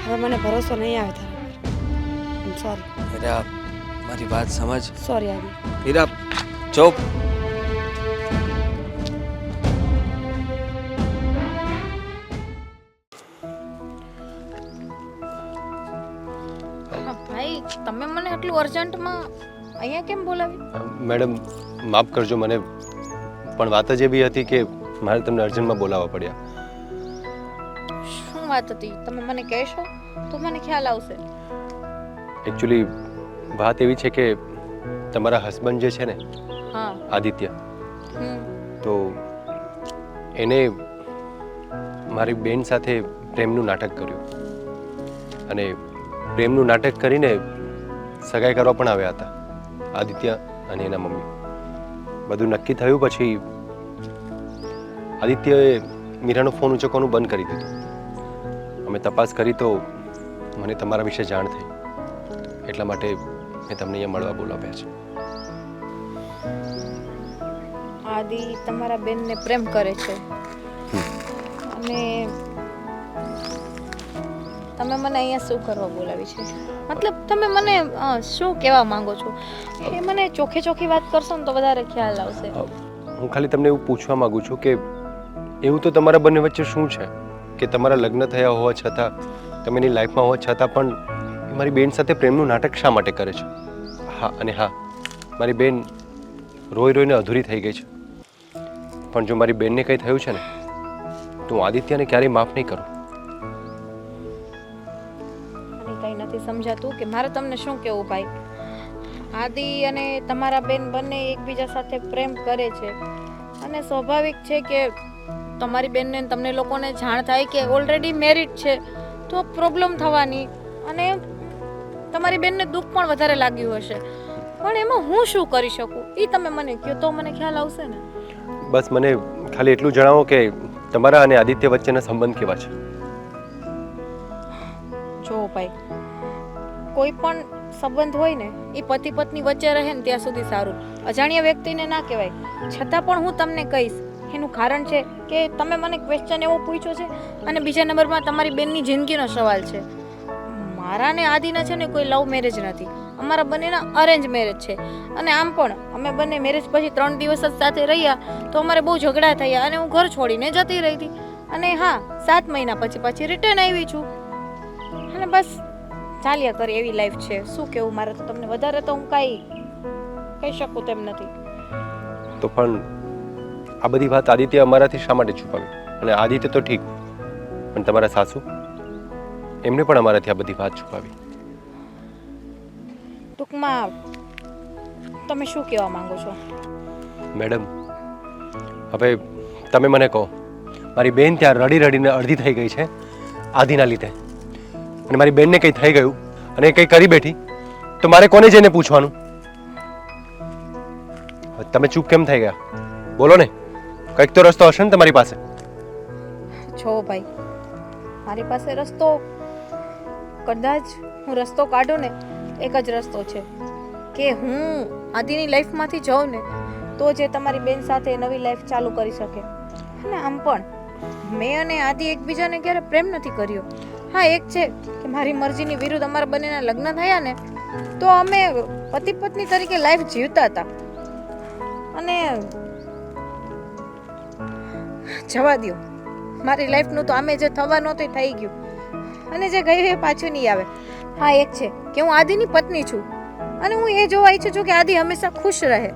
હવે મને ભરોસો નહીં આવે તારા પર. સોરી હીરા, મારી વાત સમજ. સોરી આદિ. હીરા, ચૂપ. ભાઈ તમે મને આટલું અર્જન્ટમાં અહીંયા કેમ બોલાવી? મેડમ માફ કરજો, મને પણ વાત જ એવી હતી કે મારે તમને અર્જન્ટમાં બોલાવવા પડ્યા. શું વાત હતી તમે મને કહેશો તો મને ખ્યાલ આવશે. એકચ્યુઅલી વાત એવી છે કે તમારા હસબન્ડ જે છે ને, હા. આદિત્ય, હમ. તો એને મારી બેન સાથે પ્રેમનું નાટક કર્યું અને પ્રેમનું નાટક કરીને સગાઈ કરવા પણ આવ્યા હતા આદિત્ય અને એના મમ્મી. બધું નક્કી થયું પછી આદિત્યએ મીરાનો ફોન ઉચકવાનું બંધ કરી દીધું. અમે તપાસ કરી તો મને તમારા વિશે જાણ થઈ, એટલા માટે મેં તમને અહીંયા મળવા બોલાવ્યા છે. આદિ તમારા બેનને પ્રેમ કરે છે અને તમે મને અહીંયા શું કરવા બોલાવી છે? મતલબ તમે મને શું કહેવા માંગો છો એ મને ચોખે ચોખી વાત કરશો ને તો વધારે ખ્યાલ આવશે. હું ખાલી તમને એવું પૂછવા માંગુ છું કે એવું તો તમારા બંને વચ્ચે શું છે કે તમારા લગ્ન થયા હોવા છતાં, તમે એની લાઈફમાં હોવા છતાં પણ એ મારી બેન સાથે પ્રેમનું નાટક શા માટે કરે છે? હા, અને હા, મારી બેન રોઈ રોઈને અધૂરી થઈ ગઈ છે, પણ જો મારી બેનને કંઈ થયું છે ને તો હું આદિત્યને ક્યારેય માફ નહીં કરું. અને કંઈ નથી સમજાતું કે મારે તમને શું કહેવું ભાઈ. આદિ અને તમારા બેન બંને એકબીજા સાથે પ્રેમ કરે છે અને સ્વાભાવિક છે કે તમારી બેનને તમને લોકોને જાણ થાય કે ઓલરેડી મેરિડ છે તો પ્રોબ્લેમ થવાની અને તમારી બેનને દુઃખ પણ વધારે લાગ્યું હશે. પણ એમાં હું શું કરી શકું એ તમે મને કહો તો મને ખ્યાલ આવશે ને. બસ મને ખાલી એટલું જણાવો કે તમારા અને આદિત્ય વચ્ચેના સંબંધ કેવા છે? જો ભાઈ, કોઈ પણ સંબંધ હોય ને એ પતિ પત્ની વચ્ચે રહે ને ત્યાં સુધી સારું, અજાણ્યા વ્યક્તિને ના કહેવાય. છતાં પણ હું તમને કહીશ, એનું કારણ છે કે તમે મને ક્વેશ્ચન એવો પૂછ્યો છે અને બીજા નંબરમાં તમારી બેનની જિંદગીનો સવાલ છે. મારા ને આદિના છે ને કોઈ લવ મેરેજ નથી, અમારા બંનેના અરેન્જ મેરેજ છે. અને આમ પણ અમે બંને મેરેજ પછી 3 દિવસ જ સાથે રહ્યા તો અમારે બહુ ઝઘડા થયા અને હું ઘર છોડીને જતી રહી હતી. અને હા, 7 મહિના પછી રિટર્ન આવી છું અને બસ ચાલ્યા કરે એવી લાઈફ છે. શું કેવું મારે તો તમને, વધારે તો હું કાંઈ કહી શકું તેમ નથી. તો પણ આ બધી વાત આદિત્ય અમારાથી શા માટે છુપાવી? અને આદિત્ય તો ઠીક, પણ તમારા સાસુ એમને પણ અમારાથી આ બધી વાત છુપાવી. ટૂંકમાં તમે શું કહેવા માંગો છો? મેડમ, હવે તમે મને કહો, મારી બેન ત્યાં રડી રડીને અડધી થઈ ગઈ છે આદિના લીધે, અને મારી બેનને કંઈ થઈ ગયું અને એ કંઈ કરી બેઠી તો મારે કોને જઈને પૂછવાનું? હવે તમે ચૂપ કેમ થઈ ગયા? બોલો ને, કંઈક તો રસ્તો હશે ને તમારી પાસે? છો ભાઈ, મારી પાસે રસ્તો, કદાચ હું રસ્તો કાઢું ને, એક જ રસ્તો છે કે હું આદિની લાઈફમાંથી જાઉં ને તો જે તમારી બેન સાથે નવી લાઈફ ચાલુ કરી શકે. અને આમ પણ મેં અને આદિ એકબીજાને ક્યારે પ્રેમ નથી કર્યો. હા, એક છે કે મારી મરજીની વિરુદ્ધ અમારા બંનેના લગ્ન થયા ને તો અમે પતિ પત્ની તરીકે લાઈફ જીવતા હતા. અને જવા દ્યો, મારી લાઈફનું તો આમે જે થવાનું હતું એ થઈ ગયું, અને જે ગયું એ પાછું નહીં આવે. હા, એક છે કે હું આદિની પત્ની છું અને હું એ જોવા ઈચ્છું છું કે આદિ હંમેશા ખુશ રહે.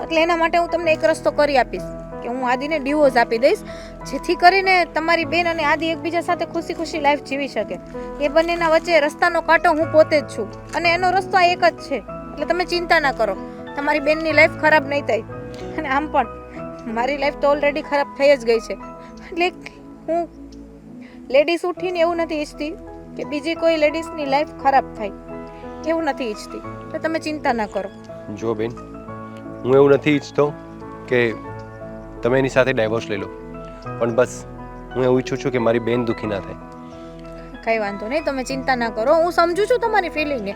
એટલે એના માટે હું તમને એક રસ્તો કરી આપીશ કે હું આદિને ડિવોર્સ આપી દઈશ, જેથી કરીને તમારી બેન અને આદિ એકબીજા સાથે ખુશી ખુશી લાઈફ જીવી શકે. એ બંનેના વચ્ચે રસ્તાનો કાંટો હું પોતે જ છું, અને એનો રસ્તો આ એક જ છે. એટલે તમે ચિંતા ના કરો, તમારી બેનની લાઈફ ખરાબ નહીં થાય. અને આમ પણ મારી લાઈફ તો ઓલરેડી ખરાબ થઈ જ ગઈ છે. એટલે હું લેડીઝ ઉઠીને એવું નથી ઈચ્છતી કે બીજી કોઈ લેડીઝની લાઈફ ખરાબ થાય, એવું નથી ઈચ્છતી. એટલે તમે ચિંતા ના કરો. જો બેન, હું એવું નથી ઈચ્છતો કે તમે એની સાથે ડાયવોર્સ લઈ લો, પણ બસ હું એવું ઈચ્છું છું કે મારી બેન દુઃખી ના થાય. કઈ વાંધો નહીં, તમે ચિંતા ના કરો. હું સમજુ છું તમારી ફિલિંગને.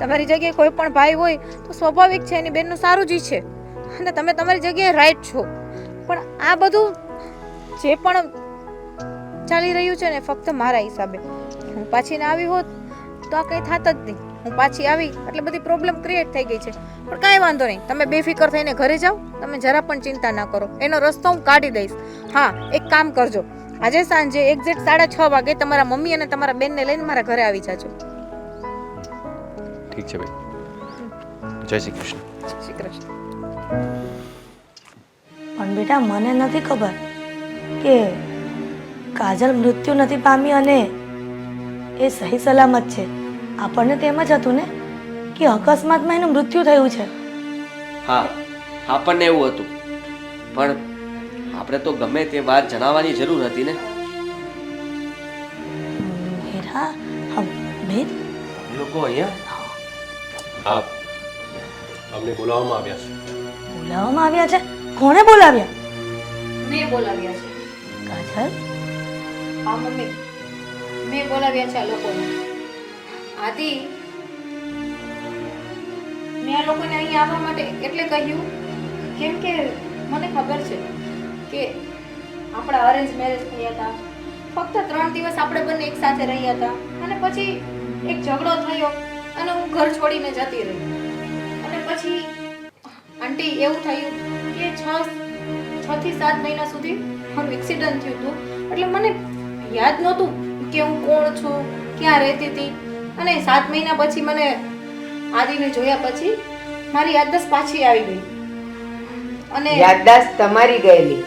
તમારી જગ્યાએ કોઈ પણ ભાઈ હોય તો સ્વાભાવિક છે એની બેનનું સારું જ ઈચ્છે, અને તમે તમારી જગ્યાએ રાઈટ છો. પણ આ બધું જે પણ ચાલી રહ્યું છે ને ફક્ત મારા હિસાબે. હું પાછી ના આવી હોત તો આ કંઈ થાત જ નહીં. હું પાછી આવી એટલે બધી પ્રોબ્લેમ ક્રિએટ થઈ ગઈ છે. પણ કાંઈ વાંધો નહીં, તમે બેફિકર થઈને ઘરે જાઓ, તમે જરા પણ ચિંતા ના કરો. એનો રસ્તો હું કાઢી દઈશ. હા, એક કામ કરજો, આજે સાંજે એક્ઝેક્ટ 6:30 વાગે તમારા મમ્મી અને તમારા બેનને લઈને મારા ઘરે આવી જાજો. ઠીક છે બેન. જય શ્રી કૃષ્ણ. શ્રી કૃષ્ણ. પણ બેટા મને નથી ખબર કે કાજલ મૃત્યુ નથી પામી અને એ સહી સલામત છે. આપણને તેમ જ હતું ને કે અકસ્માતમાં એનું મૃત્યુ થયું છે. હા, આપણને એવું હતું, પણ આપણે તો ગમે તે વાત જણાવવાની જરૂર હતી ને. હેરા, હા બેન, એ લોકો અહીંયા હા, અમને બોલાવવામાં આવ્યા છે. બોલાવવામાં આવ્યા છે? કોણે બોલાવ્યા? મેં બોલાવ્યા છે. કાજલ, હા મમ્મી, મેં બોલાવ્યા છે આ લોકોને. આદિ, મેં આ લોકોને અહીં આવવા માટે એટલે કહ્યું કેમ કે મને ખબર છે કે આપણા અરેન્જ મેરેજ થયા હતા. ફક્ત 3 દિવસ આપણે બંને એક સાથે રહ્યા હતા, અને પછી એક ઝઘડો થયો અને હું ઘર છોડીને જતી રહી. અને પછી આંટી એવું થયું કે 6 થી 7 મહિના સુધી મારું એક્સિડન્ટ થયું હતું. એટલે મને યાદ નહોતું કે હું કોણ છું, ક્યાં રહેતી હતી. અને 7 મહિના પછી મને આદિને જોયા પછી મારી યાદદાસ્ત પાછી આવી ગઈ. અને યાદદાસ્ત તમારી ગયેલી,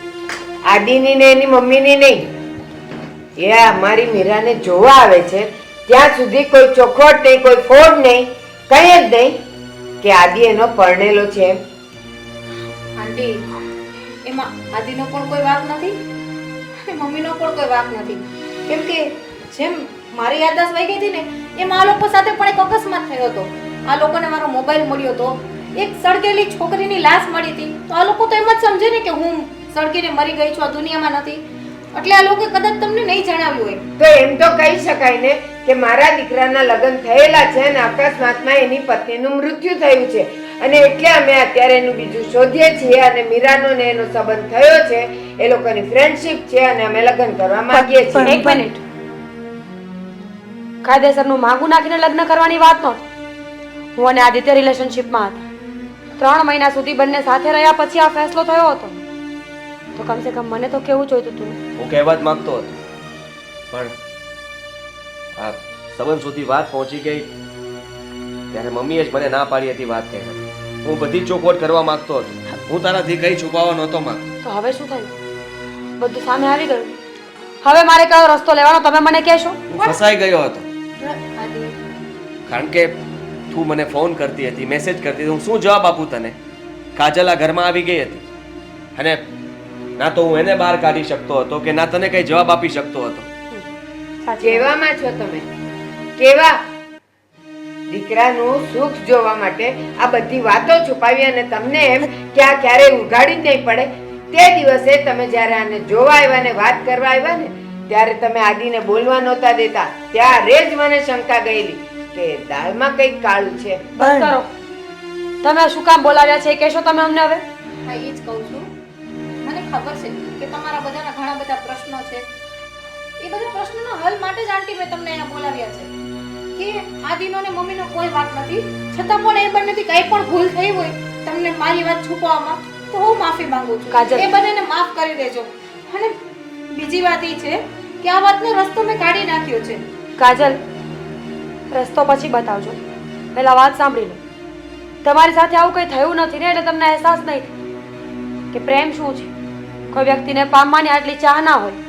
આદિની ને એની મમ્મીની નહીં. એ અમારી મીરાને જોવા આવે છે ત્યાં સુધી કોઈ ચોખવટ નહીં, કોઈ ફોડ નહીં, કંઈ જ નહીં કે આદિ એનો પરણેલો છે. આંટી, એમાં આદિનો પણ કોઈ વાંક નથી અને મમ્મીનો પણ કોઈ વાંક નથી. કેમ કે જેમ મારી યાદદાસ્ત વહી ગઈ હતી ને એમ આ લોકો સાથે પણ એક અકસ્માત થયો હતો. આ લોકોને મારો મોબાઈલ મળ્યો હતો, એક સળગેલી છોકરીની લાશ મળી હતી. તો આ લોકો તો એમ જ સમજે ને કે હું સળગીને મરી ગઈ છું, આ દુનિયામાં નથી. એટલે આ લોકો કદાચ તમને નહીં જણાવ્યું હોય તો એમ તો કહી શકાય ને કે મારા દીકરાના લગ્ન થયેલા છે અને અકસ્માતમાં એની પત્નીનું મૃત્યુ થયું છે, અને એટલે અમે અત્યારે એનું બીજું શોધીએ છીએ. અને મીરાનો ને એનો સંબંધ થયો છે, એ લોકોની ફ્રેન્ડશિપ છે, અને અમે લગ્ન કરવા માંગીએ છીએ. એક મિનિટ, કાયદેસરનું માંગુ નાખીને લગ્ન કરવાની વાત નહોતી. હું અને આદિત્ય રિલેશનશિપમાં હતા. 3 મહિના સુધી બંને સાથે રહ્યા પછી આ ફેસલો થયો હતો. તો કમસે કમ મને તો કેવું જોઈતું હતું. હું કહેવા જ માંગતો હતો, પણ આ સંબંધ સુધી વાત પહોંચી ગઈ ત્યારે મમ્મીએ જ મને ના પાડી હતી વાત કહેવાની. હું બધી ચોખવટ કરવા માંગતો હતો, હું તારાથી કંઈ છુપાવવા નહોતો માંગતો. તો હવે શું થયું? બધું સામે આવી ગયું. હવે મારે કયો રસ્તો લેવાનો તમે મને કહેશો? હું ફસાઈ ગયો હતો આદિ, કારણ કે તું મને ફોન કરતી હતી, મેસેજ કરતી હતી. હું શું જવાબ આપું તને? કાજલ આ ઘરમાં આવી ગઈ હતી અને ના તો હું એને બહાર કાઢી શકતો હતો કે ના તને કઈ જવાબ આપી શકતો હતો. સાચી વાત. કેવામાં છો તમે? કેવા? દીકરાનું સુખ જોવા માટે આ બધી વાતો છુપાવી અને તમને એમ કે આ ક્યારેય ઉઘાડી જ નહીં પડે. તે દિવસે તમે જ્યારે આને જોવા આવ્યા ને વાત કરવા આવ્યા ને ત્યારે તમે આદિને બોલવા નહોતા દેતા. ત્યારે જ મને શંકા ગયેલી કે દાળમાં કંઈક કાળું છે. બસ કરો. તમે શું કામ બોલાવ્યા છે એ કહેશો તમે અમને હવે? હા એ જ કહું છું. મને ખબર છે કે તમારા બધાના ઘણા બધા પ્રશ્નો છે. એ બધા પ્રશ્નોના હલ માટે જ આંટી મેં તમને અહીંયા બોલાવ્યા છે કે આદિનો ને મમ્મીનો કોઈ વાત નથી, છતાં પણ એ બંનેથી કંઈ પણ ભૂલ થઈ હોય તમને મારી વાત છુપાવવામાં, તો હું માફી માંગુ છું. કાજલ. એ બંનેને માફ કરી દેજો. અને બીજી વાત એ છે કે આ વાતનો રસ્તો મેં કાઢી નાખ્યો છે. કાજલ, રસ્તો પછી બતાવજો, પહેલા વાત સાંભળી લો. તમારી સાથે આવું કંઈ થયું નથી ને એટલે તમને અહેસાસ નહીં થાય કે પ્રેમ શું છે. કોઈ વ્યક્તિને પામવાની આટલી ચાહ ના હોય,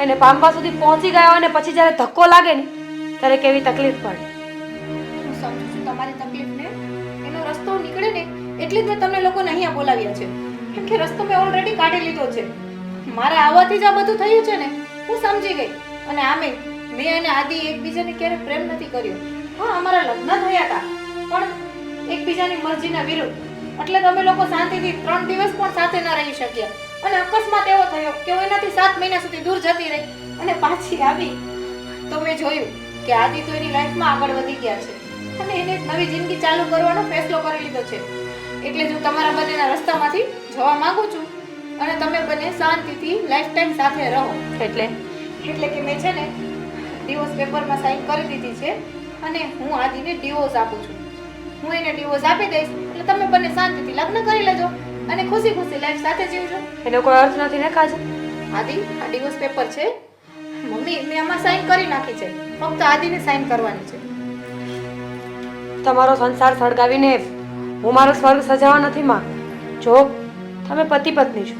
એને પામવા સુધી પહોંચી ગયા હોય ને પછી જ્યારે ધક્કો લાગે ને ત્યારે કેવી તકલીફ પડે. હું સમજુ છું તમારી તકલીફને. એનો રસ્તો નીકળે ને એટલે જ મેં તમને લોકોને અહીંયા બોલાવ્યા છે, કેમ કે રસ્તો મેં ઓલરેડી કાઢી લીધો છે. મારા આવવાથી જ આ બધું થયું છે ને, હું સમજી ગઈ. અને આમે મેં અને આદિ એકબીજાને ક્યારે પ્રેમ નથી કર્યો. હા, અમારા લગ્ન થયા હતા પણ એકબીજાની મરજીના વિરુદ્ધ. એટલે તમે લોકો શાંતિથી 3 દિવસ પણ સાથે ન રહી શક્યા. અને અકસ્માત એવો થયો કે હું એનાથી 7 મહિના સુધી દૂર જતી રહી અને પાછી આવી તો મેં જોયું કે આદિ તો એની લાઈફમાં આગળ વધી ગયા છે અને એને એક નવી જિંદગી ચાલુ કરવાનો ફેસલો કરી લીધો છે. એટલે જ હું તમારા બંનેના રસ્તામાંથી જવા માંગુ છું અને તમે બંને શાંતિથી લાઈફ ટાઈમ સાથે રહો. એટલે કે મેં છે ને ડિવોર્સ પેપરમાં સાઇન કરી દીધી છે અને હું આદિને ડિવોર્સ આપું છું. હું એને ડિવોર્સ આપી દઈશ એટલે તમે બંને શાંતિથી લગ્ન કરી લેજો અને ખુશી ખુશી લાઈફ સાથે જીવજો. એનો કોઈ અર્થ નથી ને કાજલ? આદિ, આ ડિવોર્સ પેપર છે મમ્મી, મેં આમાં સાઇન કરી નાખી છે, ફક્ત આદિને સાઇન કરવાની છે. તમારો સંસાર સળગાવીને હું મારો સ્વર્ગ સજાવવા નથી માંગતી. જો તમે પતિ પત્ની છો,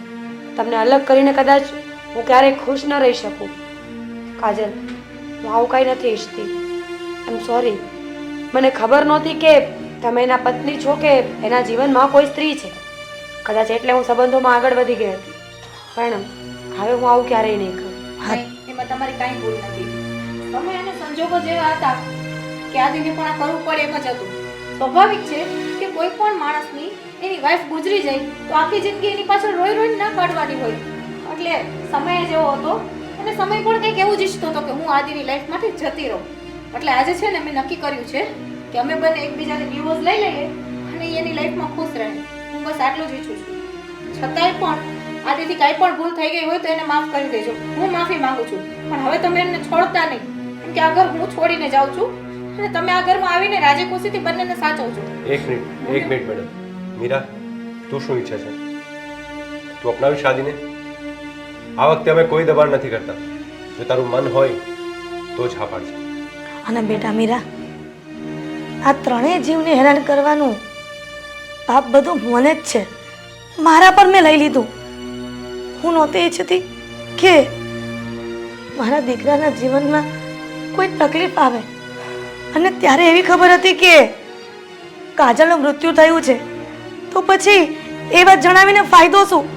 તમને અલગ કરીને કદાચ હું ક્યારેય ખુશ ન રહી શકું. કાજલ, હું આવું કાંઈ નથી ઈચ્છતી. આઈ એમ સોરી. મને ખબર નહોતી કે તમે એના પત્ની છો કે એના જીવનમાં કોઈ સ્ત્રી છે. કદાચ એટલે હું સંબંધોમાં આગળ વધી ગઈ હતી, પણ હવે હું આવું ક્યારેય નહીં કરું. નહીં, એમાં તમારી કાંઈ ભૂલ નથી. તમે અને સંજોગો જેવા હતા કે આદિને પણ આ કરવું પડે એમ જ હતું. સ્વાભાવિક છે કે કોઈ પણ માણસની એની વાઈફ ગુજરી જાય તો આખી જિંદગી એની પાછળ રોઈ રોઈને ના કાઢવાની હોય. એટલે સમય જેવો હતો અને સમય પણ કંઈક એવું જ ઈચ્છતો હતો કે હું આદિની લાઈફમાંથી જતી રહું. એટલે આજે છે ને મેં નક્કી કર્યું છે કે અમે બંને એકબીજાને ડિવોર્સ લઈ લઈએ અને એની લાઈફમાં ખુશ રહે. હું બસ આટલું જ ઈચ્છું છું. છતાંય પણ આદિથી કાંઈ પણ ભૂલ થઈ ગઈ હોય તો એને માફ કરી દેજો. હું માફી માંગુ છું, પણ હવે તમે એમને છોડતા નહીં, કેમ કે આ ઘર હું છોડીને જાઉં છું અને તમે આ ઘરમાં આવીને રાજી ખુશીથી બંનેને સાચવજો. એક મિનિટ મેડમ. મીરા, તું શું ઈચ્છે છે? તું અપનાવીશ શાદીને? આ વખતે અમે કોઈ દબાણ નથી કરતા. જો તારું મન હોય તો જ હા પાડશે. અને બેટા મીરા, આ ત્રણેય જીવને હેરાન કરવાનું પાપ બધું મને જ છે. મારા પર મેં લઈ લીધું. હું નહોતી ઈચ્છતી કે મારા દીકરાના જીવનમાં કોઈ તકલીફ આવે, અને ત્યારે એવી ખબર હતી કે કાજલનું મૃત્યુ થયું છે, તો પછી એ વાત જણાવીને ફાયદો શું?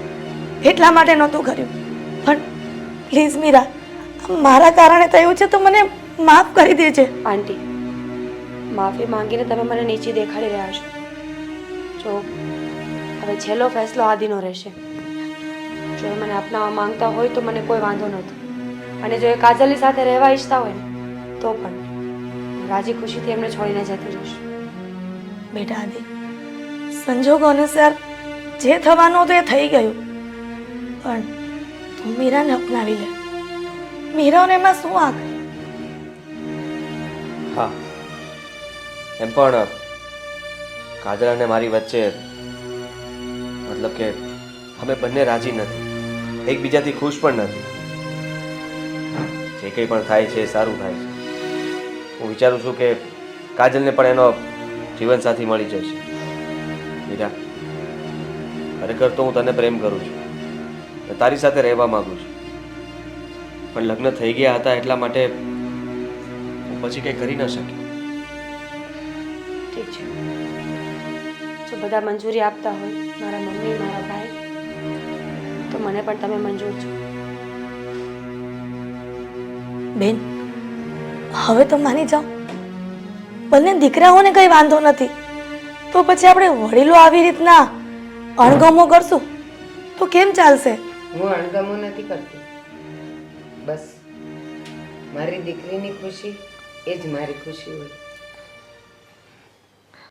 એટલા માટે નહોતું કર્યું. પણ પ્લીઝ મીરા, મારા કારણે થયું છે તો મને માફ કરી દેજે. આંટી, માફી માંગીને તમે મને નીચી દેખાડી રહ્યા છો. જો હવે છેલ્લો ફેસલો આદિનો રહેશે. જો એ મને અપનાવવા માંગતા હોય તો મને કોઈ વાંધો નથી, અને જો એ કાજલની સાથે રહેવા ઈચ્છતા હોય ને તો પણ હું રાજી ખુશીથી એમને છોડીને જતી રહીશ. બેટા આદિ, સંજોગો અનુસાર જે થવાનું હતું એ થઈ ગયું, પણ તું મીરાને અપનાવી લે. મીરાને એમાં શું આગ? હા, એમ પણ કાજલ અને મારી વચ્ચે મતલબ કે અમે બંને રાજી નથી, એકબીજાથી ખુશ પણ નથી. જે કંઈ પણ થાય છે એ સારું થાય છે. હું વિચારું છું કે કાજલને પણ એનો જીવનસાથી મળી જશે. મીરા, ખરેખર તો હું તને પ્રેમ કરું છું, તારી સાથે રહેવા માંગુ છું, પણ લગ્ન થઈ ગયા હતા એટલા માટે હું પછી કંઈ કરી ન શક્યો. ઠીક છે, જો બધા મંજૂરી આપતા હોય, મારા મમ્મી મારા ભાઈ, તો મને પણ તમે મંજૂર છો. બેન, હવે તો માની જાઓ. બંને દીકરાઓને કઈ વાંધો નથી, તો પછી આપણે વડીલો આવી રીતના અણગમો કરશું તો કેમ ચાલશે? હું અણગમો નથી કરતી. બસ મારી દીકરીની ખુશી એ જ મારી ખુશી હોય.